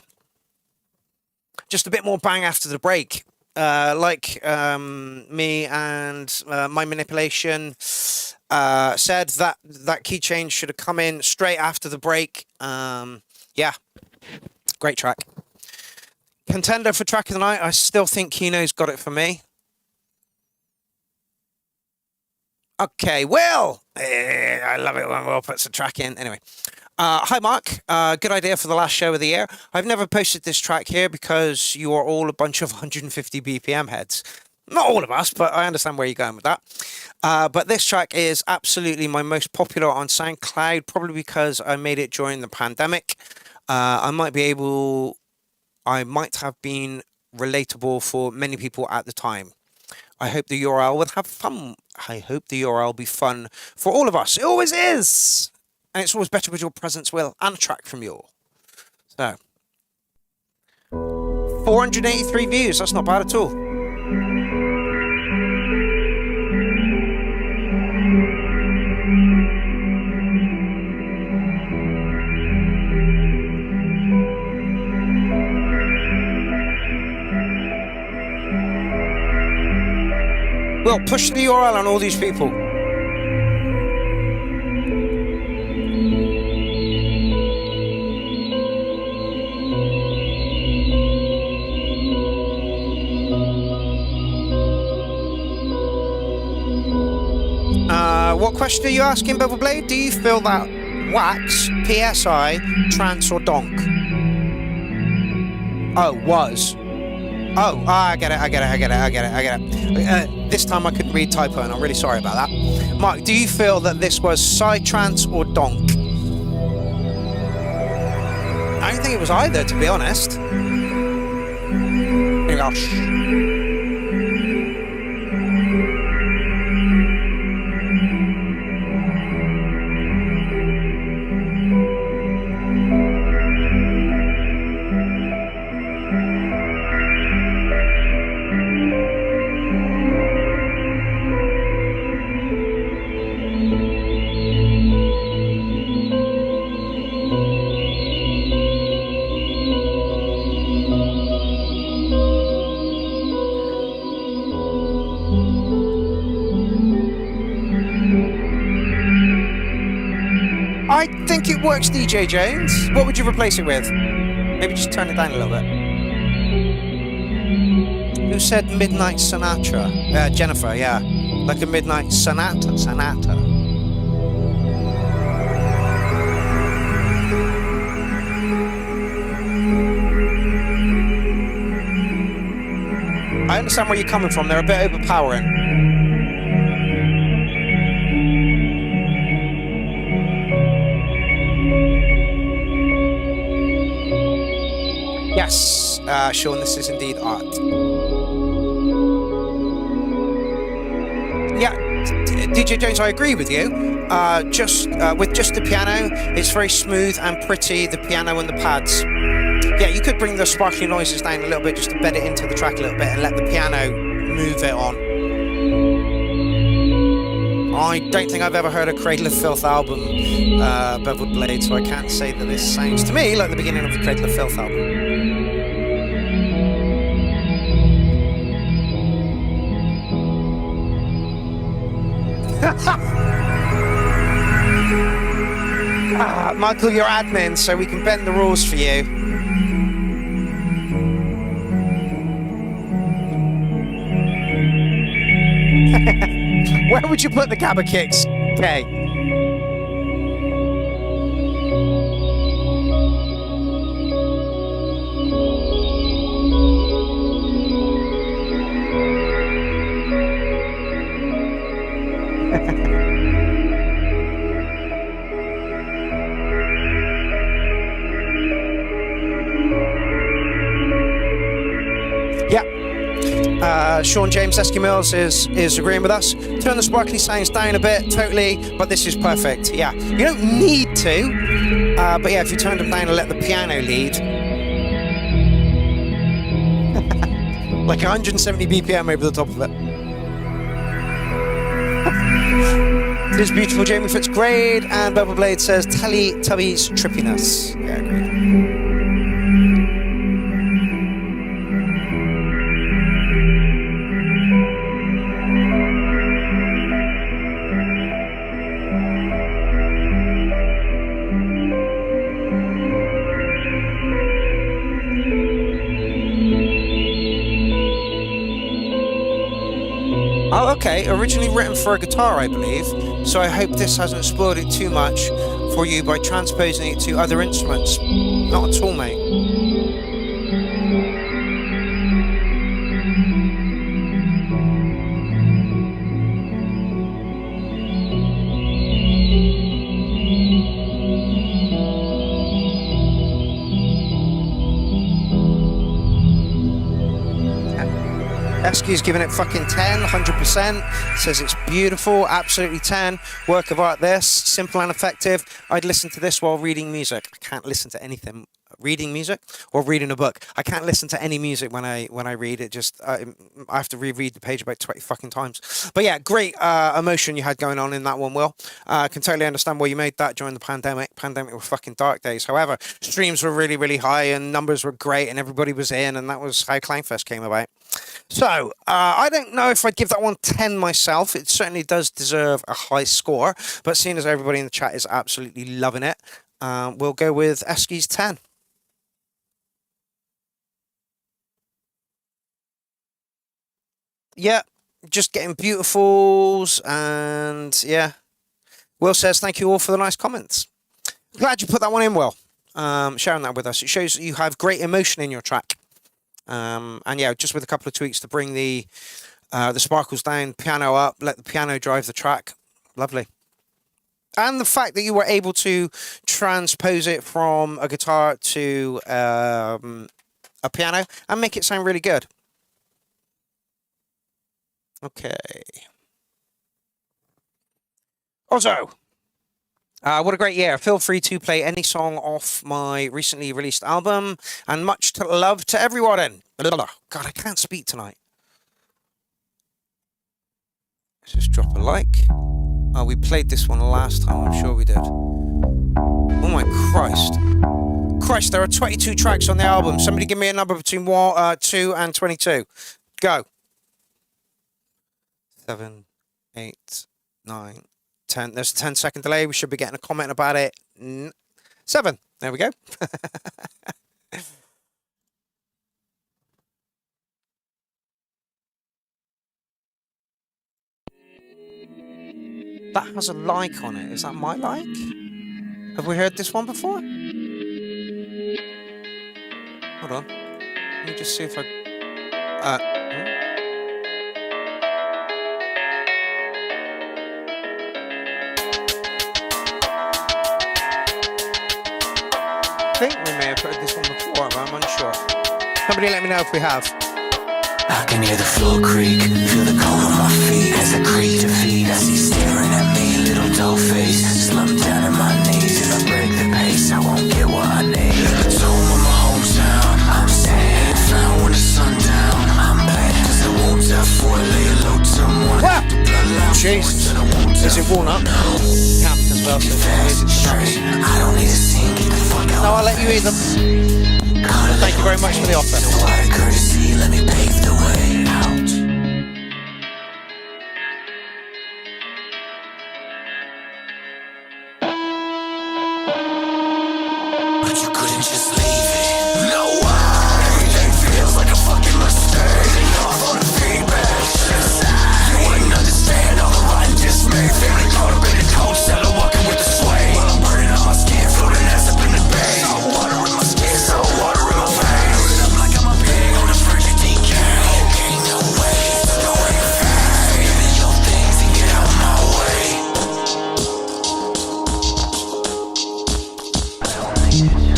just a bit more bang after the break. Like me and my manipulation said, that key change should have come in straight after the break. Yeah, great track. Contender for track of the night, I still think Kino's got it for me. Okay, Will! I love it when Will puts a track in. Anyway. Hi, Mark. Good idea for the last show of the year. I've never posted this track here because you are all a bunch of 150 BPM heads. Not all of us, but I understand where you're going with that. But this track is absolutely my most popular on SoundCloud, probably because I made it during the pandemic. I might have been relatable for many people at the time. I hope the URL will have fun. I hope the URL will be fun for all of us. It always is. And it's always better with your presence, Will, and a track from you all. So, 483 views. That's not bad at all. Well, push the URL on all these people. What question are you asking, Bevel Blade? Do you feel that wax, PSI, trance or donk? Oh, was. Oh, I get it. This time I couldn't read typo, and I'm really sorry about that. Mark, do you feel that this was psy-trance or donk? I don't think it was either, to be honest. Gosh. I think it works, DJ Jones. What would you replace it with? Maybe just turn it down a little bit. Who said Midnight Sinatra? Jennifer, yeah. Like a Midnight Sonata. I understand where you're coming from. They're a bit overpowering. Yes, Sean, this is indeed art. Yeah, DJ Jones, I agree with you. With just the piano, it's very smooth and pretty, the piano and the pads. Yeah, you could bring the sparkly noises down a little bit just to bed it into the track a little bit and let the piano move it on. I don't think I've ever heard a Cradle of Filth album, Beveled Blade, so I can't say that this sounds to me like the beginning of a Cradle of Filth album. Michael, you're admin, so we can bend the rules for you. Where would you put the Gabba kicks? Okay. Sean James Eskimills is agreeing with us. Turn the sparkly sounds down a bit, totally, but this is perfect. Yeah, you don't need to, but yeah, if you turn them down and let the piano lead, like 170 BPM over the top of it. This is beautiful. Jamie Fitzgrade and Bevel Blade says Teletubbies trippiness. Yeah, agreed. Oh, okay. Originally written for a guitar, I believe. So I hope this hasn't spoiled it too much for you by transposing it to other instruments. Not at all, mate. Esky's giving it fucking 10, 100%. Says it's beautiful, absolutely 10. Work of art this, simple and effective. I'd listen to this while reading music. I can't listen to anything reading music or reading a book. I can't listen to any music when I read it. Just I have to reread the page about 20 fucking times. But yeah, great emotion you had going on in that one, Will. I can totally understand why you made that during the pandemic. Pandemic were fucking dark days. However, streams were really, really high and numbers were great and everybody was in, and that was how Clownfest came about. So, I don't know if I'd give that one 10 myself. It certainly does deserve a high score, but seeing as everybody in the chat is absolutely loving it, we'll go with Esky's 10. Yeah, just getting beautifuls and yeah, Will says, thank you all for the nice comments. Glad you put that one in, Will. Sharing that with us. It shows that you have great emotion in your track. And yeah, just with a couple of tweaks to bring the sparkles down, piano up, let the piano drive the track. Lovely. And the fact that you were able to transpose it from a guitar to a piano and make it sound really good. Okay. Also, what a great year. Feel free to play any song off my recently released album, and much to love to everyone. God, I can't speak tonight. Let's just drop a like. Oh, we played this one last time, I'm sure we did. Oh my Christ. Christ, there are 22 tracks on the album. Somebody give me a number between 2 and 22. Go. 7, 8, 9, 10. There's a 10-second delay. We should be getting a comment about it. 7. There we go. That has a like on it. Is that my like? Have we heard this one before? Hold on. Let me just see if I... I think we may have heard this one before, but I'm unsure. Somebody let me know if we have. I can hear the floor creak, feel the cold on my feet as I creak to feet. I see staring at me, little doll face, slump down on my knees. If I break the pace, I won't get what I need. It's home of my hometown, I'm sad, found when the sun down. I'm back, cause the wounds I fought, lay low to someone. Jesus. Is it worn up? Camp as well, so I don't need to sing, get the fuck out. No, I'll let you eat them. Thank you very much for the offer. Courtesy, let me pave the way out. But you couldn't just leave it. No, why? Everything feels like a fucking mistake. Off on the feedback. You wouldn't understand all the rotten dismay. Family caught up in the cold cellar, walking with the sway. While I'm burning on my skin, floating ass up in the bay. Salt water in my skin, salt water in my veins. I'm like I'm a pig on a frigid decay. Okay, no way, no way fast. Give me your things and get out of my way.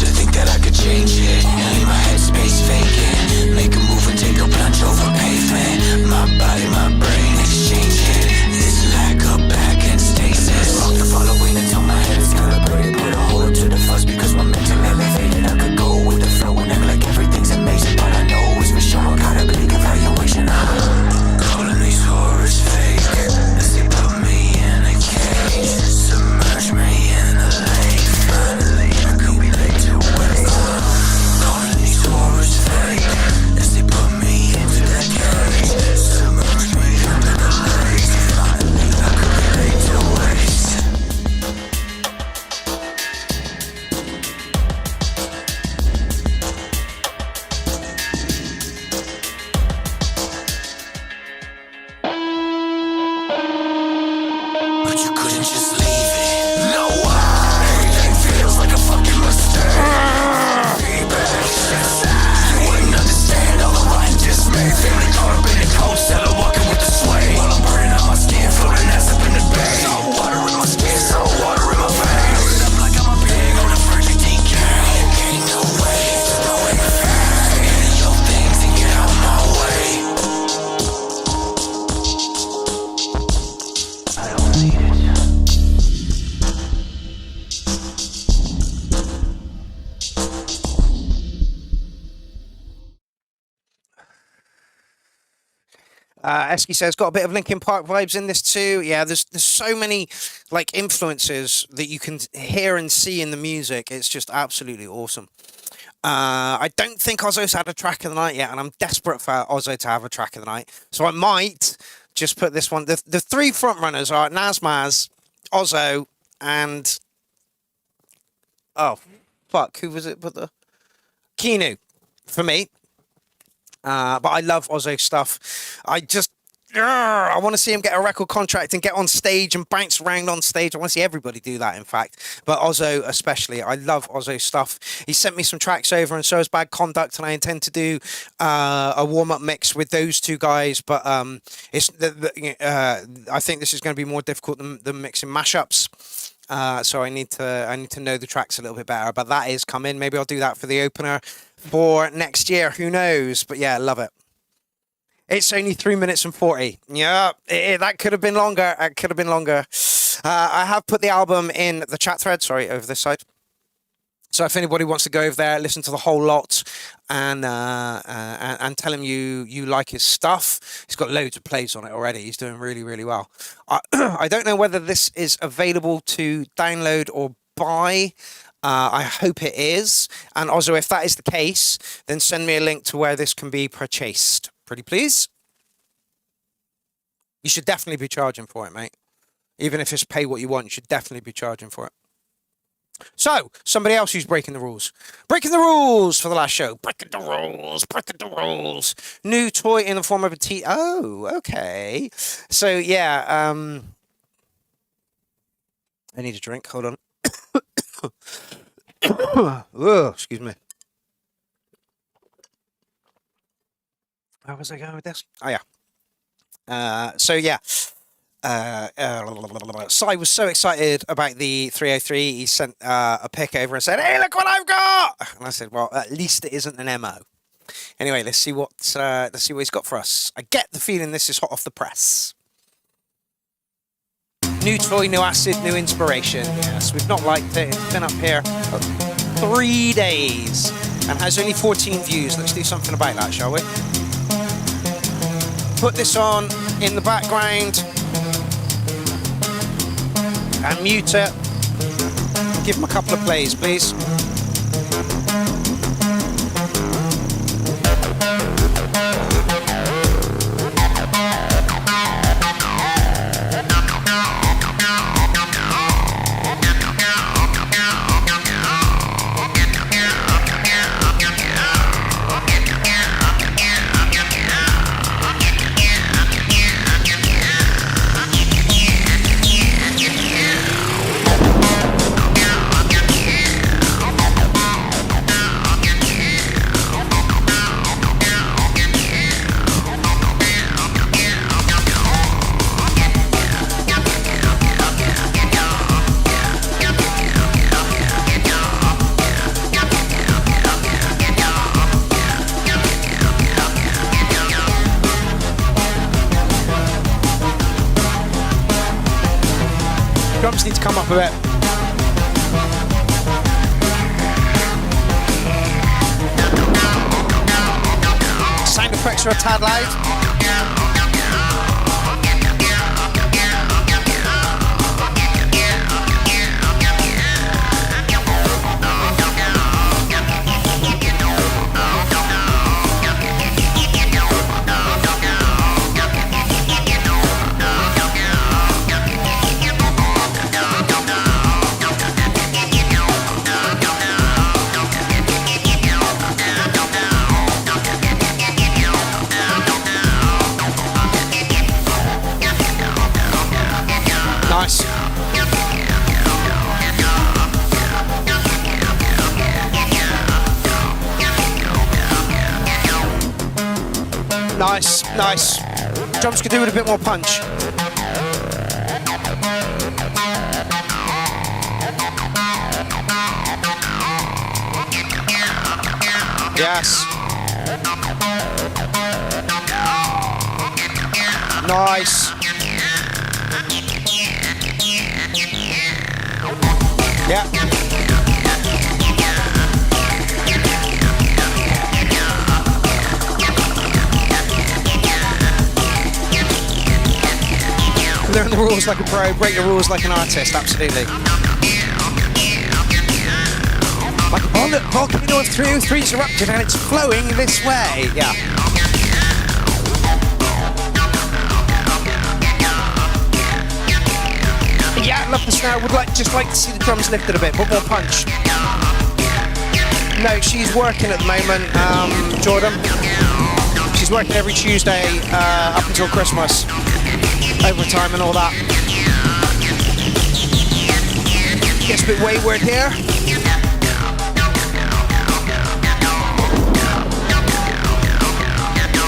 To think that I could change it, leave my headspace vacant, make a move and take a plunge over pavement. My body, my brain, exchange it. This lack of back and stasis. Rock the following until my head is calibrated. Put a hold to the fuzz because my mental elevated. I could go with the flow and act like everything's amazing, but I know it's for sure I got a big evaluation. Calling these horrors fake as they put me in a cage, submerge me in the lake. Finally, I could be late to wake. Calling these horrors fake as they put me into that cage, submerge me into the lake. Finally, I could be late to waste. But you couldn't just leave it. No, why? Everything feels like a fucking mistake. Feedback. You wouldn't understand all the rotten dismay. Family caught up in the cold cellar, walking with the sway. While I'm burning on my skin, floating ass up in the bay. Salt water in my skin, salt water in my veins. I'm like I'm a pig on a frigid decay. Okay, no way, no way fast. Give me your things and get out of my way. I don't need it. Esky says, got a bit of Linkin Park vibes in this too. Yeah, there's so many like influences that you can hear and see in the music. It's just absolutely awesome. I don't think Ozzo's had a track of the night yet, and I'm desperate for Ozzo to have a track of the night. So I might just put this one. The three front runners are Nazmaz, Ozzo, and oh fuck, who was it? But the Keanu for me. But I love Ozzo stuff. I just I want to see him get a record contract and get on stage and bounce around on stage. I want to see everybody do that, in fact. But Ozzo especially. I love Ozzo's stuff. He sent me some tracks over, and so has Bad Conduct, and I intend to do a warm-up mix with those two guys. But it's I think this is going to be more difficult than mixing mashups. So I need to know the tracks a little bit better. But that is coming. Maybe I'll do that for the opener for next year. Who knows? But yeah, I love it. It's only 3 minutes and 40. Yeah, that could have been longer. It could have been longer. I have put the album in the chat thread. Sorry, over this side. So if anybody wants to go over there, listen to the whole lot, and tell him you like his stuff. He's got loads of plays on it already. He's doing really, really well. I don't know whether this is available to download or buy. I hope it is. And also, if that is the case, then send me a link to where this can be purchased. Pretty please. You should definitely be charging for it, mate. Even if it's pay what you want, you should definitely be charging for it. So, somebody else who's breaking the rules. Breaking the rules for the last show. Breaking the rules. Breaking the rules. New toy in the form of a tea. Oh, okay. So, yeah. I need a drink. Hold on. Oh, excuse me. Where was I going with this? Oh, yeah. So, yeah. Sai was so excited about the 303. He sent a pic over and said, "Hey, look what I've got!" And I said, "Well, at least it isn't an MO." Anyway, let's see what he's got for us. I get the feeling this is hot off the press. New toy, new acid, new inspiration. Yes, we've not liked it. It's been up here for 3 days and has only 14 views. Let's do something about that, shall we? Put this on in the background and mute it. Give him a couple of plays, please. Drums need to come up a bit. Sound effects are a tad loud. Nice. Nice, nice. Drums could do with a bit more punch. Yes. Nice. Yeah. Learn the rules like a pro, break the rules like an artist, absolutely. Like a volcano of 303's erupted and it's flowing this way. Yeah. Yeah, I love the snare. Would just like to see the drums lifted a bit, but more punch. No, she's working at the moment, Jordan. She's was working every Tuesday up until Christmas, overtime and all that. Gets a bit wayward here.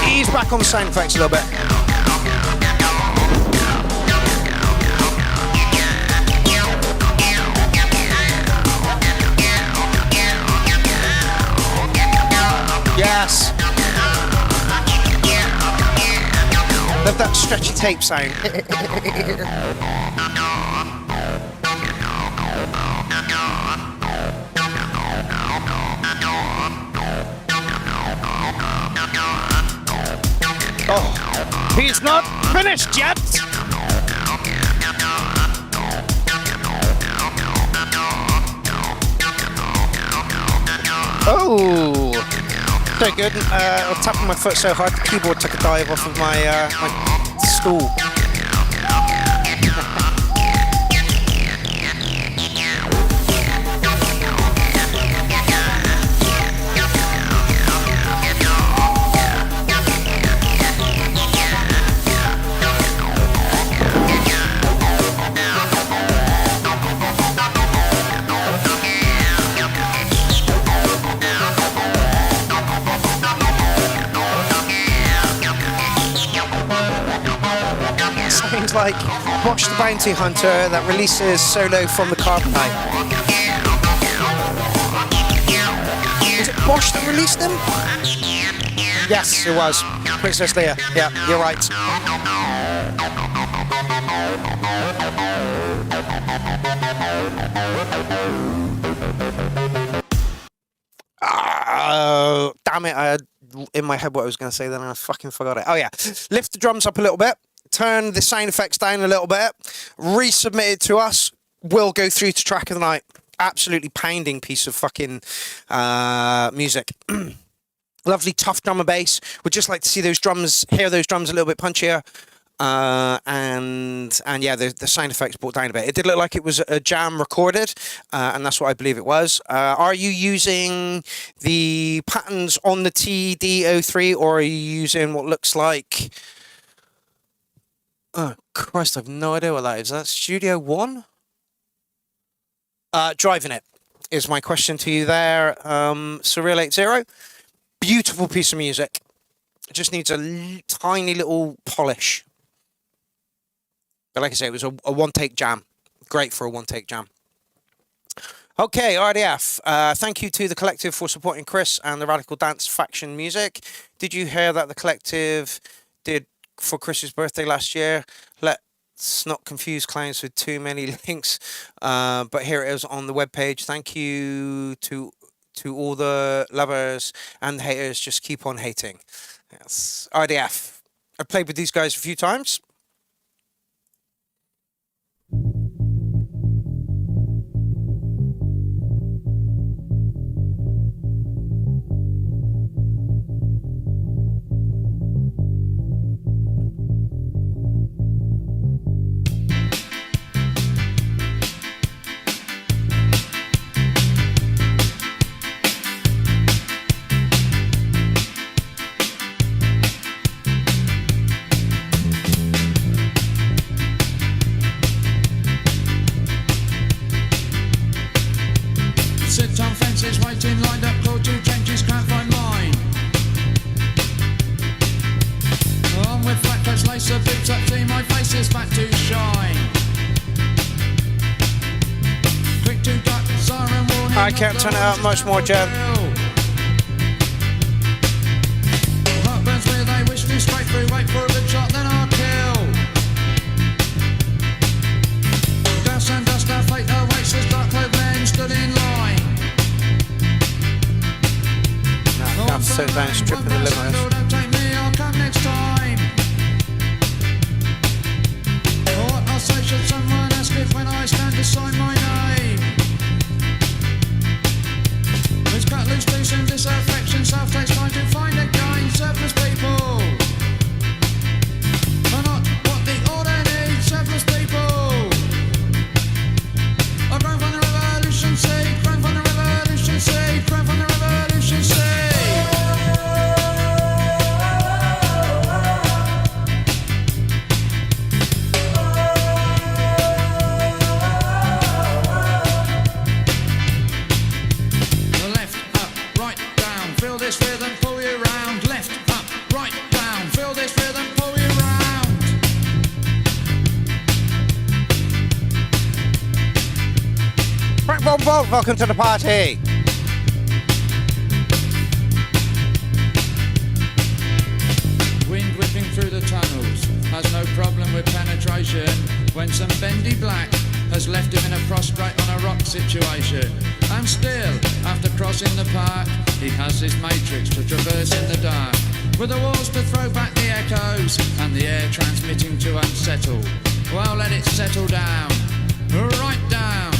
Ease back on the sound effects a little bit. Yes. Love that stretchy tape sound. Oh, he's not finished yet. Oh. So good. I was tapping my foot so hard the keyboard took a dive off of my my stool. Like Watch the Bounty Hunter that releases solo from the Carbonite. Is it Bosch that released them? Yes, it was. Princess Leia. Yeah, you're right. Damn it, I had in my head what I was going to say then and I fucking forgot it. Oh yeah, lift the drums up a little bit. Turn the sound effects down a little bit, resubmit it to us, we'll go through to track of the night. Absolutely pounding piece of fucking music. Lovely tough drum and bass. Would just like to see those drums, hear those drums a little bit punchier. And yeah, the sound effects brought down a bit. It did look like it was a jam recorded, and that's what I believe it was. Are you using the patterns on the TD-03 or are you using what looks like... Oh, Christ, I've no idea what that is. That's Studio One? Driving It is my question to you there. Surreal 80. Beautiful piece of music. It just needs a tiny little polish. But like I say, it was a one-take jam. Great for a one-take jam. Okay, RDF. Thank you to the collective for supporting Chris and the Radical Dance Faction music. Did you hear that the collective did for Chris's birthday last year? Let's not confuse clowns with too many links, but here it is on the webpage. Thank you to all the lovers and the haters. Just keep on hating. Yes, RDF. I've played with these guys a few times. Waiting lined up, called two changes, can't find mine. I'm with flat coats, lacer boots up to my face is back to shine. Quick to duck, siren warning. I can't turn it up much more, Jen. Heart burns where they wish me straight through, wait for a good shot, then I'll kill. Gas and dust, our fate awaits as dark clothed men stood in line. Down to sit down, stripping the limos. Don't take me, I'll come next time. What I'll say, should someone ask if when I stand to sign my name? It's cut loose, loose and disaffection, self-takes time to find again. Surplus people are not what the order needs. Surplus people are grown from the revolution seed, grown from the revolution seed, grown from the revolution seed. Welcome to the party. Wind whipping through the tunnels has no problem with penetration when some bendy black has left him in a prostrate on a rock situation. And still, after crossing the park, he has his matrix to traverse in the dark, with the walls to throw back the echoes and the air transmitting to unsettle. Well, let it settle down, right down.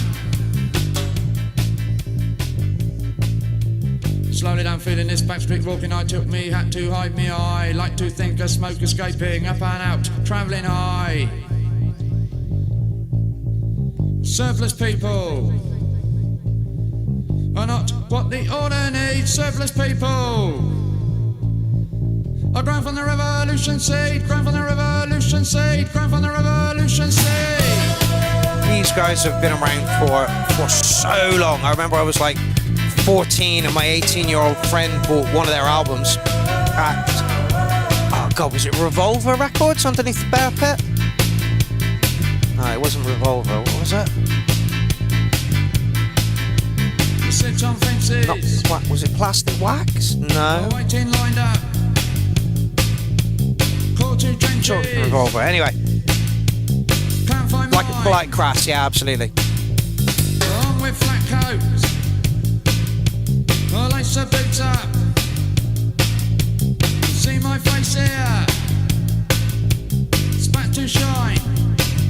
Slowly down, feeling this backstreet walking, I took me hat to hide me eye. Like to think of smoke escaping up and out, travelling high. Surplus people are not what the order needs. Surplus people are grown from the revolution seed, grown from the revolution seed, grown from the revolution seed. These guys have been around for so long. I remember I was like 14 and my 18-year-old friend bought one of their albums at, oh god, was it Revolver Records underneath the Bear Pit? No, it wasn't Revolver. What was it? You sit on fences. Not, was it Plastic Wax? No. Waiting lined up. Call to trenches. Sure, Revolver. Anyway, Can't find like a mine. polite crass. Yeah, absolutely. On with flat coats. Well, lace the boots up. See my face here. Spat to shine.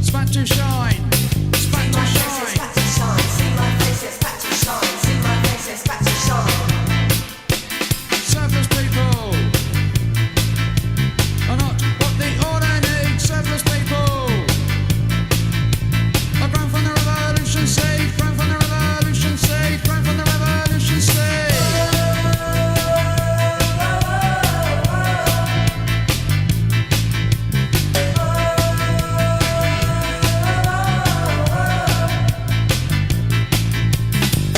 Spat to shine. Spat to shine. Surplus people are not what the order needs. Surplus people are grown from the revolution seed. Grown from the revolution seed. Grown from the revolution seed.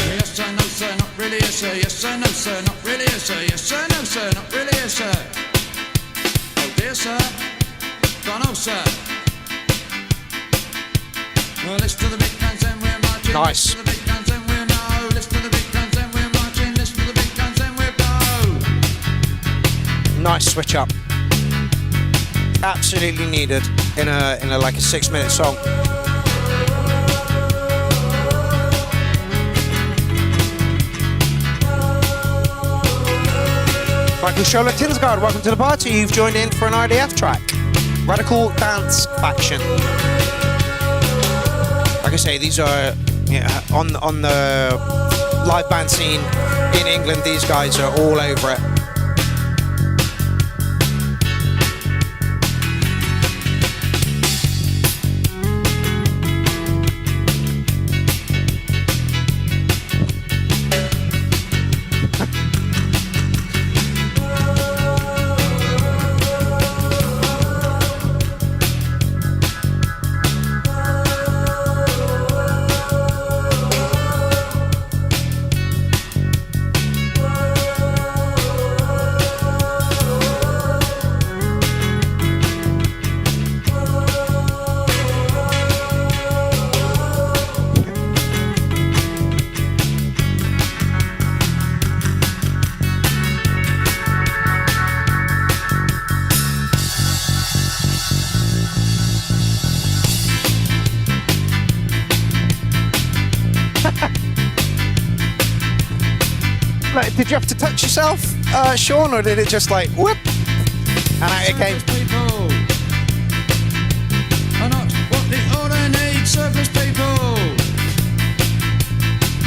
Yes sir, no sir, not really yes sir. Yes sir, no sir, not really yes sir. Yes sir, no sir, not really yes sir. Oh dear sir, gone oh sir. Well, listen to the big guns and we're marching. Nice. Listen to the big guns and we're no. Listen to the big guns and we're marching. Listen to the big guns and we're go. Nice switch up. Absolutely needed in a like a 6-minute song. Michael Scholler Tinsgaard, welcome to the party. You've joined in for an IDF track. Radical Dance Faction. Like I say, these are on the live band scene in England. These guys are all over it. Did you have to touch yourself, Sean, or did it just like whoop and out it came? Surplus people are not what the order needs. Surplus people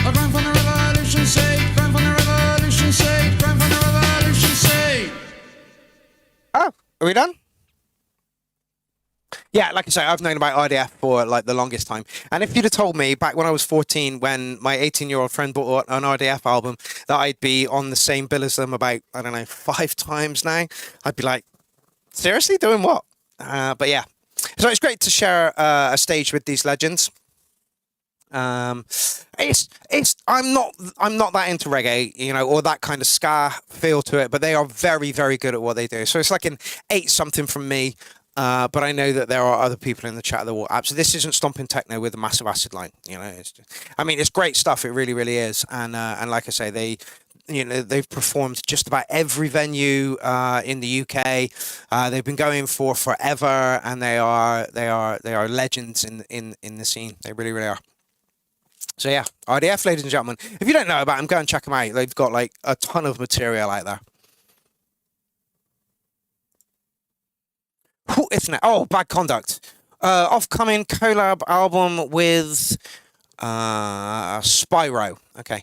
are grown from the revolution seed. Grown from the revolution seed. Grown from the revolution seed. Oh, are we done? Yeah, like I say, I've known about IDF for like the longest time. And if you'd have told me back when I was 14, when my 18-year-old friend bought an IDF album, that I'd be on the same bill as them about, I don't know, 5 times now, I'd be like, seriously, doing what? But yeah, so it's great to share a stage with these legends. I'm not that into reggae, you know, or that kind of ska feel to it, but they are very, very good at what they do. So it's like an 8 something from me. But I know that there are other people in the chat that will. So this isn't stomping techno with a massive acid line. I mean, it's great stuff. It really, really is. And like I say, they've performed just about every venue in the UK. They've been going for forever, and they are legends in the scene. They really, really are. So yeah, RDF, ladies and gentlemen. If you don't know about them, go and check them out. They've got like a ton of material out there. It's now. Oh, Bad Conduct. Off-coming collab album with Spyro. Okay.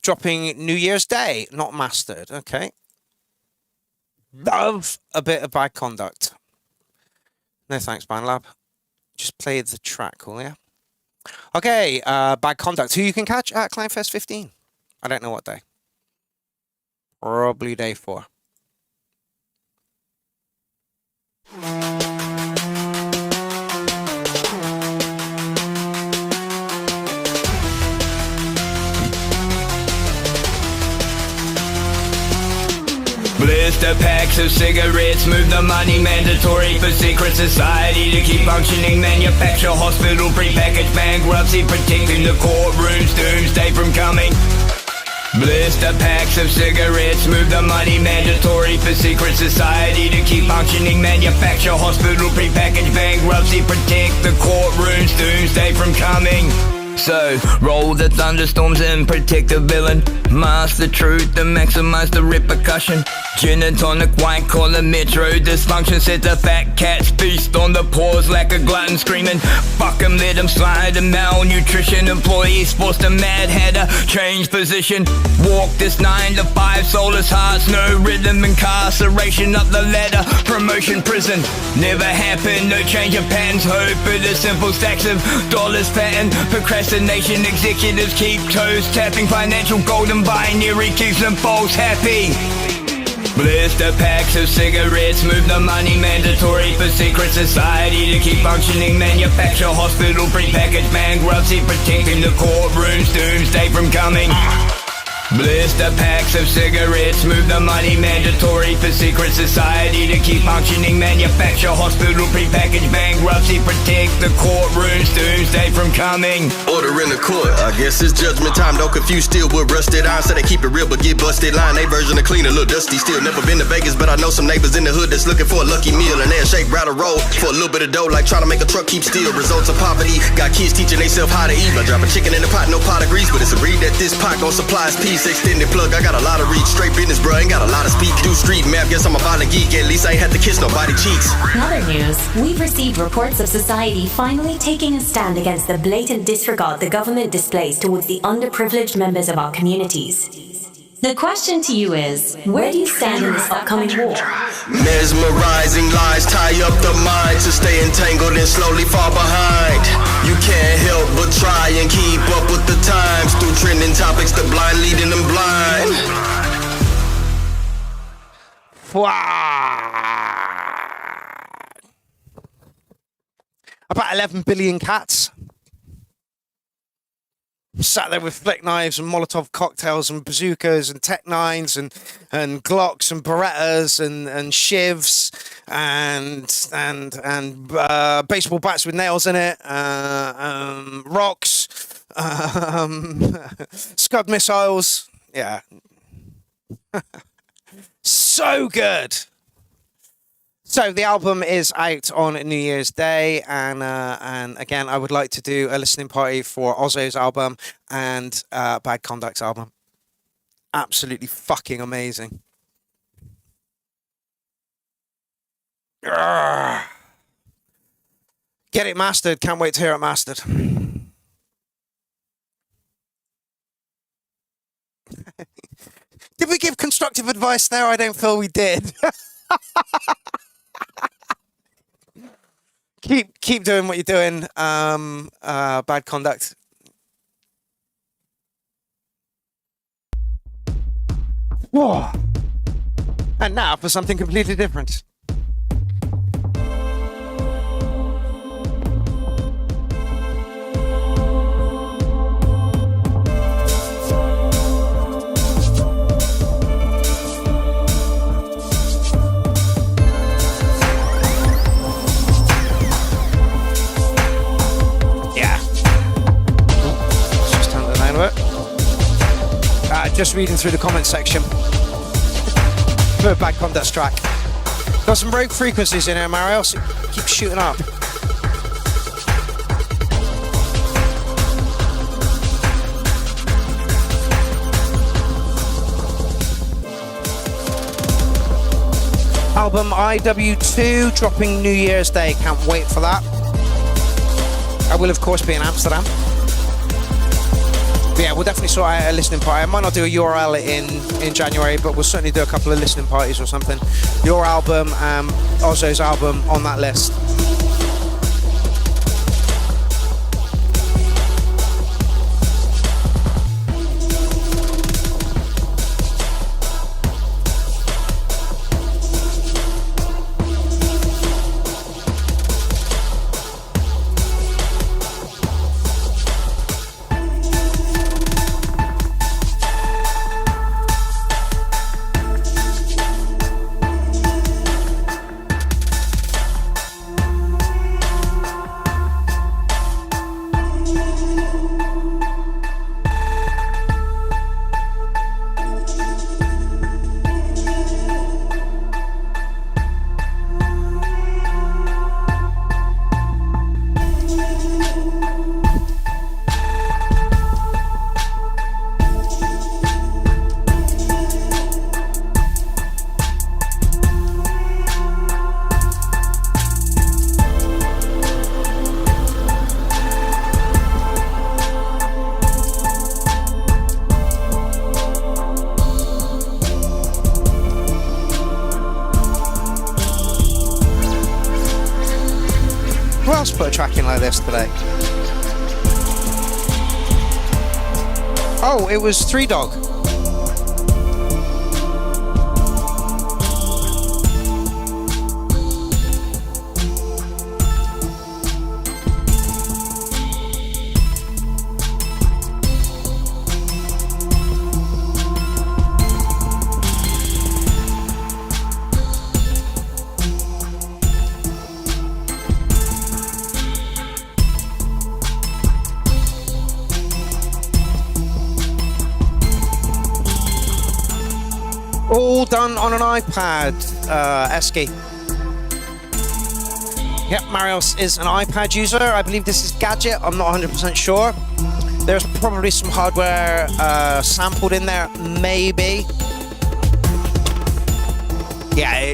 Dropping New Year's Day, not mastered. Okay. Love a bit of Bad Conduct. No thanks, BandLab. Just play the track, cool, yeah? Okay, Bad Conduct, who you can catch at Clownfest 15. I don't know what day. Probably day 4. Blister packs of cigarettes, move the money mandatory for secret society to keep functioning. Manufacture, hospital, prepackaged bankruptcy, protecting the courtrooms, doomsday from coming. Blister packs of cigarettes, move the money mandatory for secret society to keep functioning. Manufacture, hospital, prepackaged bankruptcy, protect the courtrooms, doomsday from coming. So, roll the thunderstorms and protect the villain. Mask the truth and maximize the repercussion. Gin and tonic, white collar, metro dysfunction. Set the fat cats feast on the paws like a glutton screaming. Fuck 'em, let 'em slide. And malnutrition, employees forced a mad hatter. Change position, walk this 9 to 5. Soulless hearts, no rhythm, incarceration up the ladder. Promotion, prison, never happened. No change of patterns, hope for the simple stacks of dollars pattern. Procrastination, executives keep toes tapping. Financial golden binary keeps them false happy. Blister packs of cigarettes, move the money mandatory for secret society to keep functioning. Manufacture, hospital, prepackaged bankruptcy, protecting the courtrooms, doomsday from coming. Blister packs of cigarettes, move the money mandatory for secret society to keep functioning. Manufacture, hospital, prepackaged bankruptcy, protect the courtrooms, doomsday from coming. Order in the court, I guess it's judgment time. Don't confuse steel with rusted iron. Say they keep it real but get busted line. They version of clean, a little dusty still. Never been to Vegas, but I know some neighbors in the hood that's looking for a lucky meal. And they'll shake, route a roll for a little bit of dough, like trying to make a truck keep still. Results of poverty, got kids teaching themselves how to eat. I drop a chicken in the pot, no pot agrees, but it's agreed that this pot gon' supply us peace. Extended plug, I got a lot of reach. Straight business, bro, ain't got a lot of speak. Do street map, guess I'm a violent geek. At least I ain't had to kiss nobody cheeks. In other news, we've received reports of society finally taking a stand against the blatant disregard the government displays towards the underprivileged members of our communities. The question to you is, where do you stand in this upcoming war? Mesmerizing lies tie up the mind to stay entangled and slowly fall behind. You can't help but try and keep up with the times through trending topics, the blind leading them blind. About 11 billion cats. Sat there with flick knives and Molotov cocktails and bazookas and Tech 9s and Glocks and Berettas and shivs and baseball bats with nails in it, rocks, Scud missiles. Yeah. So good. So the album is out on New Year's Day, and again, I would like to do a listening party for Ozzo's album and Bad Conduct's album. Absolutely fucking amazing. Urgh. Get it mastered. Can't wait to hear it mastered. Did we give constructive advice there? I don't feel we did. Keep doing what you're doing. Bad Conduct. Whoa. And now for something completely different. Just reading through the comment section for a Bad Conduct track. Got some rogue frequencies in here, Mario, so keep shooting up. Album IW2 dropping New Year's Day. Can't wait for that. I will, of course, be in Amsterdam. But yeah, we'll definitely sort out a listening party. I might not do a URL in January, but we'll certainly do a couple of listening parties or something. Your album, Ozzo's album on that list. Who else put a track in like this today? Oh, it was Three Dog. All done on an iPad, Esky. Yep, Marios is an iPad user. I believe this is Gadget. I'm not 100% sure. There's probably some hardware sampled in there, maybe. Yeah,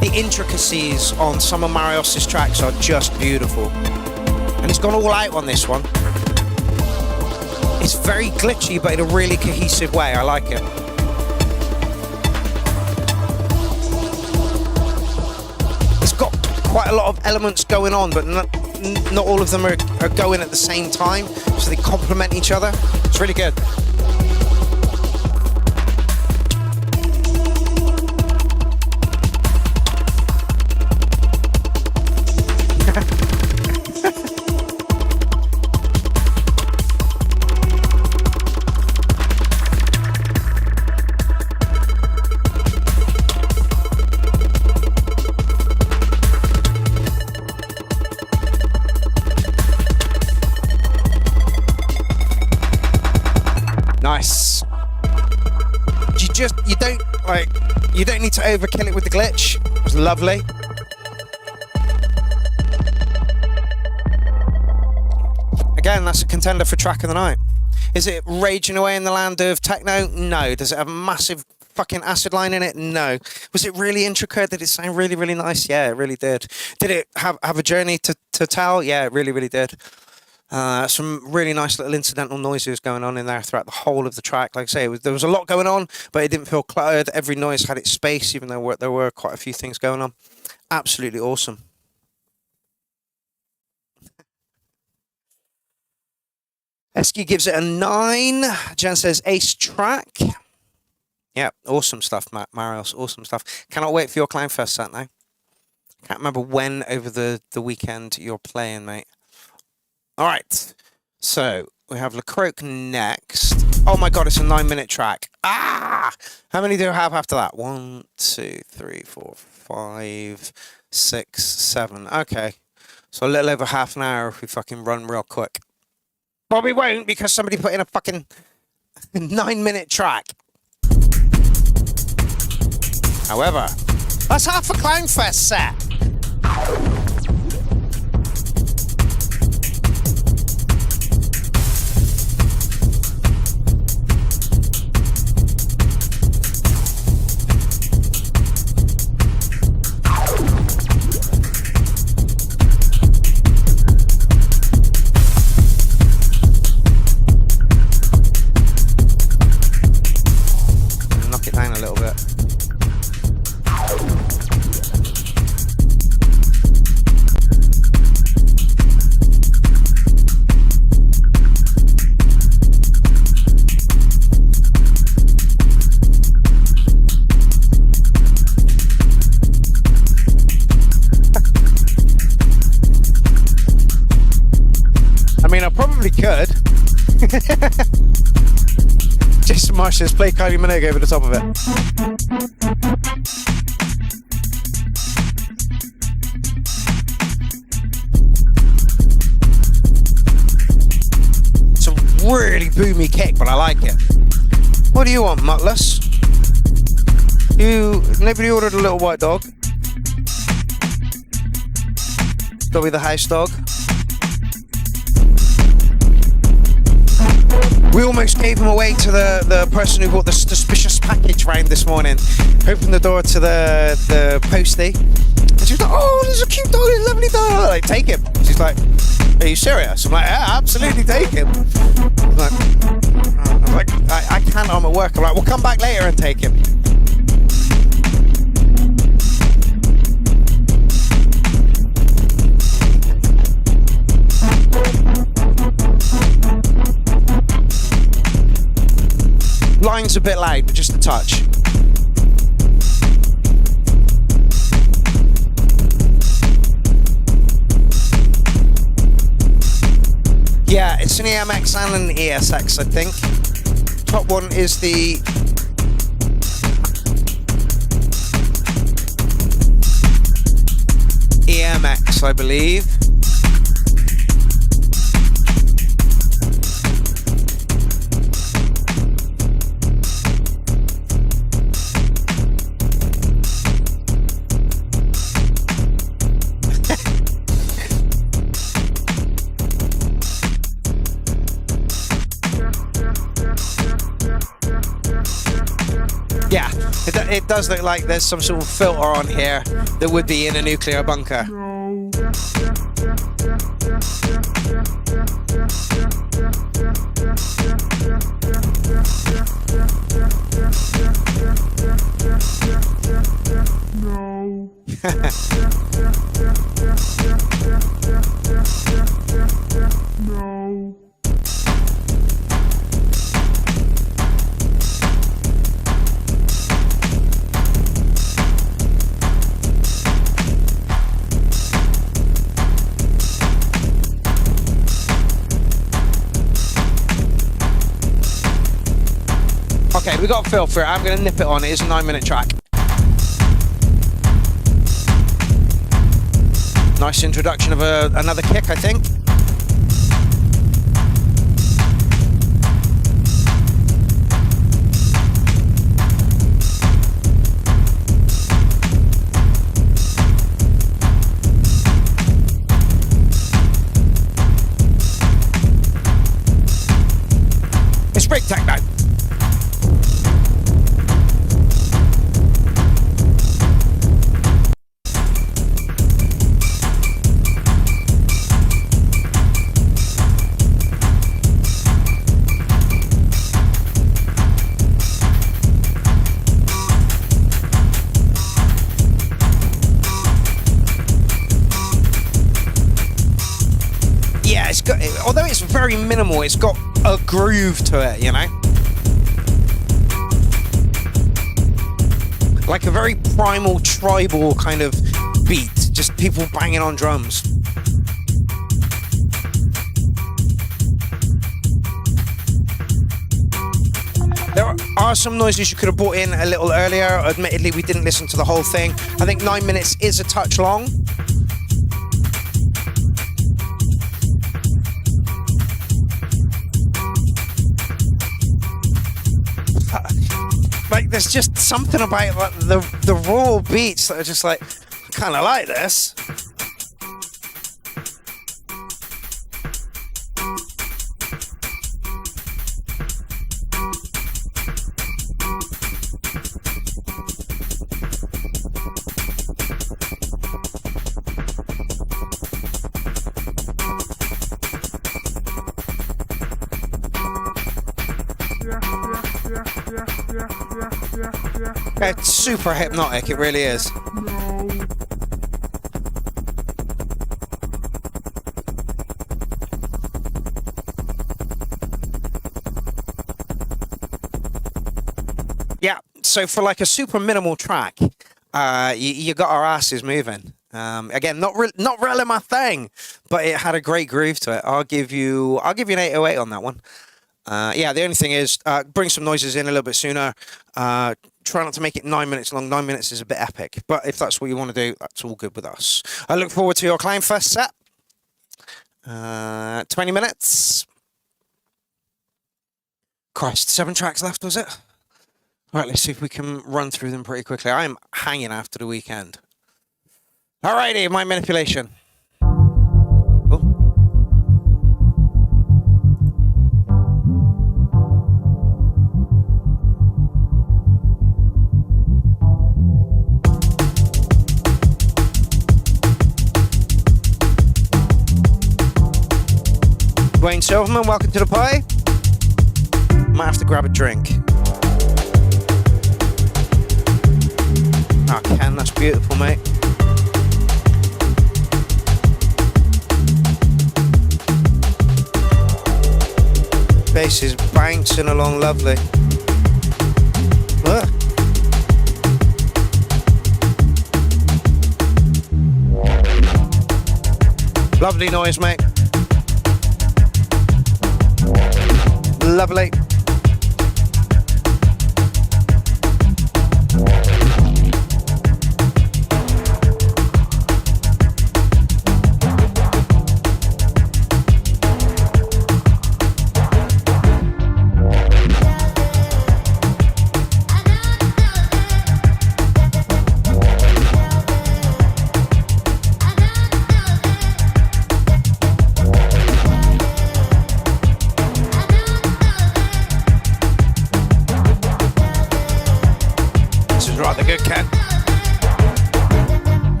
the intricacies on some of Marios' tracks are just beautiful. And he's gone all out on this one. It's very glitchy, but in a really cohesive way. I like it. It's got quite a lot of elements going on, but not all of them are going at the same time, so they complement each other. It's really good. Nice. You don't need to overkill it with the glitch. It was lovely. Again, that's a contender for track of the night. Is it raging away in the land of techno? No. Does it have a massive fucking acid line in it? No. Was it really intricate? Did it sound really, really nice? Yeah, it really did. Did it have a journey to tell? Yeah, it really, really did. Some really nice little incidental noises going on in there throughout the whole of the track. Like I say, there was a lot going on, but it didn't feel cluttered. Every noise had its space, even though there were quite a few things going on. Absolutely awesome. Esky gives it a 9. Jen says ace track. Yeah, awesome stuff, Marios. Awesome stuff. Cannot wait for your Clownfest set now. Can't remember when over the weekend you're playing, mate. All right, so we have Le Croc next. Oh my God, it's a 9-minute track. Ah! How many do I have after that? 1, 2, 3, 4, 5, 6, 7. Okay, so a little over half an hour if we fucking run real quick. But we won't because somebody put in a fucking 9-minute track. However, that's half a Clownfest set. Knock it down a little bit. I mean, I probably could. Jason Marsh says, play Kylie Minogue over the top of it. It's a really boomy kick, but I like it. What do you want, Mutless? Nobody ordered a little white dog? Dobby the house dog? We almost gave him away to the person who brought the suspicious package round this morning. Opened the door to the postie. And she was like, oh, there's a cute dog, a lovely dog. I'm like, take him. She's like, are you serious? I'm like, yeah, absolutely take him. I'm like, I can't, I'm at work. I'm like, we'll come back later and take him. Line's a bit loud, but just a touch. Yeah, it's an EMX and an ESX, I think. Top one is the EMX, I believe. It does look like there's some sort of filter on here that would be in a nuclear bunker. Okay, we got Phil for it. I'm going to nip it on. It is a 9-minute track. Nice introduction of another kick, I think. It's break techno. Although it's very minimal, it's got a groove to it, you know? Like a very primal, tribal kind of beat, just people banging on drums. There are some noises you could have brought in a little earlier. Admittedly, we didn't listen to the whole thing. I think 9 minutes is a touch long. there's just something about like, the raw beats that are just like, I kind of like this. It's super hypnotic, it really is. Yeah, so for like a super minimal track, you got our asses moving. Again, not really my thing, but it had a great groove to it. I'll give you an 808 on that one. Yeah, the only thing is, bring some noises in a little bit sooner. Try not to make it 9 minutes long. 9 minutes is a bit epic, but if that's what you want to do, that's all good with us. I look forward to your Clownfest set. 20 minutes. Christ, 7 tracks left, was it? All right, let's see if we can run through them pretty quickly. I'm hanging after the weekend. Alrighty, my manipulation. Wayne Silverman, welcome to the party. Might have to grab a drink. Ah, Ken, that's beautiful, mate. Bass is bouncing along lovely. Look. Lovely noise, mate. Lovely.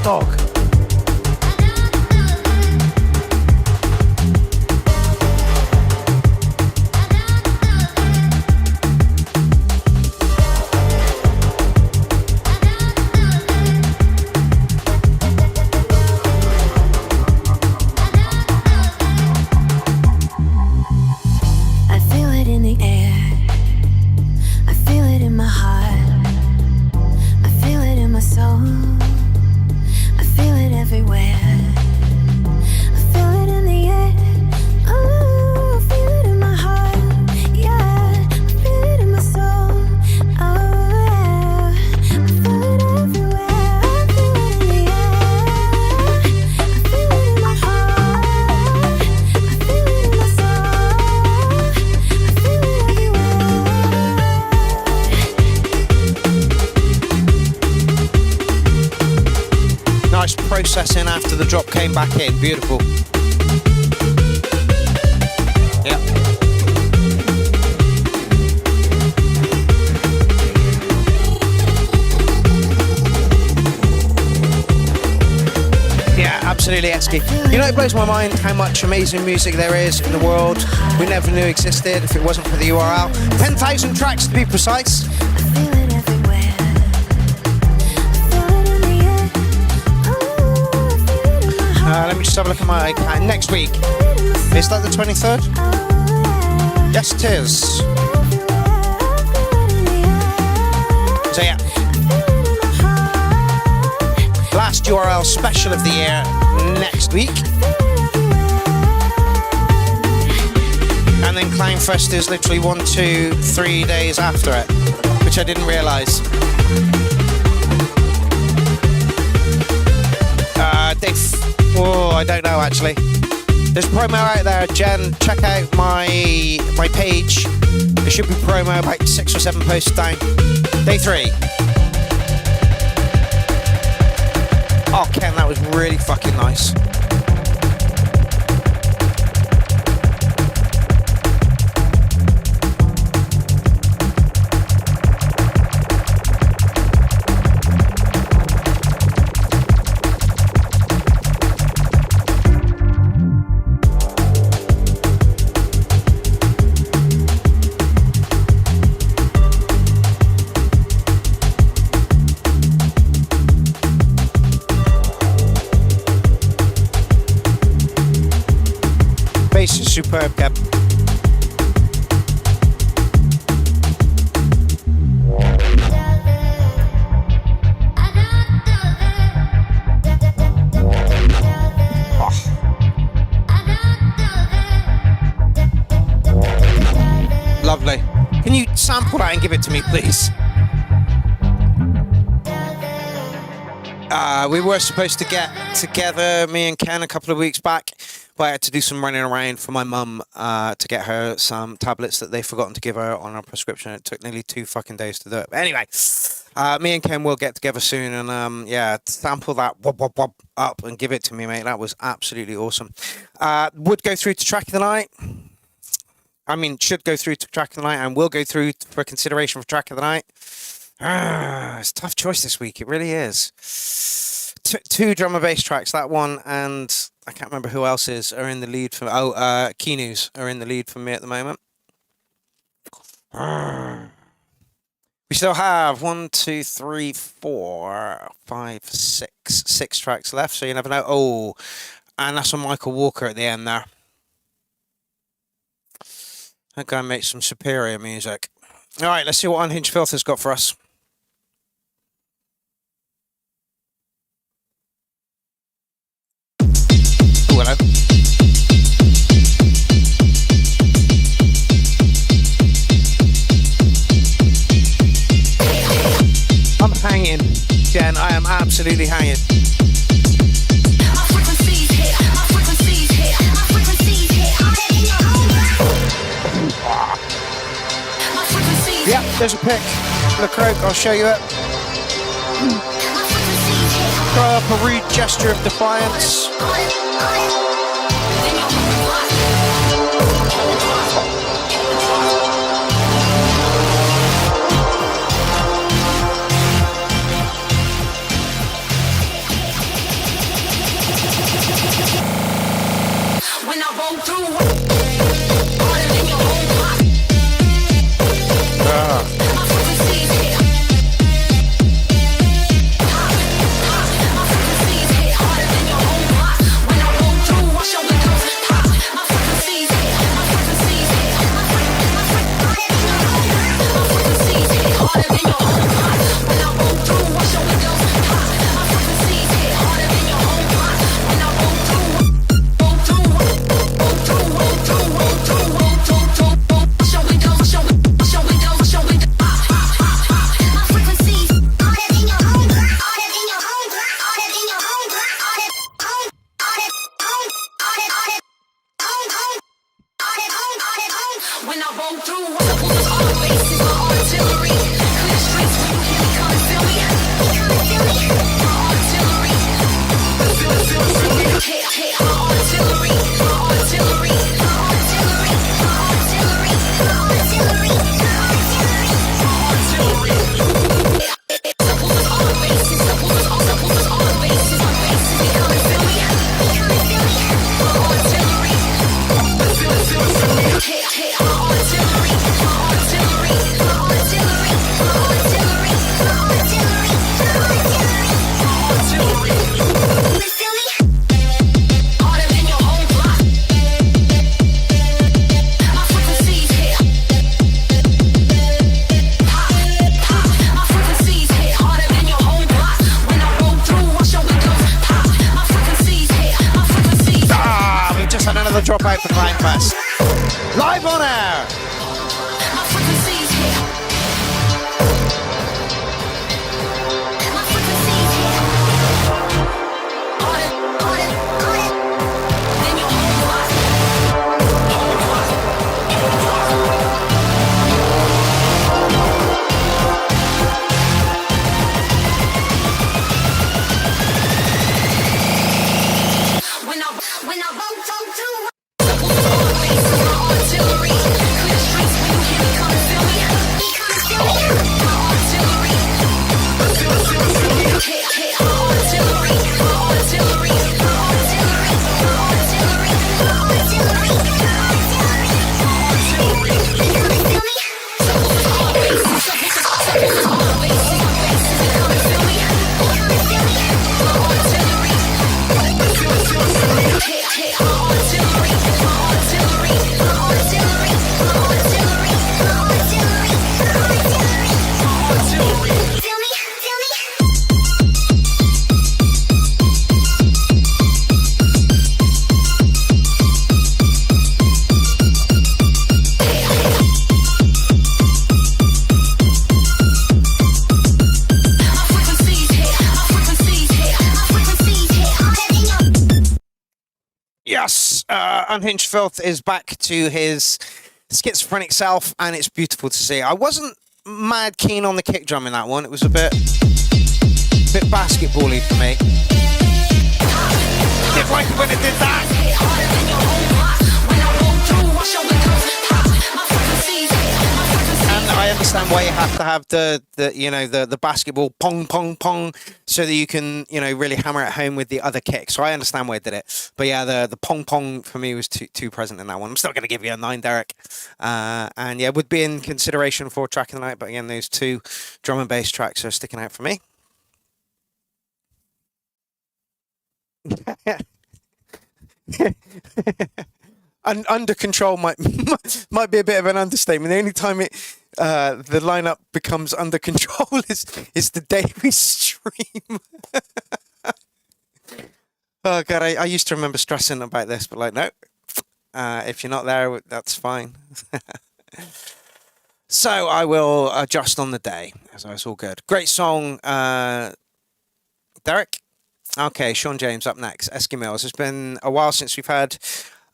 Dog. I feel it in the air. I feel it in my heart. I feel it in my soul. Everywhere. I feel it in the air. Oh, I feel it in my heart. Yeah, I feel it in my soul. Oh, yeah. I feel it everywhere. I feel it in the air. I feel it in my heart. I feel it in my soul. I feel it everywhere. Nice processing after the drop came back in. Beautiful. Yep. Yeah, absolutely, Esky. You know, it blows my mind how much amazing music there is in the world we never knew existed if it wasn't for the URL. 10,000 tracks to be precise. Let me just have a look at my account. Next week. Is that the 23rd? Yes, it is. So yeah. Last URL special of the year next week. And then Clownfest is literally 1, 2, 3 days after it, which I didn't realise. I don't know actually. There's a promo out there, Jen. Check out my page There should be promo about 6 or 7 posts down. Day 3. Oh, Ken, that was really fucking nice. Bass is superb, Gab. Lovely. Can you sample that and give it to me, please? We were supposed to get together, me and Ken, a couple of weeks back, but I had to do some running around for my mum to get her some tablets that they've forgotten to give her on her prescription. It took nearly 2 fucking days to do it. But anyway, me and Ken will get together soon and, yeah, sample that wop, wop, wop up and give it to me, mate. That was absolutely awesome. Would go through to Track of the Night. I mean, should go through to Track of the Night and will go through for consideration for Track of the Night. It's a tough choice this week. It really is. 2 drum and bass tracks. That one and I can't remember who else are in the lead for. Keynews are in the lead for me at the moment. We still have 1, 2, 3, 4, 5, 6 tracks left. So you never know. Oh, and that's on Michael Walker at the end there. That guy makes some superior music. All right, let's see what Unhinged Filth has got for us. Ooh, hello. I'm hanging, Jen. I am absolutely hanging. Yep, there's a pic. The croak, I'll show you it. Throw up a rude gesture of defiance. When I roll through, harder than your own block. My frequencies hit. My frequencies hit harder than your own block. When I roll through, wash your windows. My frequencies hit. My frequencies hit. My frequencies hit harder than your own block. When I roll through, wash your windows. My frequencies hit harder than your own block. When I roll through. When I roll through, supporters all the bases, my artillery. Clear streets when you hear me come and feel me. My artillery. Hit my artillery. My artillery. My artillery. My artillery. My artillery. My artillery. Supporters all the bases, supporters all the bases, my bases. You come and feel me. My artillery. Hit my artillery. My artillery. My artillery. My artillery. My artillery. My artillery. You feel me? Harder than your own block. My frequencies hit. My frequencies hit harder than your own block. When I roll through, wash your windows. My frequencies hit. My frequencies. We've just had another drop out for Climb Fest. Live on air. My frequencies hit. My frequencies hit. Harder than your own block. Unhinged Filth is back to his schizophrenic self, and it's beautiful to see. I wasn't mad keen on the kick drum in that one. It was a bit basketball-y for me. Didn't like it when it did that. And I understand why you have to have the basketball pong pong pong so that you can really hammer it home with the other kick. So I understand why I did it. But yeah, the pong pong for me was too present in that one. I'm still going to give you a 9, Derek. And yeah, would be in consideration for track of the night. But again, those 2 drum and bass tracks are sticking out for me. Under control might be a bit of an understatement. The only time the lineup becomes under control is the day we stream. Oh god, I used to remember stressing about this, but no, if you're not there, that's fine. So I will adjust on the day, so it's all good. Great song, Derek. Okay, Sean James up next. Eskimos. It's been a while since we've had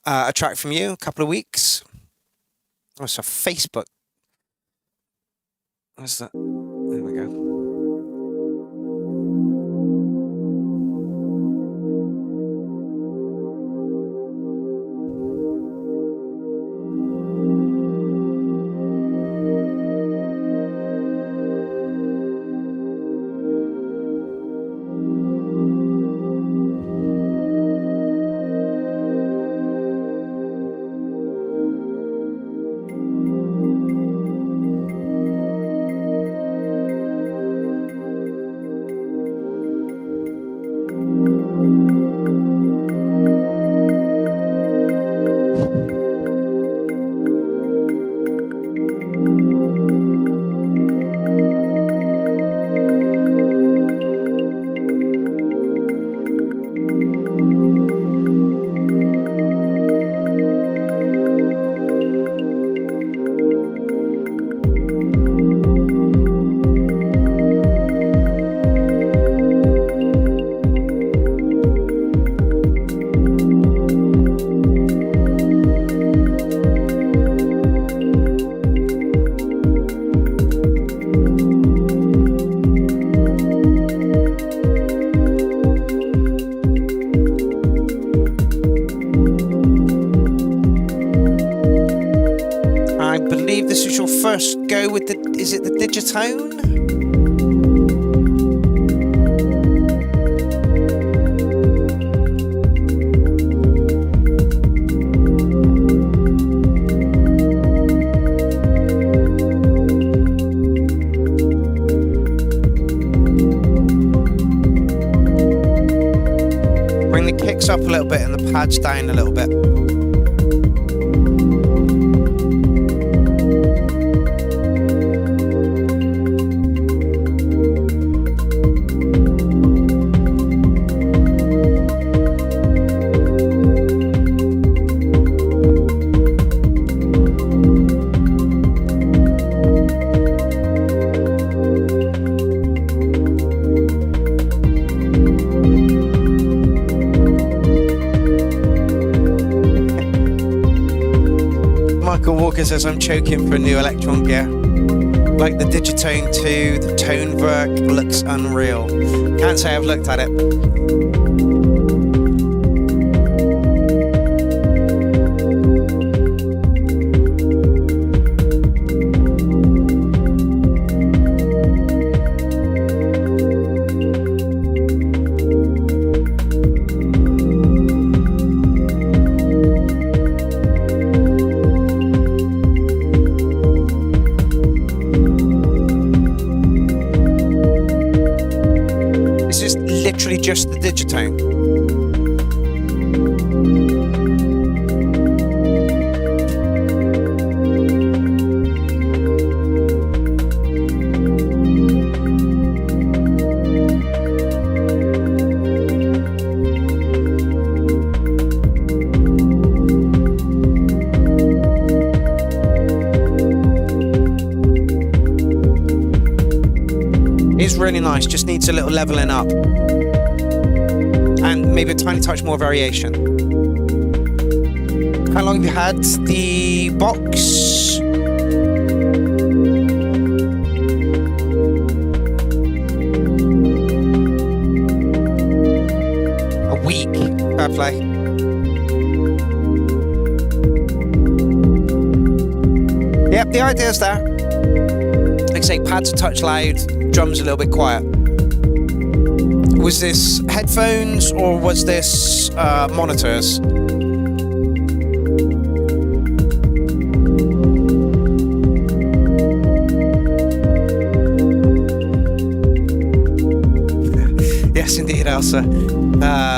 a track from you, a couple of weeks. Oh, it's a Facebook. What's that? There we go. With is it the Digitone? Bring the kicks up a little bit and the pads down a little bit. Says I'm choking for new Electron gear. Like the Digitone 2, the Tone Work looks unreal. Can't say I've looked at it. Just the Digitone. It's really nice, just needs a little leveling up. And maybe a tiny touch more variation. How long have you had the box? A week. Fair play. Yep, the idea's there. Like I say, pads a touch loud, drums a little bit quiet. Was this headphones or was this monitors? Yes, indeed, Elsa.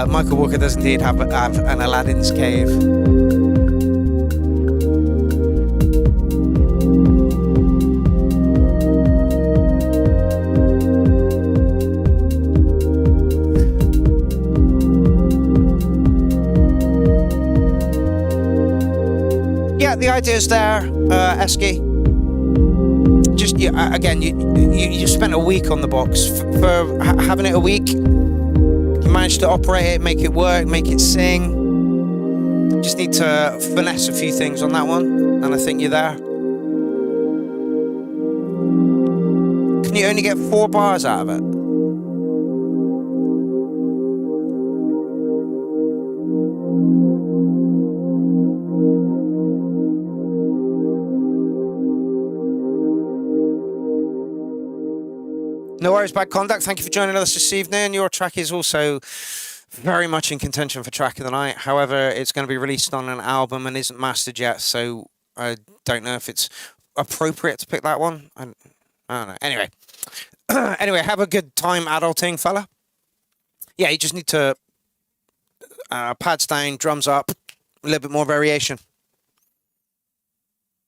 Michael Walker does indeed have an Aladdin's cave. The idea's there, Esky. Just again, you spent a week on the box for having it a week. You managed to operate it, make it work, make it sing. Just need to finesse a few things on that one, and I think you're there. Can you only get 4 bars out of it? No worries, Bad Conduct. Thank you for joining us this evening. Your track is also very much in contention for track of the night. However, it's going to be released on an album and isn't mastered yet, so I don't know if it's appropriate to pick that one. I don't know. Anyway, have a good time adulting, fella. Yeah, you just need to pads down, drums up, a little bit more variation.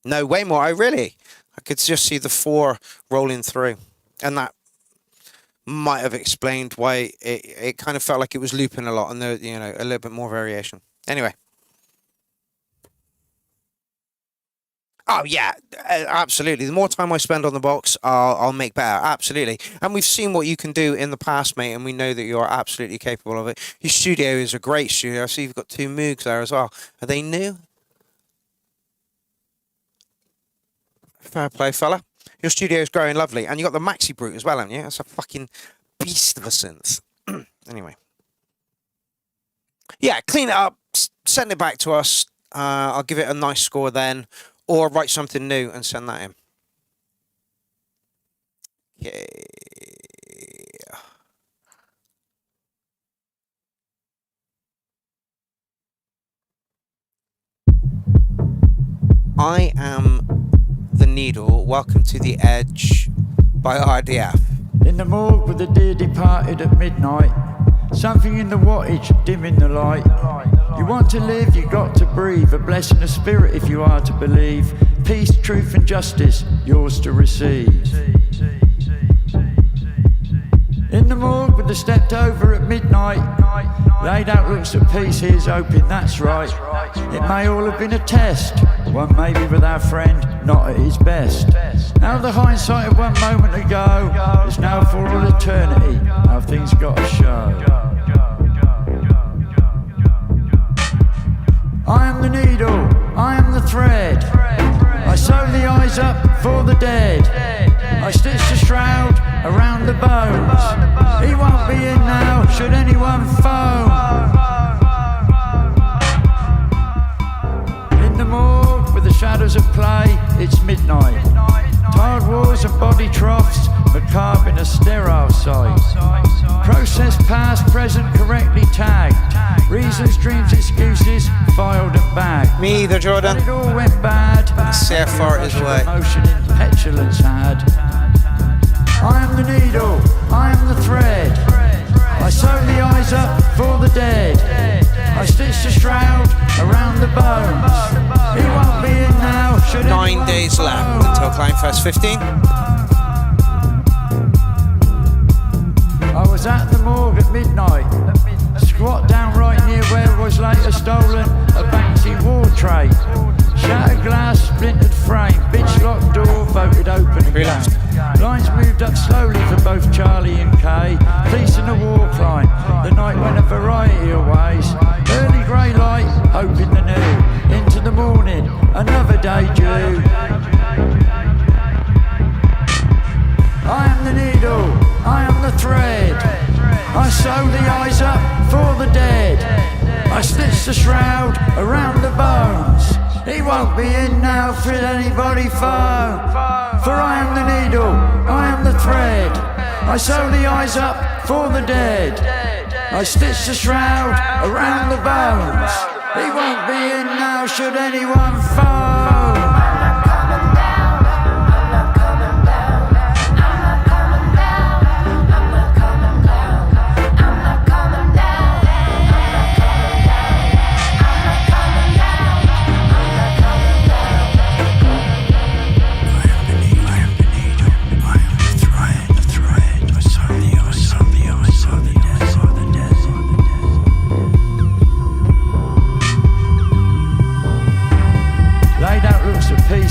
No, way more. I could just see the 4 rolling through, and that might have explained why it kind of felt like it was looping a lot, and there, a little bit more variation. Anyway. Oh yeah, absolutely. The more time I spend on the box, I'll make better. Absolutely. And we've seen what you can do in the past, mate, and we know that you are absolutely capable of it. Your studio is a great studio. I see you've got 2 Moogs there as well. Are they new? Fair play, fella. Your studio is growing lovely. And you got the Maxi Brute as well, haven't you? That's a fucking beast of a synth. Anyway. Yeah, clean it up. Send it back to us. I'll give it a nice score then. Or write something new and send that in. Yeah. I am the Needle. Welcome to the Edge by RDF. In the morgue with the dear departed at midnight, something in the wattage dimming the light. You want to live, you got to breathe, a blessing of spirit if you are to believe. Peace, truth and justice, yours to receive. In the morgue with the stepped over at midnight, laid out looks at peace, here's hoping that's right. It may all have been a test, one maybe with our friend, not at his best. Now the hindsight of one moment ago is now for all eternity, how things got to show. I am the needle, I am the thread, I sew the eyes up for the dead, I stitch the shroud around the bones, he won't be in now should anyone phone. In the morgue with the shadows at play, it's midnight, tired walls and body troughs, macabre in a sterile sight. Process past, present correctly tagged. Reasons, dreams, excuses, filed and bagged. Me either, Jordan. It all went bad. Say how far it is away. Emotion and petulance had. I am the needle, I am the thread. I sew the eyes up for the dead. I stitch the shroud around the bones. He won't be in now. 9 days left until Kleinfest 15. I was at the morgue at midnight, squat down right near where was later stolen a Banksy war tray. Shattered glass, splintered frame, bitch locked door, voted open again. Lines moved up slowly for both Charlie and Kay. Police in the war climb, the night went a variety of ways. Early grey light, hope in the new. Into won't be in now should anybody foe. For I am the needle, I am the thread. I sew the eyes up for the dead. I stitch the shroud around the bones. He won't be in now should anyone foe.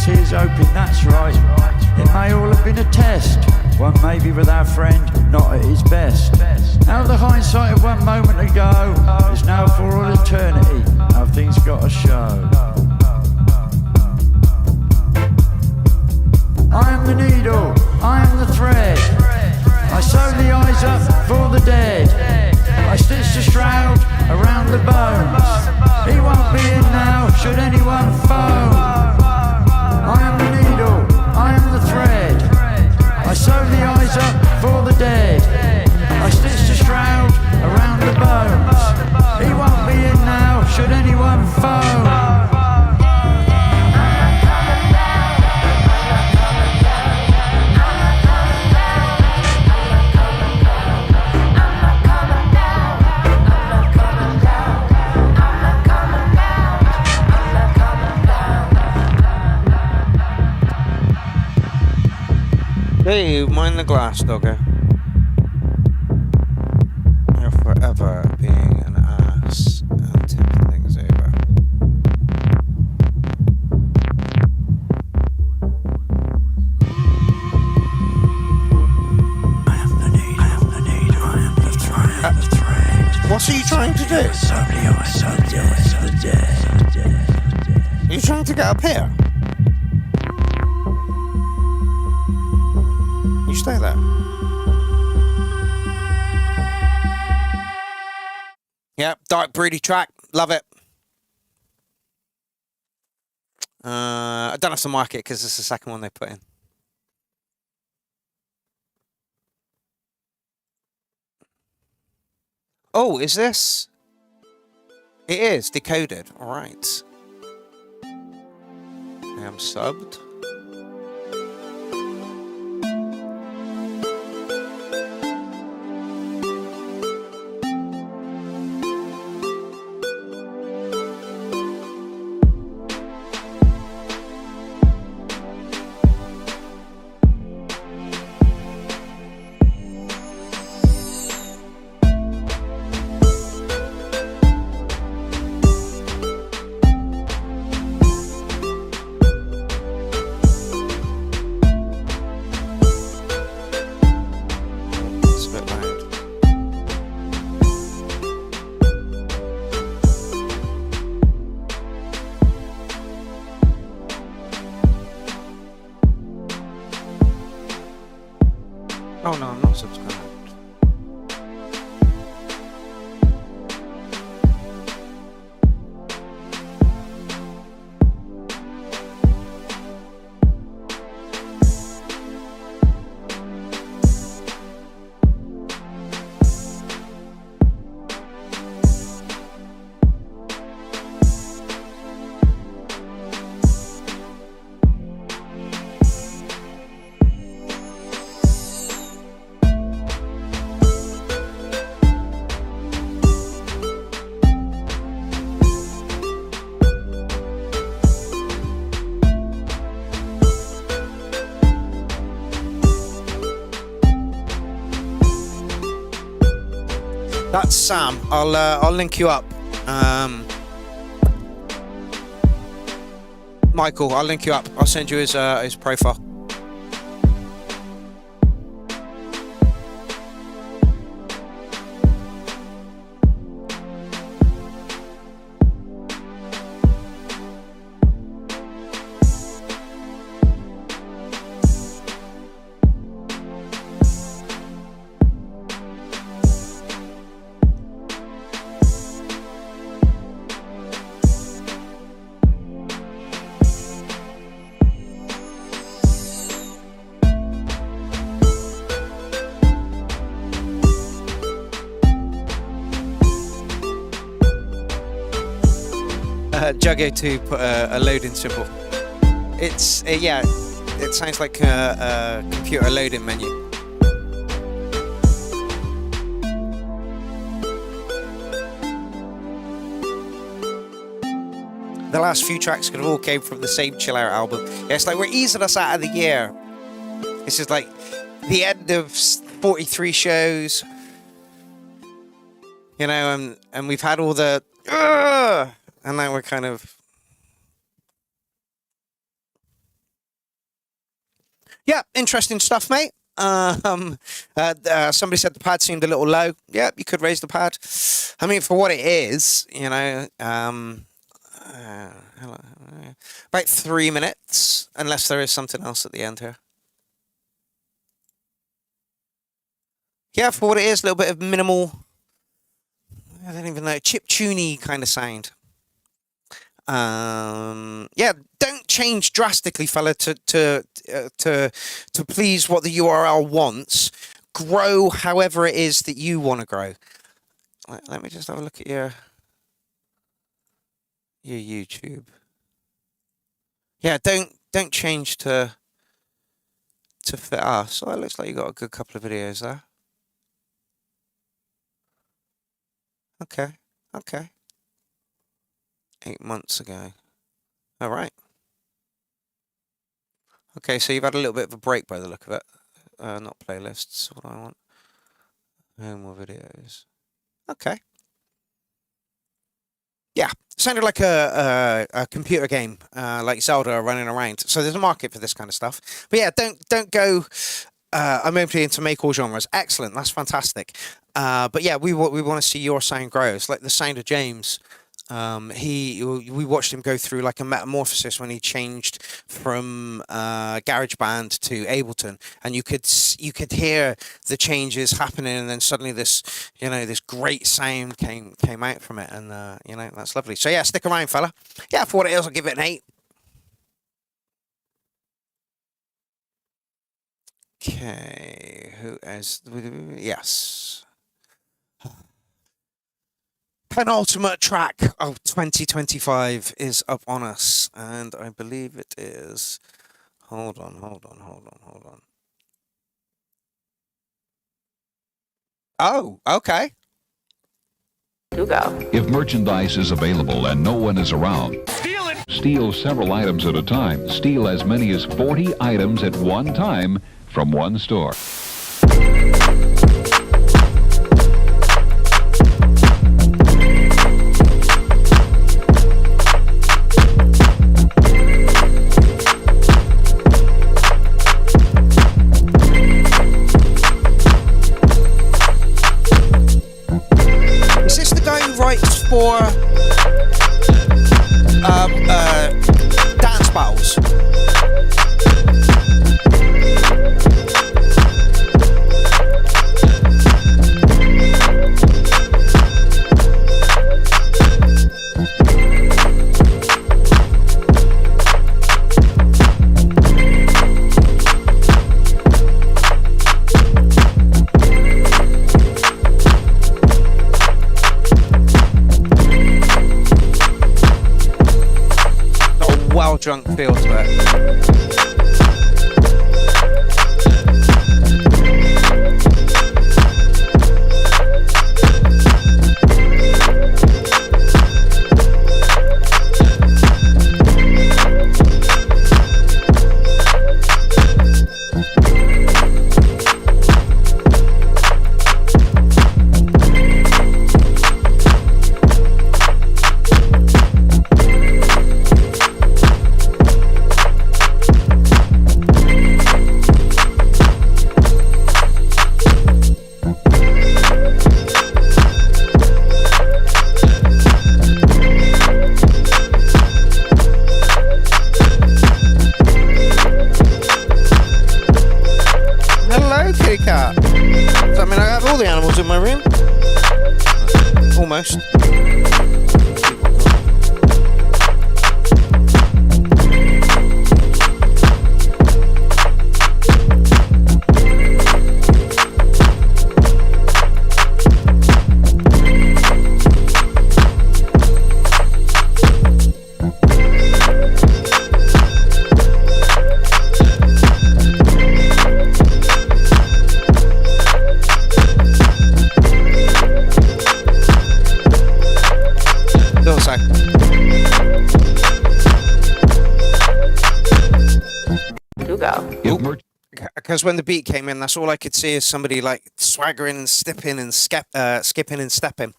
Here's hoping that's right. It may all have been a test. One may be with our friend, not at his best. Now the hindsight of one moment ago is now for all eternity. How things got to show. I am the needle, I am the thread. I sew the eyes up for the dead. I stitch the shroud around the bones. He won't be in now should anyone phone. I am the needle, I am the thread. I sew the eyes up for the dead. I stitch the shroud around the bones. He won't be in now should anyone phone. Hey, mind the glass, dogger. You're forever being an ass and tipping things over. I am the need, I am the need, I am the thread. What are you trying to do? Are you trying to get up here? You stay there. Yep, dark broody track, love it. I don't have to mark it because it's the second one they put in. Oh, is this? It is decoded. All right. I am subbed. Oh no, I'm not subscribed. That's Sam. I'll link you up. Michael, I'll link you up. I'll send you his profile. Juggo to put a loading symbol. It's yeah, it sounds like a computer loading menu. The last few tracks could have all came from the same Chill Out album. Yeah, it's like we're easing us out of the year. This is like the end of 43 shows. You know, and we've had all the and now we're kind of yeah, interesting stuff, mate. Somebody said the pad seemed a little low. Yeah, you could raise the pad. I mean, for what it is, you know, about 3 minutes, unless there is something else at the end here. Yeah, for what it is, a little bit of minimal, I don't even know, chiptune-y kind of sound. Yeah, don't change drastically, fella, to please what the URL wants. Grow however it is that you want to grow. Let me just have a look at your YouTube. Yeah, don't change to fit us. So it looks like you got a good couple of videos there. Okay. 8 months ago. All right. Okay, so you've had a little bit of a break by the look of it. Not playlists. What do I want? No more videos. Okay. Yeah, sounded like a computer game, like Zelda running around. So there's a market for this kind of stuff. But yeah, don't go. I'm opening into make all genres. Excellent, that's fantastic. But yeah, we want to see your sound grow. It's like the sound of James. We watched him go through like a metamorphosis when he changed from GarageBand to Ableton, and you could hear the changes happening, and then suddenly this great sound came out from it, and that's lovely. So yeah, stick around, fella. Yeah, for what it is, I'll give it an 8. Okay, who is yes. Penultimate track of 2025 is up on us, and I believe it is. Hold on. Oh, okay. You go. If merchandise is available and no one is around, Steal it! steal several items at a time. Steal as many as 40 items at one time from one store. For dance battles. Drunk feel to it. Almost. because when the beat came in, that's all I could see is somebody like swaggering and skipping and skipping and stepping.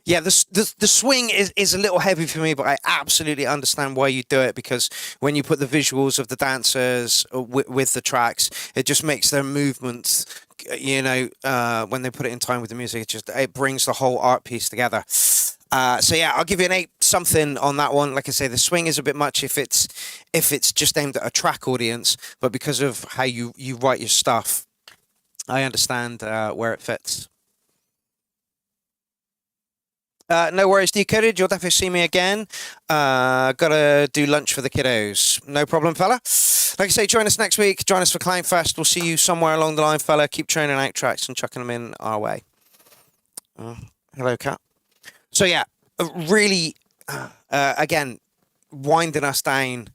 Yeah, the swing is a little heavy for me, but I absolutely understand why you do it, because when you put the visuals of the dancers with the tracks, it just makes their movements, you know, when they put it in time with the music, it brings the whole art piece together. So yeah, I'll give you an 8 something on that one. Like I say, the swing is a bit much if it's just aimed at a track audience, but because of how you write your stuff, I understand where it fits. No worries, Decoded. You'll definitely see me again. Gotta do lunch for the kiddos. No problem, fella. Like I say, join us next week. Join us for Kleinfest. We'll see you somewhere along the line, fella. Keep training out tracks and chucking them in our way. Hello, Kat. So yeah, really, again, winding us down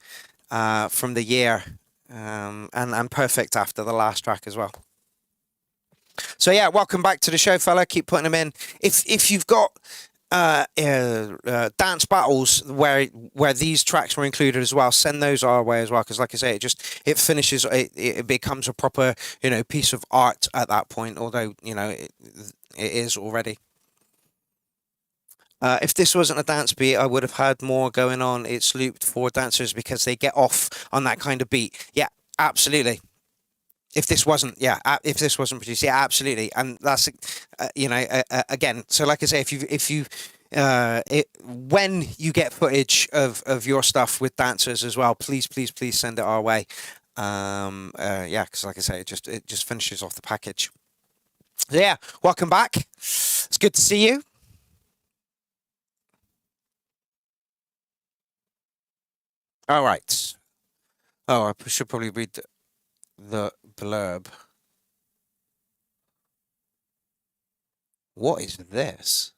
from the year, and perfect after the last track as well. So yeah, welcome back to the show, fella. Keep putting them in. If you've got dance battles where these tracks were included as well, send those our way as well, because like I say, it finishes, it becomes a proper, you know, piece of art at that point, although, you know, it is already. If this wasn't a dance beat, I would have had more going on. It's looped for dancers because they get off on that kind of beat. Yeah, absolutely. If this wasn't produced, yeah, absolutely. And that's, you know, again, so like I say, when you get footage of your stuff with dancers as well, please send it our way. Yeah, because like I say, it just finishes off the package. So yeah, welcome back. It's good to see you. All right. Oh, I should probably read the blurb. What is this?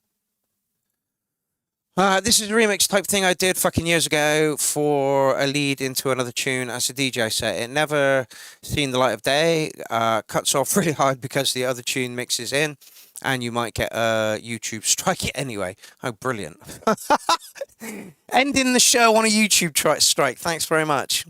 This is a remix type thing I did fucking years ago for a lead into another tune as a DJ set. It never seen the light of day. Cuts off really hard because the other tune mixes in, and you might get a YouTube strike it anyway. Oh, brilliant. Ending the show on a YouTube strike. Thanks very much.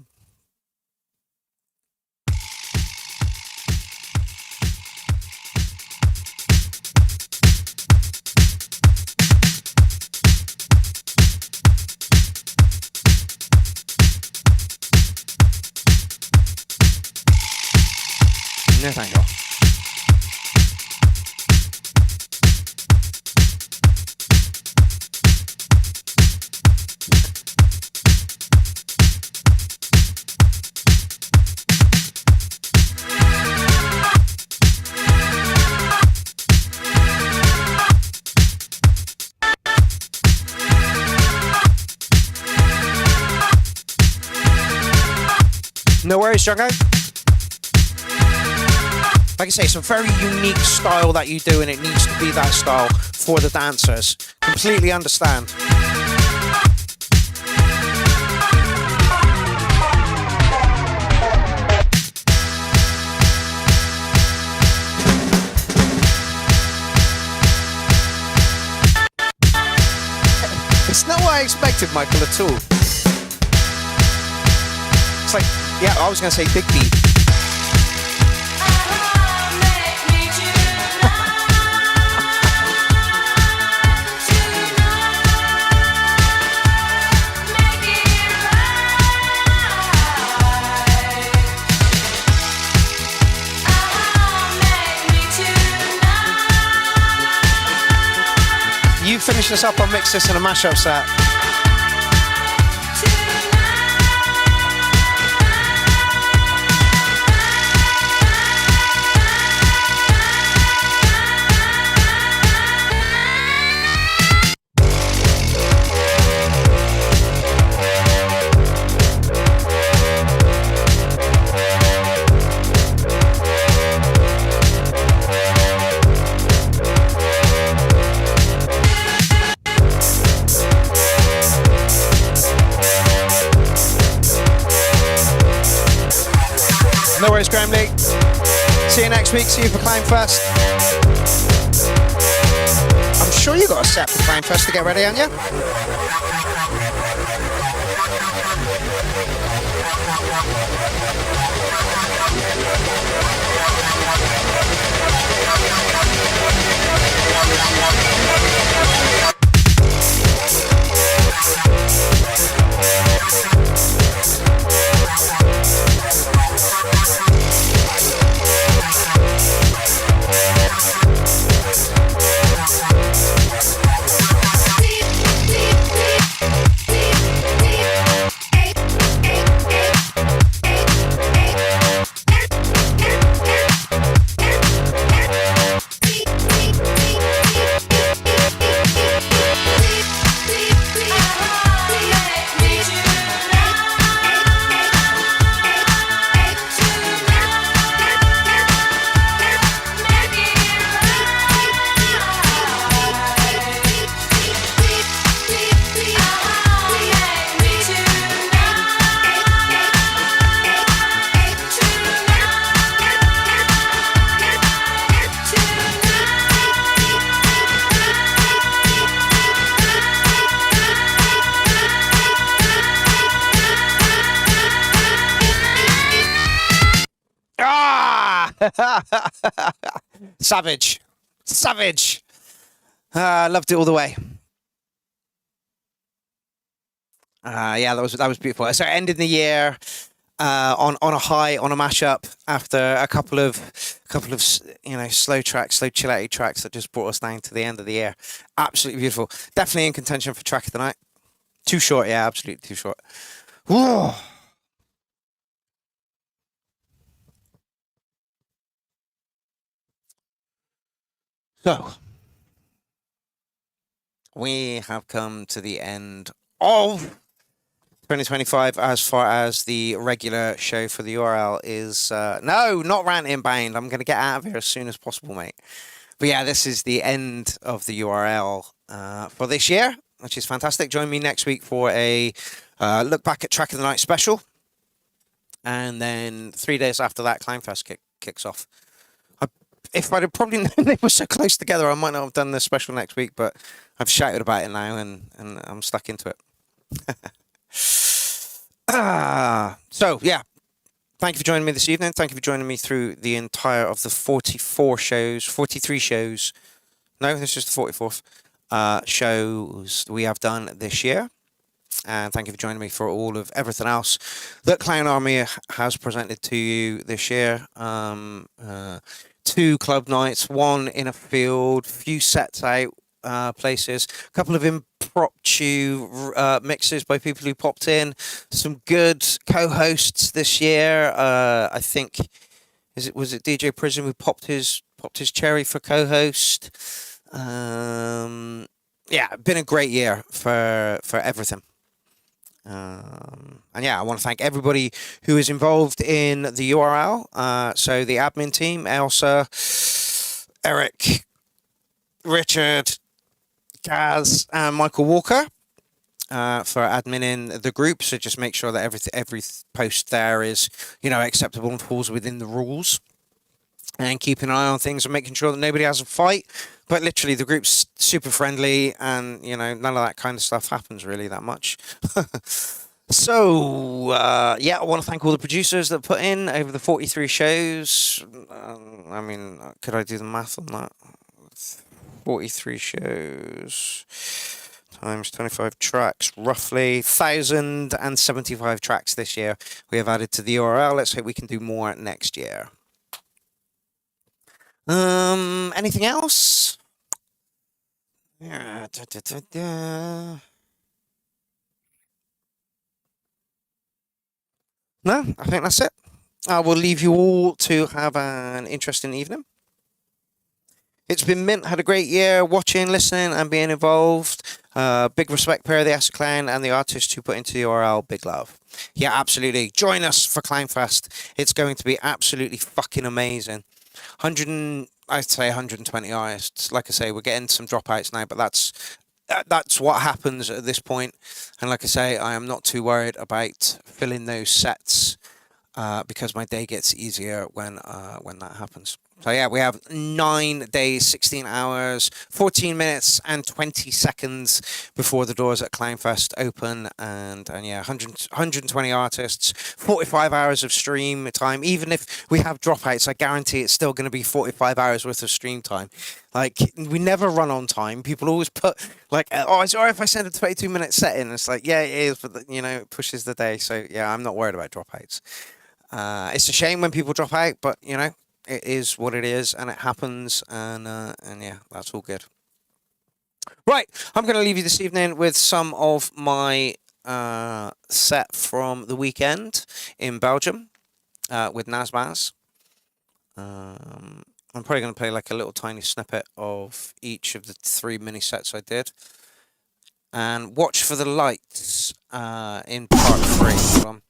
No, thank you. No worries, Jungo. Like I say, it's a very unique style that you do, and it needs to be that style for the dancers. Completely understand. It's not what I expected, Michael, at all. It's like, yeah, I was going to say big beat. You finish this up, I'll mix this in a mashup set. No worries, Graham-Lee. See you next week. See you for Kleinfest. I'm sure you got a set for Kleinfest to get ready, haven't you? Ah! Savage. Savage. Loved it all the way. Yeah, that was beautiful. So ending the year on a high, on a mashup after a couple of slow tracks, slow chill out tracks that just brought us down to the end of the year. Absolutely beautiful. Definitely in contention for track of the night. Too short, yeah, absolutely too short. Whoa. So, we have come to the end of 2025 as far as the regular show for the URL is. No, not Rant Inbound. I'm going to get out of here as soon as possible, mate. But yeah, this is the end of the URL for this year, which is fantastic. Join me next week for a look back at Track of the Night special. And then 3 days after that, Clownfest kicks off. If I'd have probably known they were so close together, I might not have done the special next week, but I've shouted about it now and I'm stuck into it. So, yeah. Thank you for joining me this evening. Thank you for joining me through the entire of the 43 shows. No, this is the 44th shows we have done this year. And thank you for joining me for all of everything else that Clown Army has presented to you this year. 2 club nights, 1 in a field, few sets out places, a couple of impromptu mixes by people who popped in, some good co-hosts this year. I think was it DJ Prism who popped his cherry for co-host. Yeah, been a great year for everything. And yeah, I want to thank everybody who is involved in the URL. So the admin team, Elsa, Eric, Richard, Gaz, and Michael Walker for adminning the group. So just make sure that every post there is, acceptable and falls within the rules. And keeping an eye on things and making sure that nobody has a fight. But literally, the group's super friendly, and none of that kind of stuff happens really that much. So yeah, I want to thank all the producers that put in over the 43 shows. I mean, could I do the math on that? 43 shows times 25 tracks, roughly 1,075 tracks this year we have added to the URL. Let's hope we can do more next year. Anything else? Yeah. No, I think that's it. I will leave you all to have an interesting evening. It's been mint. Had a great year watching, listening, and being involved. Big respect, Pierrot the Acid Clown, and the artists who put into the URL. Big love. Yeah, absolutely. Join us for Clownfest. It's going to be absolutely fucking amazing. I'd say 120 artists. Like I say, we're getting some dropouts now, but that's what happens at this point. And like I say, I am not too worried about filling those sets because my day gets easier when that happens. So yeah, we have 9 days, 16 hours, 14 minutes and 20 seconds before the doors at Clownfest open, and yeah, 120 artists, 45 hours of stream time. Even if we have dropouts, I guarantee it's still going to be 45 hours worth of stream time. Like, we never run on time. People always put like, oh, it's all right if I send a 22-minute set in. It's like, yeah, it is, but you know, it pushes the day. So yeah, I'm not worried about dropouts. It's a shame when people drop out, but you know, it is what it is, and it happens, and yeah, that's all good. Right, I'm going to leave you this evening with some of my set from the weekend in Belgium with Nazbaz. I'm probably going to play like a little tiny snippet of each of the 3 mini sets I did, and watch for the lights in part 3. Hold on.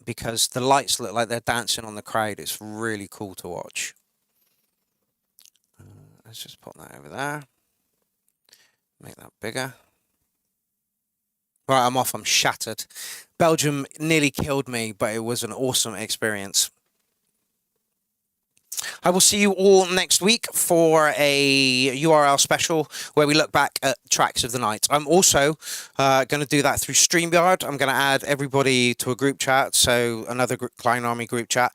Because the lights look like they're dancing on the crowd. It's really cool to watch. Let's just put that over there. Make that bigger. Right, I'm off. I'm shattered. Belgium nearly killed me, but it was an awesome experience. I will see you all next week for a URL special where we look back at tracks of the night. I'm also going to do that through StreamYard. I'm going to add everybody to a group chat, so another Clown Army group chat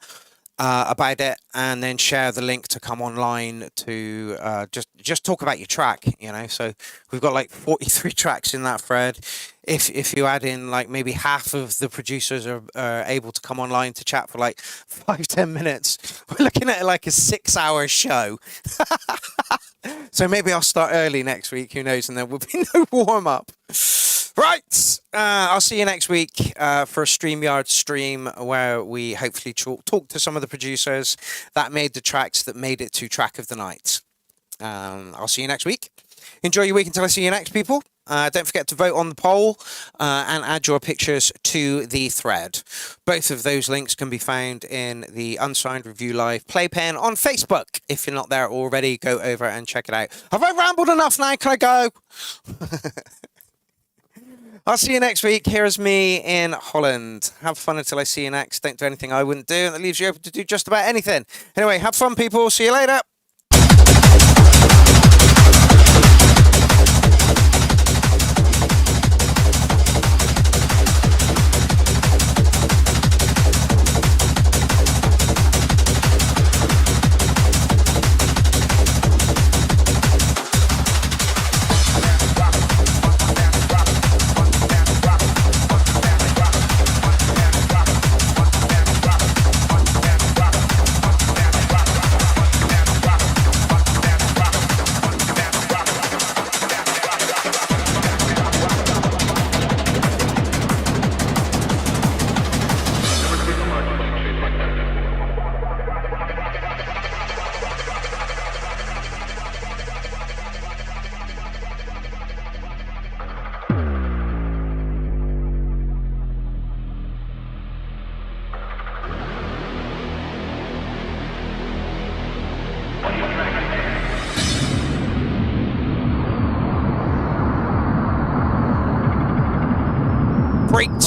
about it, and then share the link to come online to just talk about your track, you know. So we've got like 43 tracks in that thread. If you add in like maybe half of the producers are able to come online to chat for like 5-10 minutes, we're looking at like a 6-hour show. So maybe I'll start early next week, who knows, and there will be no warm-up. Right, I'll see you next week for a StreamYard stream where we hopefully talk to some of the producers that made the tracks that made it to Track of the Night. I'll see you next week. Enjoy your week until I see you next, people. Don't forget to vote on the poll and add your pictures to the thread. Both of those links can be found in the Unsigned Review Live playpen on Facebook. If you're not there already, go over and check it out. Have I rambled enough now? Can I go? I'll see you next week. Here's me in Holland. Have fun until I see you next. Don't do anything I wouldn't do, and that leaves you open to do just about anything. Anyway, have fun, people. See you later.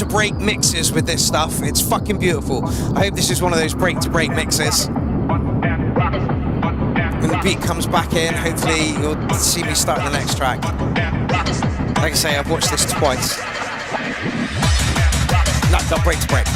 Break mixes with this stuff. It's fucking beautiful. I hope this is one of those break mixes. When the beat comes back in, hopefully you'll see me start the next track. Like I say, I've watched this twice. No, break to break.